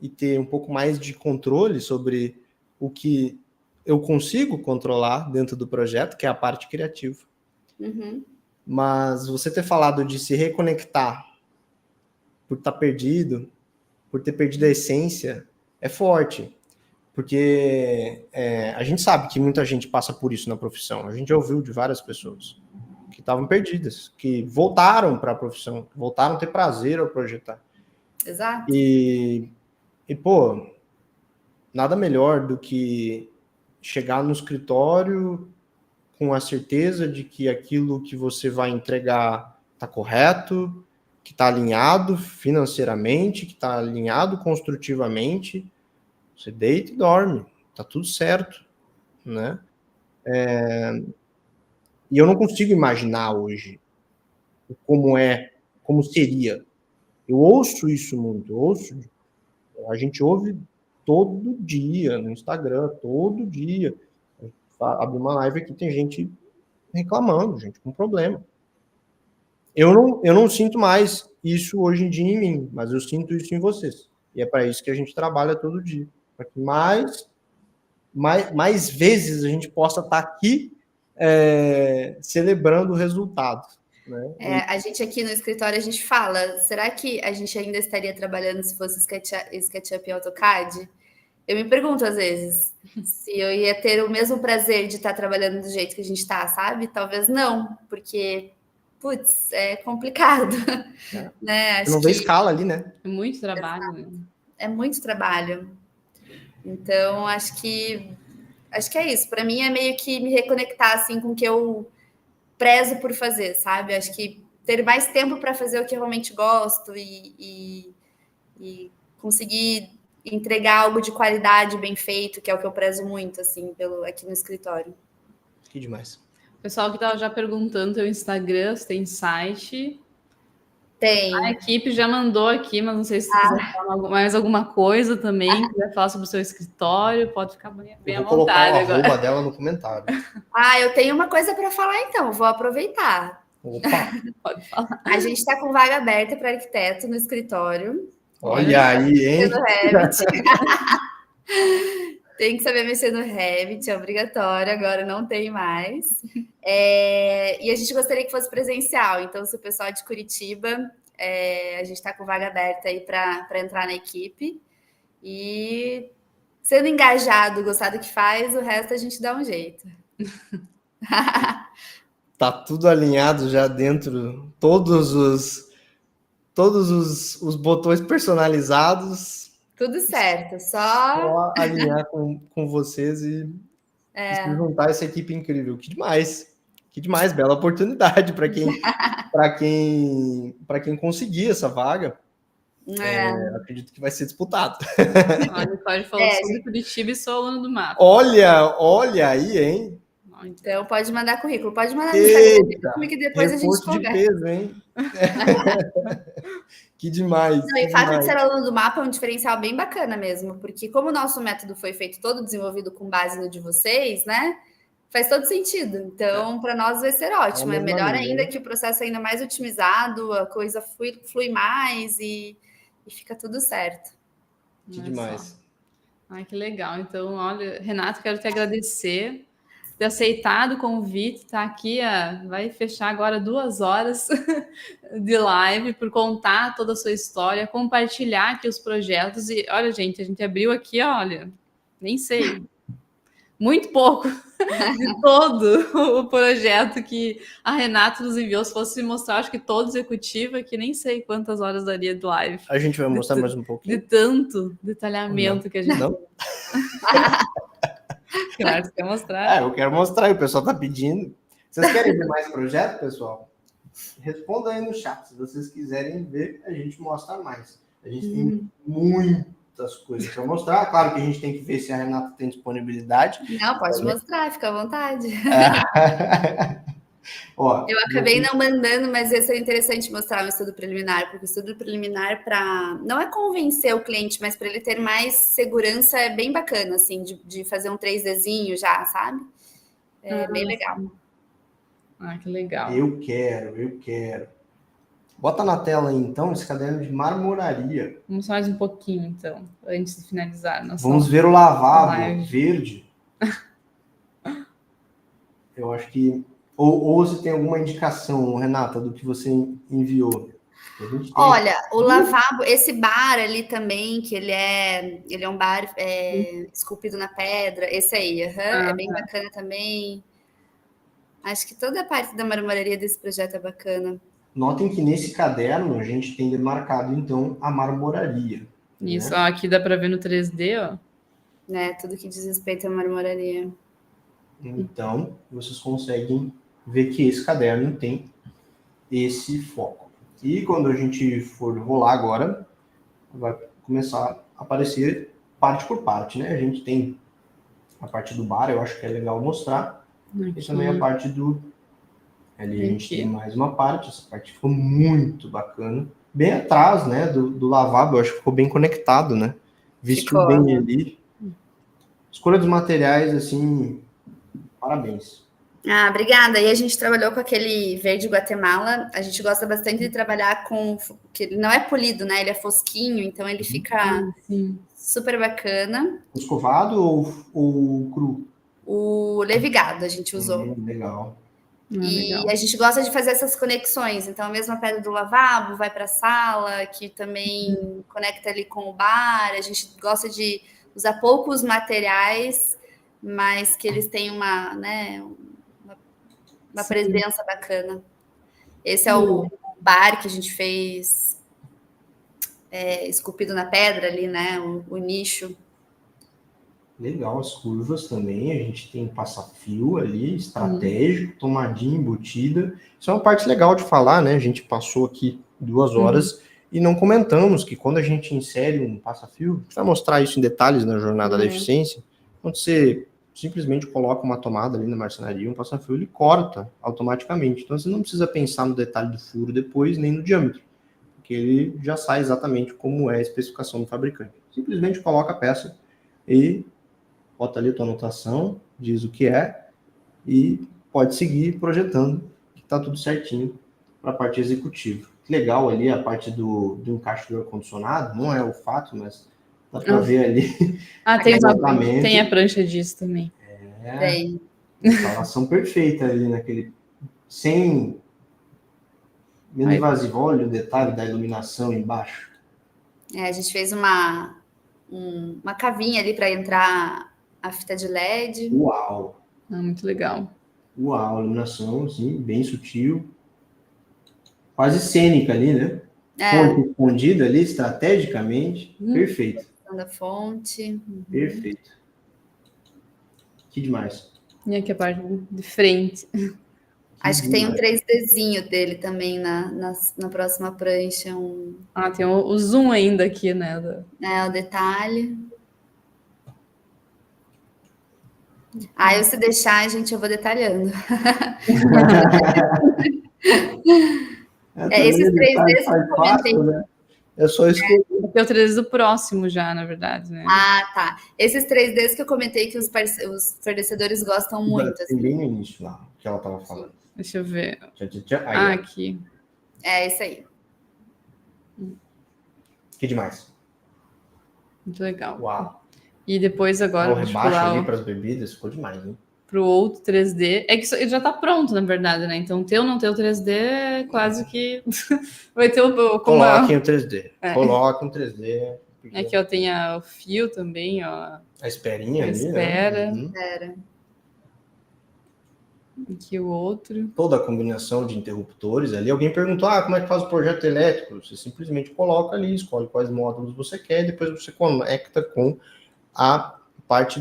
e ter um pouco mais de controle sobre o que eu consigo controlar dentro do projeto, que é a parte criativa. Uhum. Mas você ter falado de se reconectar por estar perdido, por ter perdido a essência, é forte. Porque a gente sabe que muita gente passa por isso na profissão. A gente já ouviu de várias pessoas que estavam perdidas, que voltaram para a profissão, voltaram a ter prazer ao projetar. Exato. E pô, nada melhor do que chegar no escritório com a certeza de que aquilo que você vai entregar está correto, que está alinhado financeiramente, que está alinhado construtivamente. Você deita e dorme, tá tudo certo, né? E eu não consigo imaginar hoje como seria Eu ouço isso muito, a gente ouve todo dia no Instagram, todo dia. Abre uma live aqui, tem gente reclamando, gente com problema. Eu não sinto mais isso hoje em dia em mim, mas eu sinto isso em vocês. E é para isso que a gente trabalha todo dia. Para que mais vezes a gente possa estar aqui celebrando o resultado. Né? A gente aqui no escritório, a gente fala, será que a gente ainda estaria trabalhando se fosse SketchUp e AutoCAD? Eu me pergunto às vezes se eu ia ter o mesmo prazer de estar trabalhando do jeito que a gente está, sabe? Talvez não, porque, putz, é complicado. Né? Não vê escala ali, né? É muito trabalho. Né? É muito trabalho. Então, acho que é isso. Para mim, é meio que me reconectar assim, com o que eu prezo por fazer, sabe? Acho que ter mais tempo para fazer o que eu realmente gosto e conseguir entregar algo de qualidade bem feito, que é o que eu prezo muito, assim, aqui no escritório. Que demais. O pessoal que estava já perguntando teu Instagram, se tem site. Tem. A equipe já mandou aqui, mas não sei se quiser falar mais alguma coisa também, quiser falar sobre o seu escritório, pode ficar bem à vontade. Vou colocar o arroba dela no comentário. Eu tenho uma coisa para falar então, vou aproveitar. Opa. Pode falar. A gente está com vaga aberta para arquiteto no escritório. Olha aí, hein? Tem que saber mexer no Revit, é obrigatório, agora não tem mais. E a gente gostaria que fosse presencial, então se o pessoal de Curitiba, a gente está com vaga aberta aí para entrar na equipe. E sendo engajado, gostar do que faz, o resto a gente dá um jeito. Tá tudo alinhado já dentro, todos os botões personalizados. Tudo certo, só alinhar com vocês e se juntar a essa equipe incrível. Que demais, bela oportunidade para quem conseguir essa vaga. Acredito que vai ser disputado. A Nicole falou sobre Curitiba e sou aluno do mapa. Olha aí, hein? Então pode mandar currículo, pode mandar no Instagram que depois a gente conversa. De peso, hein? Que demais. Não, e o fato de ser aluno do mapa é um diferencial bem bacana mesmo, porque como o nosso método foi feito todo desenvolvido com base no de vocês, né? Faz todo sentido. Então, para nós vai ser ótimo. É melhor ainda que o processo é ainda mais otimizado, a coisa flui mais e fica tudo certo. Que demais. Ai, que legal. Então, olha, Renato, quero te agradecer ter aceitado o convite, tá aqui, vai fechar agora 2 horas de live por contar toda a sua história, compartilhar aqui os projetos e, olha, gente, a gente abriu aqui, olha, nem sei, muito pouco de todo o projeto que a Renata nos enviou. Se fosse mostrar, acho que todo executivo aqui, nem sei quantas horas daria de live. A gente vai mostrar mais um pouquinho. De tanto detalhamento que a gente... Não? Claro, você quer mostrar. Eu quero mostrar, o pessoal tá pedindo. Vocês querem ver mais projeto, pessoal? Responda aí no chat. Se vocês quiserem ver, a gente mostra mais. A gente tem muitas coisas para mostrar. Claro que a gente tem que ver se a Renata tem disponibilidade. Não, pode mostrar, fica à vontade. Eu acabei não mandando, mas ia ser interessante mostrar um estudo preliminar, porque o estudo preliminar não é convencer o cliente, mas para ele ter mais segurança é bem bacana, assim, de fazer um 3Dzinho já, sabe? Bem legal. Que legal. Eu quero. Bota na tela aí, então, esse caderno de marmoraria. Vamos mais um pouquinho, então, antes de finalizar. Vamos ver o lavabo verde. Eu acho que... Ou você tem alguma indicação, Renata, do que você enviou? Olha, o lavabo, esse bar ali também, que ele é um bar esculpido na pedra, esse aí, é bem bacana também. Acho que toda a parte da marmoraria desse projeto é bacana. Notem que nesse caderno a gente tem demarcado, então, a marmoraria. Isso, né? Aqui dá para ver no 3D, ó. Tudo que diz respeito à marmoraria. Então, vocês conseguem ver que esse caderno tem esse foco. E quando a gente for rolar agora, vai começar a aparecer parte por parte, né? A gente tem a parte do bar, eu acho que é legal mostrar. Aqui. E também a parte do... Ali a gente tem mais uma parte, essa parte ficou muito bacana. bem atrás, né, do lavabo. Eu acho que ficou bem conectado, né? Vestiu Ficou. bem ali. Escolha dos materiais, assim, parabéns. Ah, obrigada. E a gente trabalhou com aquele verde Guatemala. A gente gosta bastante de trabalhar com que ele não é polido, né? Ele é fosquinho, então ele fica Sim. super bacana. Escovado ou cru? O levigado a gente usou. Legal. E Legal. a gente gosta de fazer essas conexões. Então, a mesma pedra do lavabo vai para a sala, que também conecta ali com o bar. A gente gosta de usar poucos materiais, mas que eles têm uma, né, uma Sim. presença bacana. Esse é o bar que a gente fez esculpido na pedra ali, né? O nicho. Legal, as curvas também, a gente tem passa-fio ali, estratégico, tomadinha embutida. Isso é uma parte legal de falar, né? A gente passou aqui 2 horas e não comentamos que quando a gente insere um passa-fio, a gente vai mostrar isso em detalhes na jornada da eficiência, quando você simplesmente coloca uma tomada ali na marcenaria, um passa-fio, ele corta automaticamente. Então você não precisa pensar no detalhe do furo depois, nem no diâmetro, porque ele já sai exatamente como é a especificação do fabricante. Simplesmente coloca a peça e bota ali a tua anotação, diz o que é e pode seguir projetando, que está tudo certinho para a parte executiva. Legal ali a parte do encaixe do ar-condicionado, não é o fato, mas dá para ver ali. Tem a prancha disso também. Tem. Instalação perfeita ali naquele, sem menos invasivo, olha o detalhe da iluminação embaixo. A gente fez uma cavinha ali para entrar a fita de LED. Uau! Muito legal. Uau, iluminação, assim, bem sutil. Quase cênica ali, né? Fonte escondida ali, estrategicamente. Perfeito. Da fonte. Perfeito. Que demais. E aqui a parte de frente. Acho que tem um 3Dzinho dele também na próxima prancha. Tem o zoom ainda aqui, né? O detalhe. Se deixar, gente, eu vou detalhando. Esses 3Ds que eu comentei. Né? É só escolher. Porque o 3D do próximo já, na verdade, né? Tá. Esses 3Ds que eu comentei que os fornecedores gostam muito. Tem bem no início lá, que ela estava falando. Deixa eu ver. Aí, aqui. Isso aí. Que demais. Muito legal. Uau. E depois agora... O rebaixo ali para as bebidas ficou demais, hein? Para o outro 3D. É que isso já está pronto, na verdade, né? Então, ter ou não ter o 3D, quase que vai ter o... Coloquem o 3D. Coloquem o 3D. Aqui, ó, tem o fio também, ó. A esperinha ali, Espera. Aqui o outro. Toda a combinação de interruptores ali. Alguém perguntou, como é que faz o projeto elétrico? Você simplesmente coloca ali, escolhe quais módulos você quer, e depois você conecta com a parte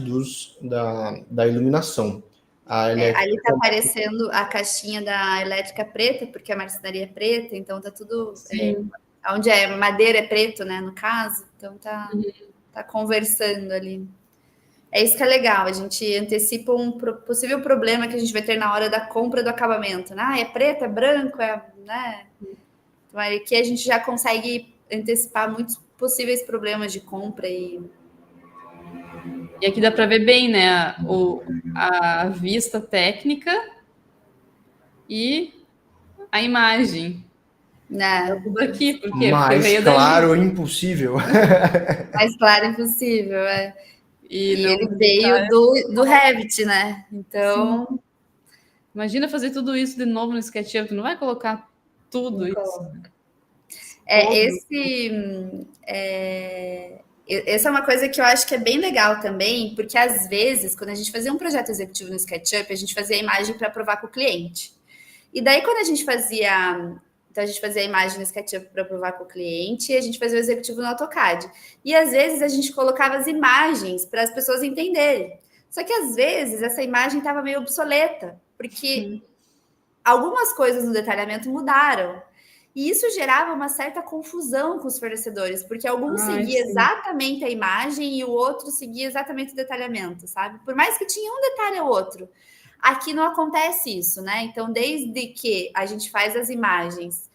da iluminação. Ali está aparecendo a caixinha da elétrica preta, porque a marcenaria é preta, então tá tudo... onde é madeira é preto, né, no caso, então tá conversando ali. É isso que é legal, a gente antecipa um possível problema que a gente vai ter na hora da compra do acabamento. É preto, é branco, né? Então, aqui a gente já consegue antecipar muitos possíveis problemas de compra e aqui dá para ver bem, né, a vista técnica e a imagem. Tudo aqui, por quê? Mais claro impossível. Mais claro impossível, E ele veio do Revit, né? Então... Sim. Imagina fazer tudo isso de novo no SketchUp, tu não vai colocar tudo isso. Essa é uma coisa que eu acho que é bem legal também, porque às vezes, quando a gente fazia um projeto executivo no SketchUp, a gente fazia a imagem para provar com o cliente. E daí, quando a gente fazia... Então, a gente fazia a imagem no SketchUp para provar com o cliente e a gente fazia o executivo no AutoCAD. E, às vezes, a gente colocava as imagens para as pessoas entenderem. Só que, às vezes, essa imagem estava meio obsoleta, porque algumas coisas no detalhamento mudaram. E isso gerava uma certa confusão com os fornecedores, porque alguns seguia exatamente a imagem e o outro seguia exatamente o detalhamento, sabe? Por mais que tinha um detalhe ou outro. Aqui não acontece isso, né? Então, desde que a gente faz as imagens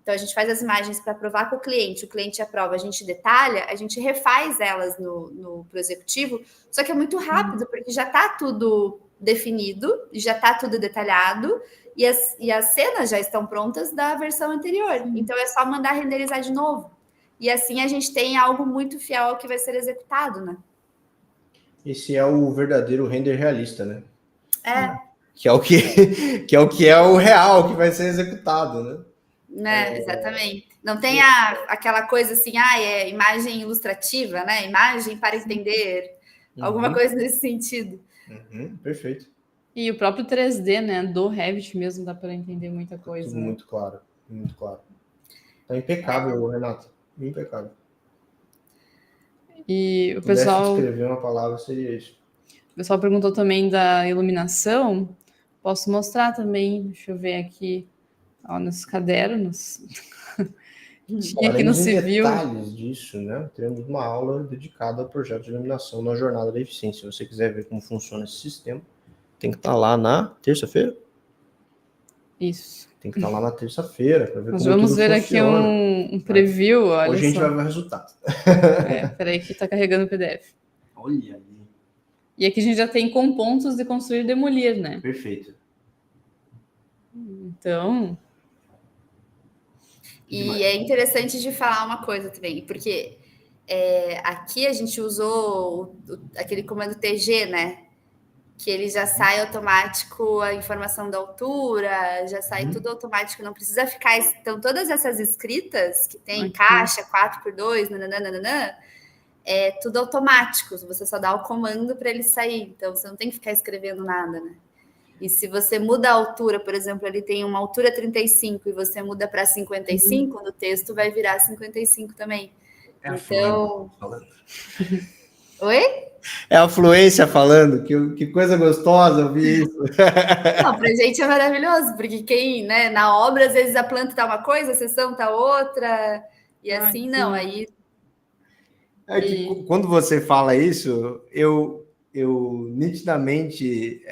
Então, a gente faz as imagens para aprovar com o cliente aprova, a gente detalha, a gente refaz elas pro executivo, só que é muito rápido, porque já está tudo definido, já está tudo detalhado, e as cenas já estão prontas da versão anterior. Então, é só mandar renderizar de novo. E assim a gente tem algo muito fiel ao que vai ser executado, né? Esse é o verdadeiro render realista, né? Que é o que é o real que vai ser executado, né? Exatamente. Não tem aquela coisa assim, é imagem ilustrativa, né? Imagem para entender. Alguma coisa nesse sentido. Perfeito. E o próprio 3D, né? Do Revit mesmo dá para entender muita coisa. Tudo muito claro, muito claro. Tá impecável, Renato. Impecável. E o pudesse pessoal escrever uma palavra, seria isso. O pessoal perguntou também da iluminação. Posso mostrar também, deixa eu ver aqui, nos cadernos. Tinha aqui no civil. Detalhes disso, né? Teremos uma aula dedicada ao projeto de iluminação na Jornada da Eficiência. Se você quiser ver como funciona esse sistema, tem que estar lá na terça-feira. Isso. Tem que estar lá na terça-feira para ver Nós como vamos tudo ver funciona. aqui um preview. Olha Hoje a gente só. vai ver o resultado. Peraí que está carregando o PDF. Olha aí. E aqui a gente já tem com pontos de construir e demolir, né? Perfeito. Então... E é interessante de falar uma coisa também, porque aqui a gente usou aquele comando TG, né? Que ele já sai automático a informação da altura, já sai tudo automático, não precisa ficar... Então, todas essas escritas que tem caixa, 4x2, nananana, é tudo automático, você só dá o comando para ele sair, então você não tem que ficar escrevendo nada, né? E se você muda a altura, por exemplo, ele tem uma altura 35 e você muda para 55, no texto vai virar 55 também. Então... falando. Oi? É a fluência falando, que coisa gostosa ouvir isso. Não, pra gente é maravilhoso, porque quem, né, na obra, às vezes a planta tá uma coisa, a sessão tá outra, e assim, não, aí... Quando você fala isso, eu nitidamente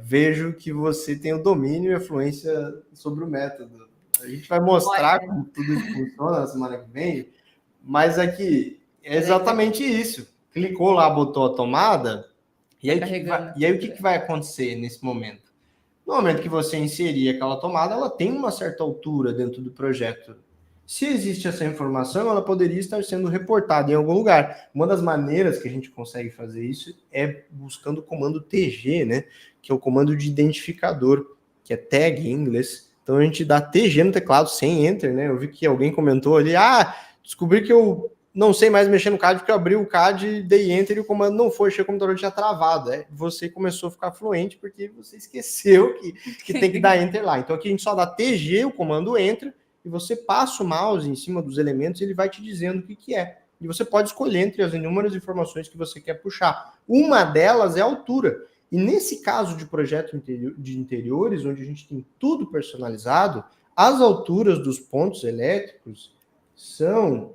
vejo que você tem o domínio e a fluência sobre o método. A gente vai mostrar como tudo isso funciona na semana que vem, mas aqui é exatamente isso. Clicou lá, botou a tomada, e aí o que vai acontecer nesse momento? No momento que você inserir aquela tomada, ela tem uma certa altura dentro do projeto. Se existe essa informação, ela poderia estar sendo reportada em algum lugar. Uma das maneiras que a gente consegue fazer isso é buscando o comando TG, né? Que é o comando de identificador, que é tag em inglês. Então a gente dá TG no teclado sem enter, né? Eu vi que alguém comentou ali, descobri que eu não sei mais mexer no CAD porque eu abri o CAD, dei enter e o comando não foi, achei que o computador tinha travado. Você começou a ficar fluente porque você esqueceu que tem que dar enter lá. Então aqui a gente só dá TG, o comando enter, e você passa o mouse em cima dos elementos e ele vai te dizendo o que é. E você pode escolher entre as inúmeras informações que você quer puxar. Uma delas é a altura. E nesse caso de projeto de interiores, onde a gente tem tudo personalizado, as alturas dos pontos elétricos são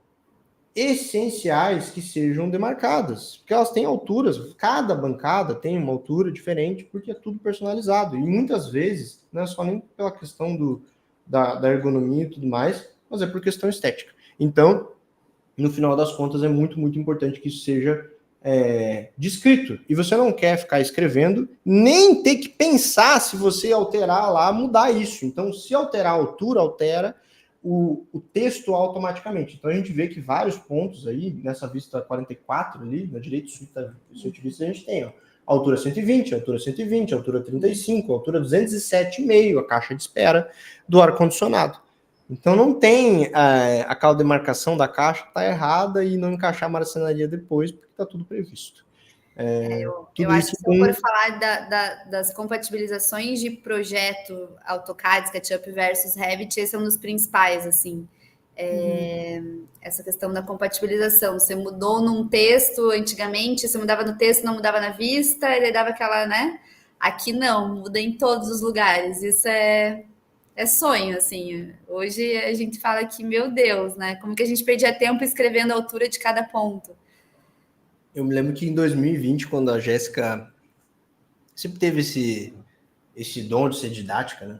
essenciais que sejam demarcadas, porque elas têm alturas, cada bancada tem uma altura diferente, porque é tudo personalizado, e muitas vezes, não é só nem pela questão da ergonomia e tudo mais, mas é por questão estética. Então, no final das contas, é muito, muito importante que isso seja descrito, e você não quer ficar escrevendo, nem ter que pensar se você alterar lá, mudar isso. Então, se alterar a altura, altera o texto automaticamente. Então a gente vê que vários pontos aí, nessa vista 44 ali, na direita suíte vista, a gente tem altura 120, altura 120, altura 35, altura 207,5, a caixa de espera do ar-condicionado. Então não tem aquela demarcação da caixa, está errada e não encaixar a marcenaria depois, porque está tudo previsto. Eu acho que se eu for falar das compatibilizações de projeto AutoCAD, SketchUp versus Revit, esse é um dos principais, assim. Essa questão da compatibilização. Você mudou num texto antigamente, você mudava no texto, não mudava na vista, ele dava aquela, né? Aqui não, muda em todos os lugares. Isso é sonho, assim. Hoje a gente fala que, meu Deus, né? Como que a gente perdia tempo escrevendo a altura de cada ponto? Eu me lembro que em 2020, quando a Jéssica sempre teve esse dom de ser didática, né?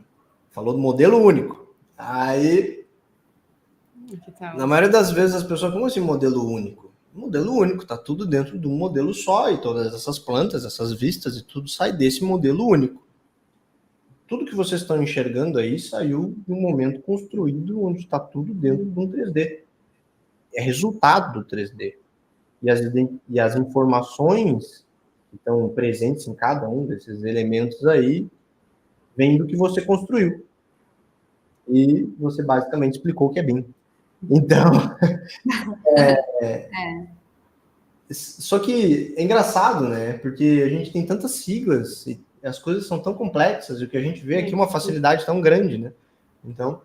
Falou do modelo único. Aí Aqui tá. Na maioria das vezes as pessoas, como assim modelo único? Modelo único, tá tudo dentro de um modelo só e todas essas plantas, essas vistas e tudo sai desse modelo único. Tudo que vocês estão enxergando aí saiu de um momento construído onde está tudo dentro de um 3D. É resultado do 3D. E as informações que estão presentes em cada um desses elementos aí vêm do que você construiu. E você basicamente explicou o que é BIM. Então, só que é engraçado, né? Porque a gente tem tantas siglas e as coisas são tão complexas e o que a gente vê aqui é uma facilidade tão grande, né? Então,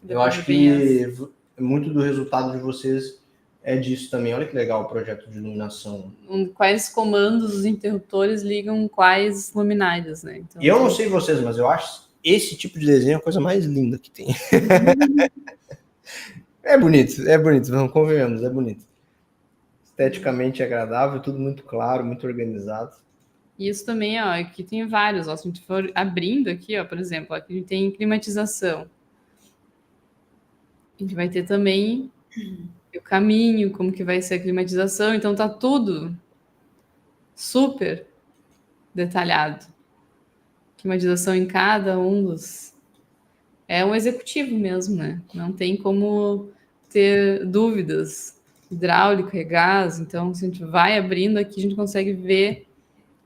eu acho que muito do resultado de vocês é disso também. Olha que legal o projeto de iluminação. Quais comandos os interruptores ligam quais luminárias, né? Então, e eu não sei vocês, mas eu acho esse tipo de desenho a coisa mais linda que tem. É bonito, vamos convenhamos, é bonito. Esteticamente agradável, tudo muito claro, muito organizado. E isso também, ó, aqui tem vários, ó, se a gente for abrindo aqui, ó, por exemplo, aqui a gente tem climatização. A gente vai ter também o caminho, como que vai ser a climatização, então tá tudo super detalhado. Climatização em cada um dos... É um executivo mesmo, né? Não tem como ter dúvidas. Hidráulico, regás, então se a gente vai abrindo aqui, a gente consegue ver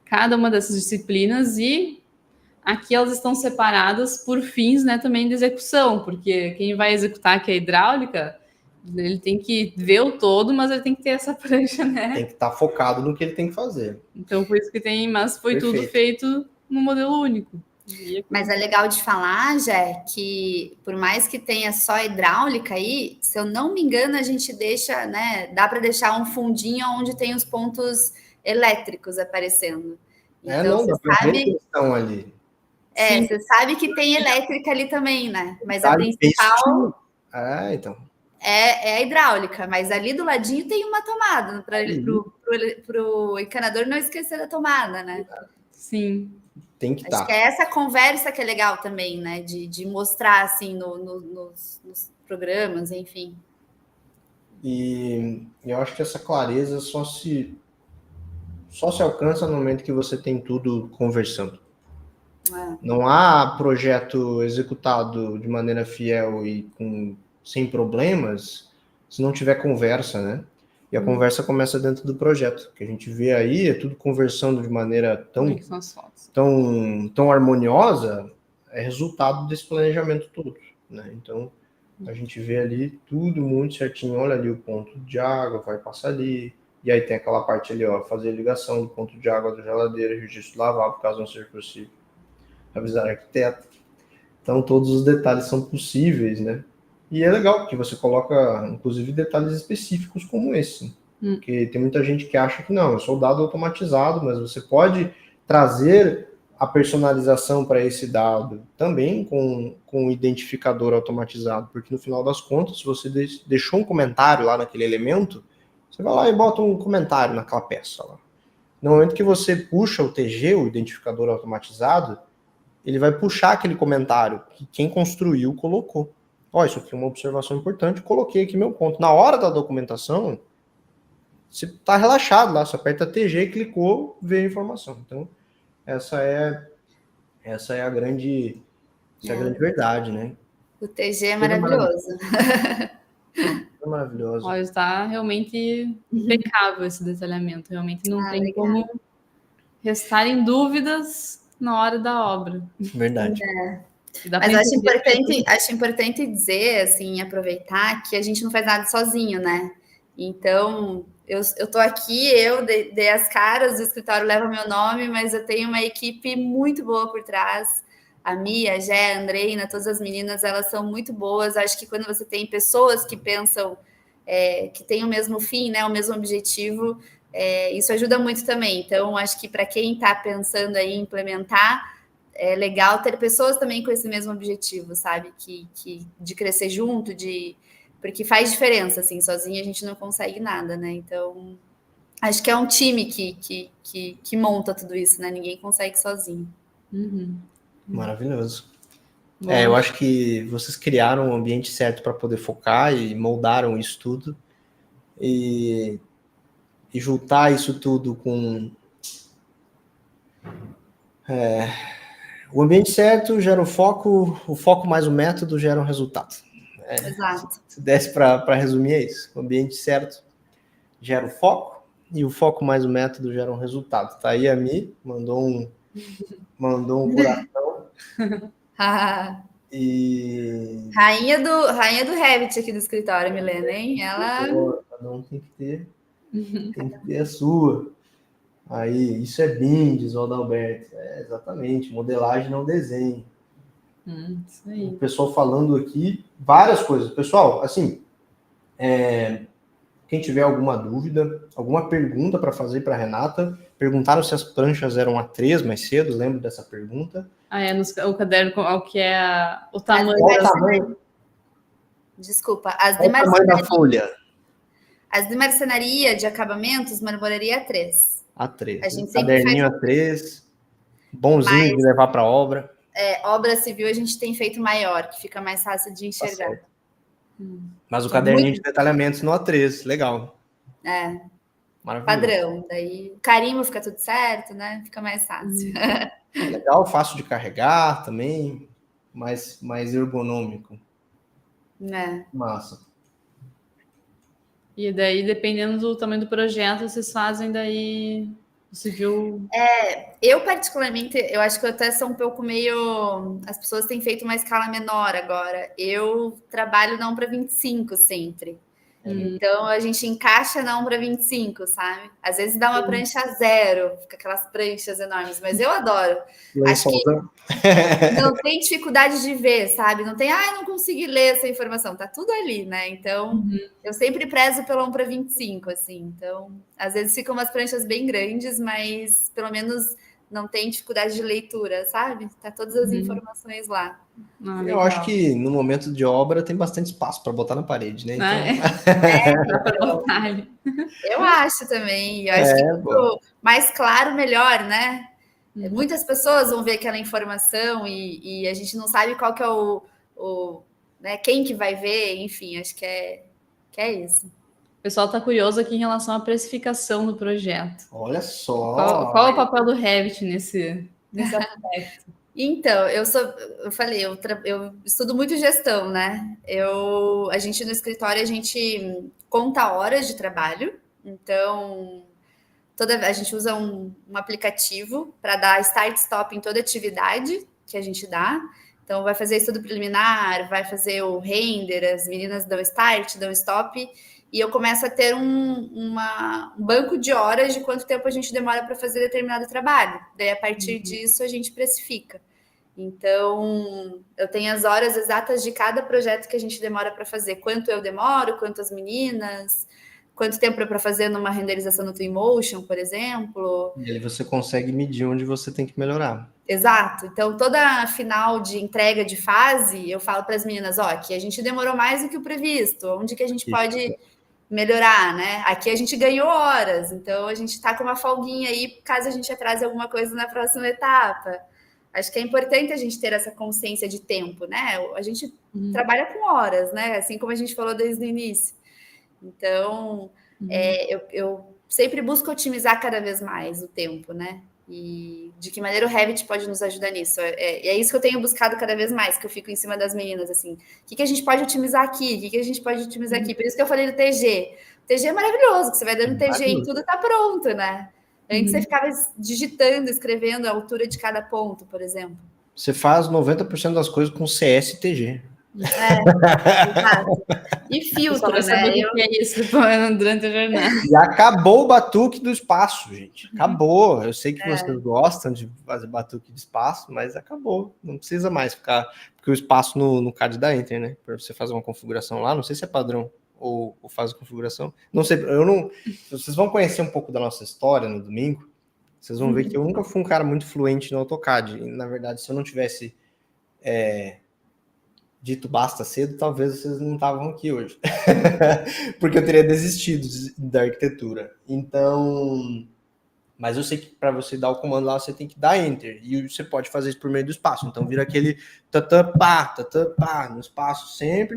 cada uma dessas disciplinas e aqui elas estão separadas por fins, né, também de execução, porque quem vai executar, que é a hidráulica, ele tem que ver o todo, mas ele tem que ter essa prancha, né? Tem que estar focado no que ele tem que fazer. Então, por isso que tem, mas foi tudo feito no modelo único. Mas é legal de falar, Jé, que por mais que tenha só hidráulica aí, se eu não me engano, a gente deixa, né? Dá para deixar um fundinho onde tem os pontos elétricos aparecendo. Então, não, você sabe que estão ali. Sim. Você sabe que tem elétrica ali também, né? Mas a principal então. É a hidráulica, mas ali do ladinho tem uma tomada para o encanador não esquecer da tomada, né? Sim. Tem que estar. Acho que é essa conversa que é legal também, né? De mostrar assim nos programas, enfim. E eu acho que essa clareza só se alcança no momento que você tem tudo conversando. Não há projeto executado de maneira fiel e sem problemas se não tiver conversa, né? E a conversa começa dentro do projeto. O que a gente vê aí é tudo conversando de maneira tão harmoniosa, é resultado desse planejamento todo, né? Então, a gente vê ali tudo muito certinho. Olha ali o ponto de água, vai passar ali. E aí tem aquela parte ali, ó, fazer a ligação do ponto de água da geladeira, registro lavável, caso não seja possível. Avisar arquiteto. Então, todos os detalhes são possíveis, né? E é legal, porque você coloca, inclusive, detalhes específicos como esse. Porque tem muita gente que acha que não, eu sou dado automatizado, mas você pode trazer a personalização para esse dado também com o identificador automatizado. Porque, no final das contas, se você deixou um comentário lá naquele elemento, você vai lá e bota um comentário naquela peça lá. No momento que você puxa o TG, o identificador automatizado, ele vai puxar aquele comentário que quem construiu colocou. Ó, isso aqui é uma observação importante, coloquei aqui meu ponto. Na hora da documentação, você está relaxado lá, você aperta TG, clicou, vê a informação. Então, essa é a grande verdade, né? O TG é maravilhoso. É maravilhoso. Olha, está realmente impecável esse detalhamento. Realmente não tem como restarem dúvidas na hora da obra. Verdade. Mas acho importante dizer, assim, aproveitar que a gente não faz nada sozinho, né? Então, eu tô aqui, eu dei as caras, o escritório leva meu nome, mas eu tenho uma equipe muito boa por trás. A Mia, a Gé, a Andreina, todas as meninas, elas são muito boas. Acho que quando você tem pessoas que pensam, que têm o mesmo fim, né, o mesmo objetivo, isso ajuda muito também. Então, acho que para quem está pensando aí em implementar, é legal ter pessoas também com esse mesmo objetivo, sabe? De crescer junto, porque faz diferença, assim, sozinha a gente não consegue nada, né? Então, acho que é um time que monta tudo isso, né? Ninguém consegue sozinho. Uhum. Maravilhoso. Eu acho que vocês criaram um ambiente certo para poder focar e moldaram isso tudo. E juntar isso tudo com o ambiente certo gera o foco mais o método gera um resultado. Exato. Se desse para resumir, é isso. O ambiente certo gera o foco e o foco mais o método gera um resultado. Tá aí a Mi, mandou um coração. E rainha do Revit aqui do escritório, Milena, hein? Ela... Cada um tem que ter a sua. Aí, isso é BIM, diz o Adalberto. Exatamente, modelagem não desenho. Isso aí. O pessoal falando aqui várias coisas. Pessoal, assim, quem tiver alguma dúvida, alguma pergunta para fazer para a Renata, perguntaram se as pranchas eram A3 mais cedo, lembro dessa pergunta. O caderno, o que é o tamanho. Qual o tamanho? Desculpa, Qual o tamanho da folha? As de marcenaria, de acabamentos, marmoraria A3. A3. A gente sempre caderninho A3, bonzinho de levar para obra. Obra civil a gente tem feito maior, que fica mais fácil de enxergar. Tá. Mas o caderninho de detalhamentos no A3, legal. Maravilhoso. Padrão. Daí o carimbo fica tudo certo, né? Fica mais fácil. Legal, fácil de carregar também, mais ergonômico. Massa. E daí, dependendo do tamanho do projeto, vocês fazem daí o civil... Eu particularmente, eu acho que eu até sou um pouco meio... As pessoas têm feito uma escala menor agora. Eu trabalho não para 25 sempre. Então, a gente encaixa não para 25, sabe? Às vezes dá uma prancha 0, fica aquelas pranchas enormes, mas eu adoro. Acho que não tem dificuldade de ver, sabe? Não tem, não consegui ler essa informação. Tá tudo ali, né? Então, eu sempre prezo pelo 1 para 25, assim. Então, às vezes ficam umas pranchas bem grandes, mas pelo menos não tem dificuldade de leitura, sabe? Tá todas as informações lá. Eu acho que no momento de obra tem bastante espaço para botar na parede, né? Então... Eu acho também. Eu acho que quanto mais claro, melhor, né? Muitas pessoas vão ver aquela informação e a gente não sabe qual que é né, quem que vai ver, enfim, acho que é isso. O pessoal está curioso aqui em relação à precificação do projeto. Olha só! Qual é o papel do Revit nesse aspecto? Então, eu falei, eu estudo muito gestão, né? A gente no escritório, a gente conta horas de trabalho. Então, a gente usa um aplicativo para dar start-stop em toda atividade que a gente dá. Então, vai fazer estudo preliminar, vai fazer o render, as meninas dão start, dão stop, e eu começo a ter um banco de horas de quanto tempo a gente demora para fazer determinado trabalho. Daí, a partir disso, a gente precifica. Então, eu tenho as horas exatas de cada projeto que a gente demora para fazer. Quanto eu demoro, quanto as meninas, quanto tempo é para fazer numa renderização no Twinmotion, por exemplo. E aí você consegue medir onde você tem que melhorar. Exato. Então, toda final de entrega de fase, eu falo para as meninas, aqui a gente demorou mais do que o previsto, onde que a gente pode melhorar, né? Aqui a gente ganhou horas, então a gente está com uma folguinha aí, caso a gente atrase alguma coisa na próxima etapa. Acho que é importante a gente ter essa consciência de tempo, né? A gente trabalha com horas, né? Assim como a gente falou desde o início. Então, eu sempre busco otimizar cada vez mais o tempo, né? E de que maneira o Revit pode nos ajudar nisso? É isso que eu tenho buscado cada vez mais, que eu fico em cima das meninas, assim. O que a gente pode otimizar aqui? O que a gente pode otimizar aqui? Por isso que eu falei do TG. O TG é maravilhoso, que você vai dando TG em tudo, tá pronto, né? Antes você ficava digitando, escrevendo a altura de cada ponto, por exemplo. Você faz 90% das coisas com CS e TG. Exato. E filtro, né? O que é isso durante a jornada. E acabou o batuque do espaço, gente. Acabou. Eu sei que vocês gostam de fazer batuque de espaço, mas acabou. Não precisa mais ficar... Porque o espaço no CAD da Enter, né? Para você fazer uma configuração lá, não sei se é padrão ou faz a configuração. Não sei, eu não... Vocês vão conhecer um pouco da nossa história no domingo. Vocês vão ver que eu nunca fui um cara muito fluente no AutoCAD. E, na verdade, se eu não tivesse... dito basta cedo, talvez vocês não estavam aqui hoje. Porque eu teria desistido da arquitetura. Então, Mas eu sei que para você dar o comando lá, você tem que dar Enter. E você pode fazer isso por meio do espaço. Então vira aquele tatapá, no espaço, sempre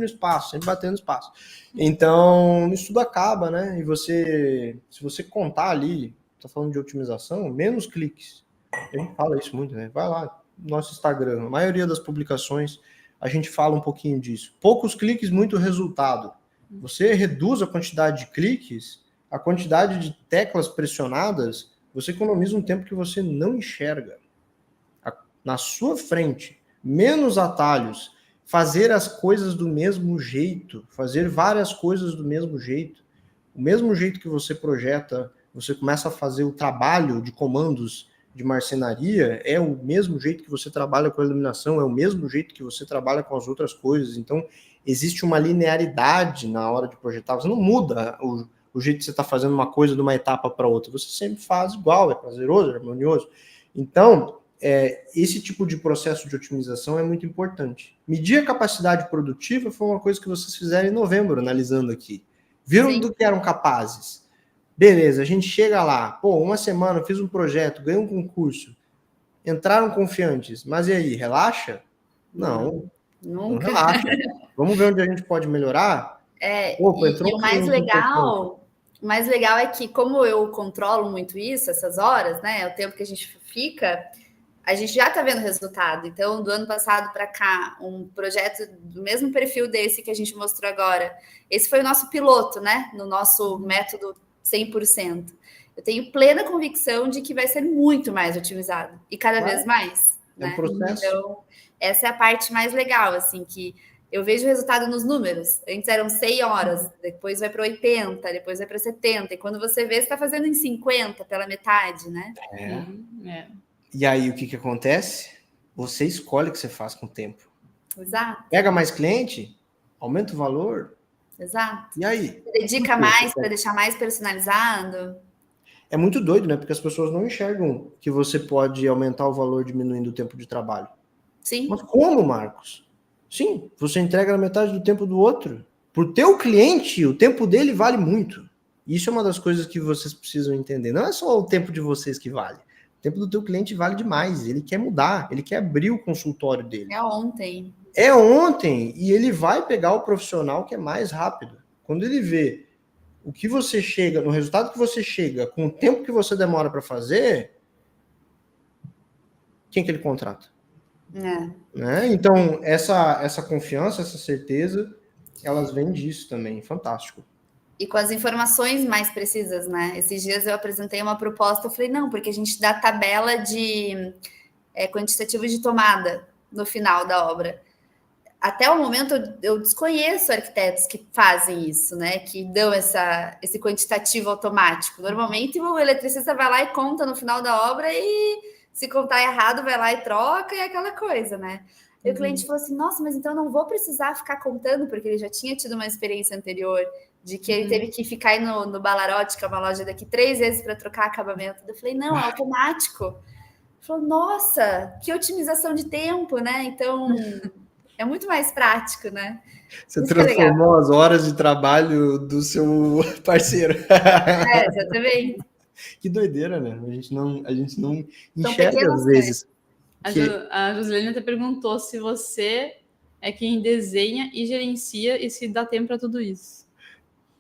batendo no espaço. Então, isso tudo acaba, né? E se você contar ali, tá falando de otimização, menos cliques. A gente fala isso muito, né? Vai lá, nosso Instagram, a maioria das publicações, a gente fala um pouquinho disso. Poucos cliques, muito resultado. Você reduz a quantidade de cliques, a quantidade de teclas pressionadas, você economiza um tempo que você não enxerga. Na sua frente, menos atalhos, fazer as coisas do mesmo jeito, fazer várias coisas do mesmo jeito. O mesmo jeito que você projeta, você começa a fazer o trabalho de comandos de marcenaria, é o mesmo jeito que você trabalha com a iluminação, é o mesmo jeito que você trabalha com as outras coisas. Então, existe uma linearidade na hora de projetar. Você não muda o jeito que você está fazendo uma coisa de uma etapa para outra. Você sempre faz igual, é prazeroso, é harmonioso. Então, esse tipo de processo de otimização é muito importante. Medir a capacidade produtiva foi uma coisa que vocês fizeram em novembro, analisando aqui. Viram Sim. do que eram capazes. Beleza, a gente chega lá, uma semana, fiz um projeto, ganhei um concurso, entraram confiantes, mas e aí, relaxa? Não, nunca. Não relaxa. Vamos ver onde a gente pode melhorar? E o mais legal é que, como eu controlo muito isso, essas horas, né, o tempo que a gente fica, a gente já está vendo resultado. Então, do ano passado para cá, um projeto do mesmo perfil desse que a gente mostrou agora, esse foi o nosso piloto, né, no nosso método 100%. Eu tenho plena convicção de que vai ser muito mais otimizado e cada vez mais. É um processo. Então, essa é a parte mais legal, assim, que eu vejo o resultado nos números. Antes eram 100 horas, depois vai para 80, depois vai para 70. E quando você vê, você está fazendo em 50, pela metade, né? E aí, o que acontece? Você escolhe o que você faz com o tempo. Exato. Pega mais cliente, aumenta o valor. Exato. E aí? Você dedica mais para deixar mais personalizado. É muito doido, né? Porque as pessoas não enxergam que você pode aumentar o valor diminuindo o tempo de trabalho. Sim. Mas como, Marcos? Sim, você entrega na metade do tempo do outro. Para o teu cliente, o tempo dele vale muito. Isso é uma das coisas que vocês precisam entender. Não é só o tempo de vocês que vale. O tempo do teu cliente vale demais. Ele quer mudar, ele quer abrir o consultório dele. É ontem. É ontem, e ele vai pegar o profissional que é mais rápido. Quando ele vê o que você chega, no resultado que você chega, com o tempo que você demora para fazer, quem que ele contrata? Né? Então, essa confiança, essa certeza, elas vêm disso também. Fantástico. E com as informações mais precisas, né? Esses dias eu apresentei uma proposta, eu falei, não, porque a gente dá tabela de quantitativo de tomada no final da obra. Até o momento, eu desconheço arquitetos que fazem isso, né? Que dão esse quantitativo automático. Normalmente, o eletricista vai lá e conta no final da obra e, se contar errado, vai lá e troca e é aquela coisa, né? E o cliente falou assim, nossa, mas então eu não vou precisar ficar contando, porque ele já tinha tido uma experiência anterior de que ele teve que ficar aí no Balarote, que é uma loja daqui, 3 vezes para trocar acabamento. Eu falei, não, é automático. Ele falou, nossa, que otimização de tempo, né? Então... é muito mais prático, né? Você isso transformou as horas de trabalho do seu parceiro. Exatamente. Que doideira, né? A gente não enxerga às vezes. A Joselina até perguntou se você é quem desenha e gerencia e se dá tempo para tudo isso.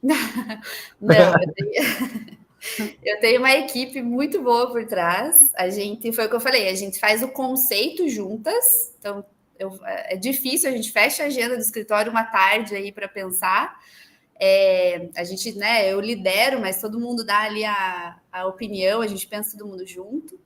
Não, eu tenho uma equipe muito boa por trás. Foi o que eu falei, a gente faz o conceito juntas, então é difícil, a gente fecha a agenda do escritório uma tarde aí para pensar. A gente, né, eu lidero, mas todo mundo dá ali a opinião, a gente pensa todo mundo junto.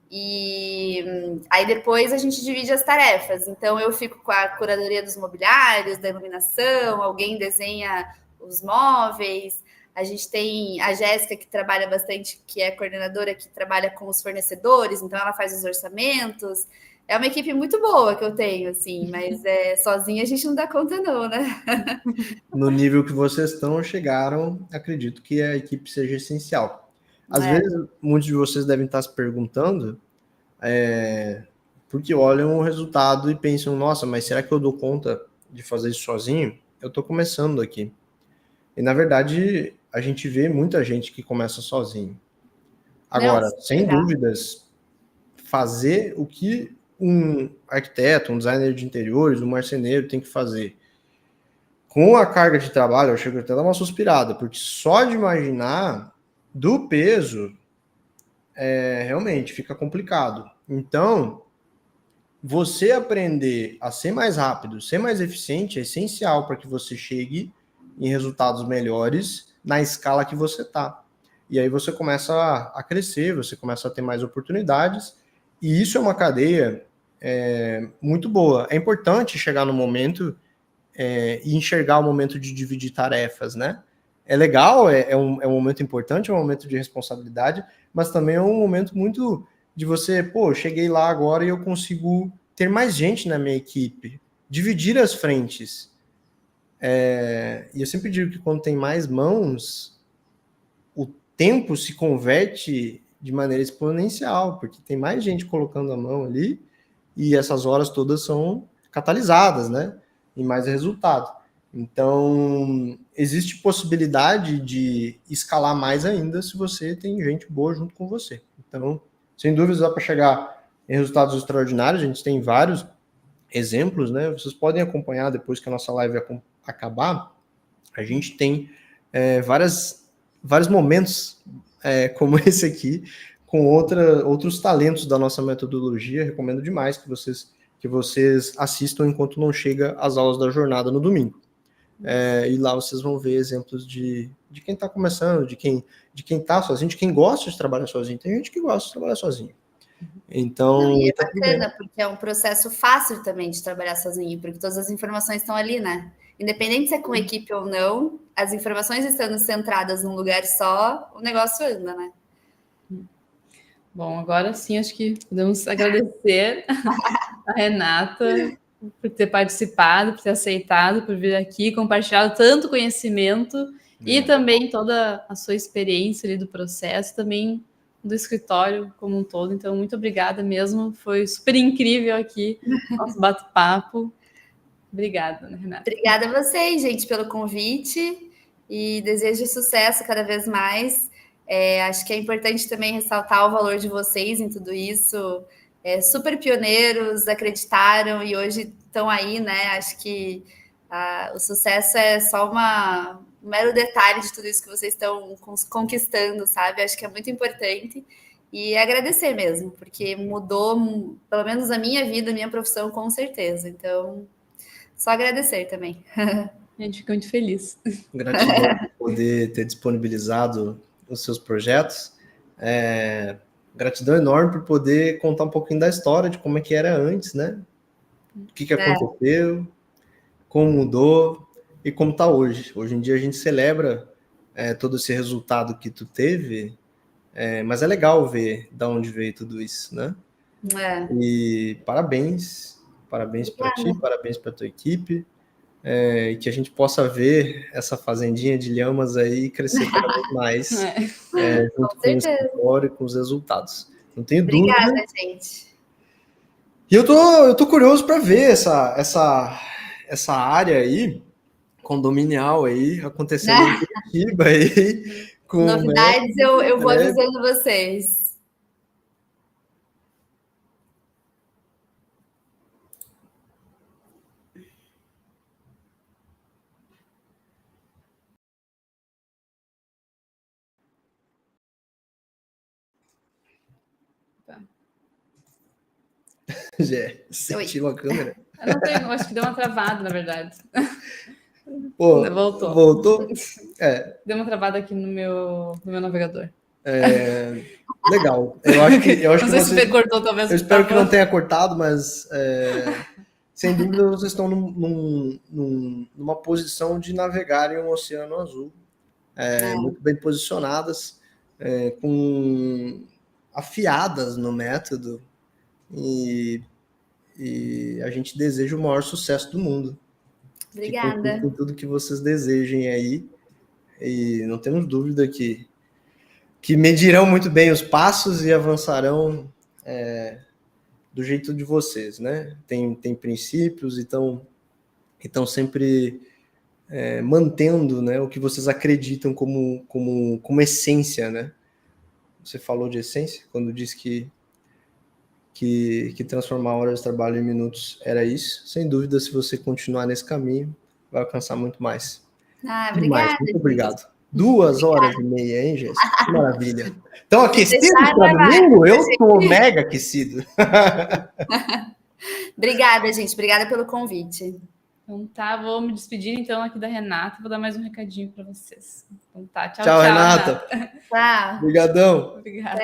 E aí depois a gente divide as tarefas. Então eu fico com a curadoria dos mobiliários, da iluminação, alguém desenha os móveis. A gente tem a Jéssica, que trabalha bastante, que é coordenadora, que trabalha com os fornecedores, então ela faz os orçamentos. É uma equipe muito boa que eu tenho, assim, mas sozinha a gente não dá conta não, né? No nível que vocês chegaram, acredito que a equipe seja essencial. Às vezes, muitos de vocês devem estar se perguntando, porque olham o resultado e pensam, nossa, mas será que eu dou conta de fazer isso sozinho? Eu estou começando aqui. E, na verdade, a gente vê muita gente que começa sozinho. Agora, Não, sem dúvidas, fazer o que um arquiteto, um designer de interiores, um marceneiro tem que fazer com a carga de trabalho, eu chego até a dar uma suspirada, porque só de imaginar do peso, realmente fica complicado. Então, você aprender a ser mais rápido, ser mais eficiente é essencial para que você chegue em resultados melhores na escala que você está. E aí você começa a crescer, você começa a ter mais oportunidades, e isso é uma cadeia muito boa. É importante chegar no momento e enxergar o momento de dividir tarefas, né? É legal, é um momento importante, é um momento de responsabilidade, mas também é um momento muito de você, pô, cheguei lá agora e eu consigo ter mais gente na minha equipe, dividir as frentes. E eu sempre digo que quando tem mais mãos, o tempo se converte de maneira exponencial, porque tem mais gente colocando a mão ali e essas horas todas são catalisadas, né? Em mais resultado. Então, existe possibilidade de escalar mais ainda se você tem gente boa junto com você. Então, sem dúvidas, dá para chegar em resultados extraordinários. A gente tem vários exemplos, né? Vocês podem acompanhar depois que a nossa live acabar. A gente tem vários momentos como esse aqui, com outros talentos da nossa metodologia. Recomendo demais que vocês assistam enquanto não chega às aulas da jornada no domingo. E lá vocês vão ver exemplos de quem está começando, de quem está sozinho, de quem gosta de trabalhar sozinho. Tem gente que gosta de trabalhar sozinho. Então, e é bacana, porque é um processo fácil também de trabalhar sozinho, porque todas as informações estão ali, né? Independente se é com equipe ou não, as informações estando centradas num lugar só, o negócio anda, né? Bom, agora sim, acho que podemos agradecer a Renata por ter participado, por ter aceitado, por vir aqui, compartilhado tanto conhecimento e também toda a sua experiência ali do processo, também do escritório como um todo. Então, muito obrigada mesmo. Foi super incrível aqui nosso bate-papo. Obrigada, Renata. Obrigada a vocês, gente, pelo convite e desejo sucesso cada vez mais. Acho que é importante também ressaltar o valor de vocês em tudo isso. Super pioneiros, acreditaram e hoje estão aí, né? Acho que o sucesso é só um mero detalhe de tudo isso que vocês estão conquistando, sabe? Acho que é muito importante e agradecer mesmo, porque mudou, pelo menos a minha vida, a minha profissão, com certeza. Então, só agradecer também. A gente fica muito feliz. Gratidão por poder ter disponibilizado os seus projetos. Gratidão enorme por poder contar um pouquinho da história, de como é que era antes, né? O que aconteceu, como mudou e como está hoje. Hoje em dia a gente celebra todo esse resultado que tu teve, mas é legal ver de onde veio tudo isso, né? E parabéns para ti, parabéns para tua equipe, e que a gente possa ver essa fazendinha de lhamas aí crescer cada vez mais, junto com o escritório e com os resultados. Não tenho dúvida. Obrigada, gente. E eu tô curioso para ver essa área aí, condominial aí, acontecendo em Curitiba aí. Com novidades eu vou avisando vocês. Jé, você tirou a câmera? Eu não tenho, acho que deu uma travada, na verdade. Pô, voltou? Deu uma travada aqui no meu navegador. Legal. Eu acho que não sei se você cortou, talvez. Eu espero que não tenha cortado, mas sem dúvida vocês estão numa posição de navegar em um oceano azul, muito bem posicionadas, afiadas no método, e a gente deseja o maior sucesso do mundo. Obrigada. Com tudo que vocês desejem aí, e não temos dúvida que medirão muito bem os passos e avançarão do jeito de vocês, né? Tem princípios e estão sempre mantendo, né, o que vocês acreditam como essência, né? você falou de essência, quando disse que transformar horas de trabalho em minutos era isso. Sem dúvida, se você continuar nesse caminho, vai alcançar muito mais. Obrigada. Muito obrigado. 2h30, hein, Jéssica? Que maravilha. Estão aquecidos para domingo? Eu estou mega aquecido. Obrigada, gente. Obrigada pelo convite. Então tá, vou me despedir então aqui da Renata. Vou dar mais um recadinho para vocês. Então tá, tchau, Renata. Tchau. Obrigadão. Obrigada.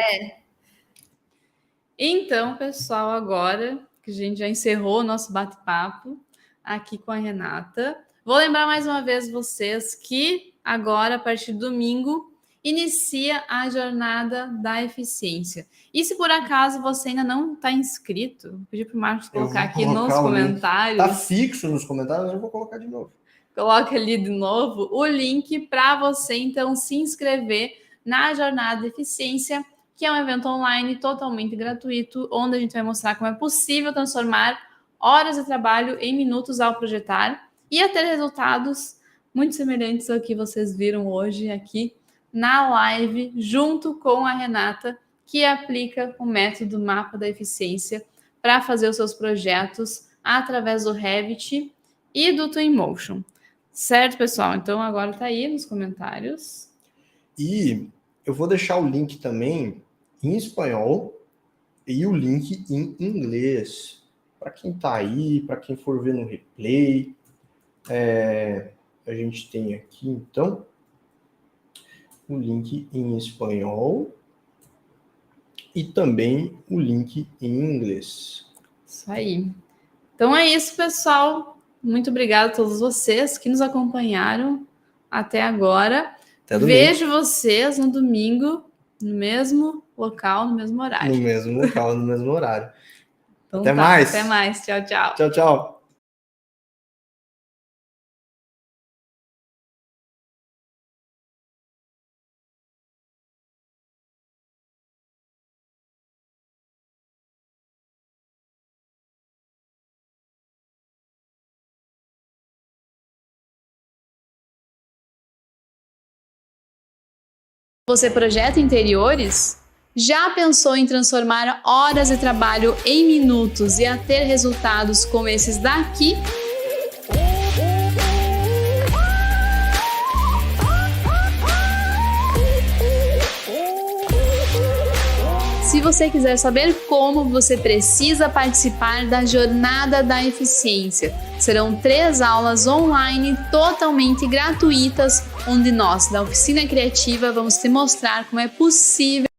Então, pessoal, agora que a gente já encerrou o nosso bate-papo aqui com a Renata, vou lembrar mais uma vez vocês que agora, a partir de domingo, inicia a jornada da eficiência. E se por acaso você ainda não está inscrito, vou pedir para o Marcos colocar aqui nos comentários. Está fixo nos comentários, eu vou colocar de novo. Coloca ali de novo o link para você, então, se inscrever na jornada da eficiência, que é um evento online totalmente gratuito, onde a gente vai mostrar como é possível transformar horas de trabalho em minutos ao projetar e a ter resultados muito semelhantes ao que vocês viram hoje aqui na live, junto com a Renata, que aplica o método Mapa da Eficiência para fazer os seus projetos através do Revit e do Twinmotion. Certo, pessoal? Então, agora está aí nos comentários. E eu vou deixar o link também em espanhol e o link em inglês. Para quem está aí, para quem for ver no replay. A gente tem aqui, então, o link em espanhol e também o link em inglês. Isso aí. Então é isso, pessoal. Muito obrigada a todos vocês que nos acompanharam até agora. Vejo vocês no domingo, no mesmo local, no mesmo horário. No mesmo local, no mesmo horário. Então, até mais. Até mais. Tchau, tchau. Tchau, tchau. Você projeta interiores? Já pensou em transformar horas de trabalho em minutos e a ter resultados como esses daqui? Se você quiser saber como, você precisa participar da Jornada da Eficiência. Serão 3 aulas online totalmente gratuitas, onde nós, da Oficina Criativa, vamos te mostrar como é possível.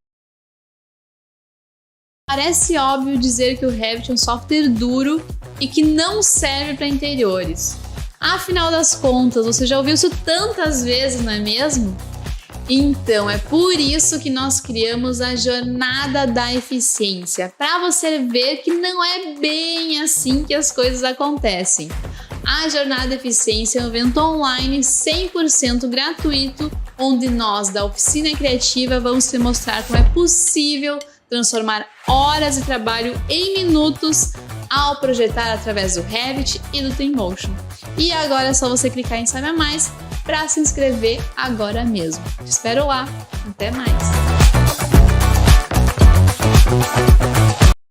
Parece óbvio dizer que o Revit é um software duro e que não serve para interiores. Afinal das contas, você já ouviu isso tantas vezes, não é mesmo? Então, é por isso que nós criamos a Jornada da Eficiência, para você ver que não é bem assim que as coisas acontecem. A Jornada da Eficiência é um evento online 100% gratuito, onde nós, da Oficina Criativa, vamos te mostrar como é possível transformar horas de trabalho em minutos ao projetar através do Revit e do Twinmotion. E agora é só você clicar em Saiba Mais para se inscrever agora mesmo. Te espero lá. Até mais!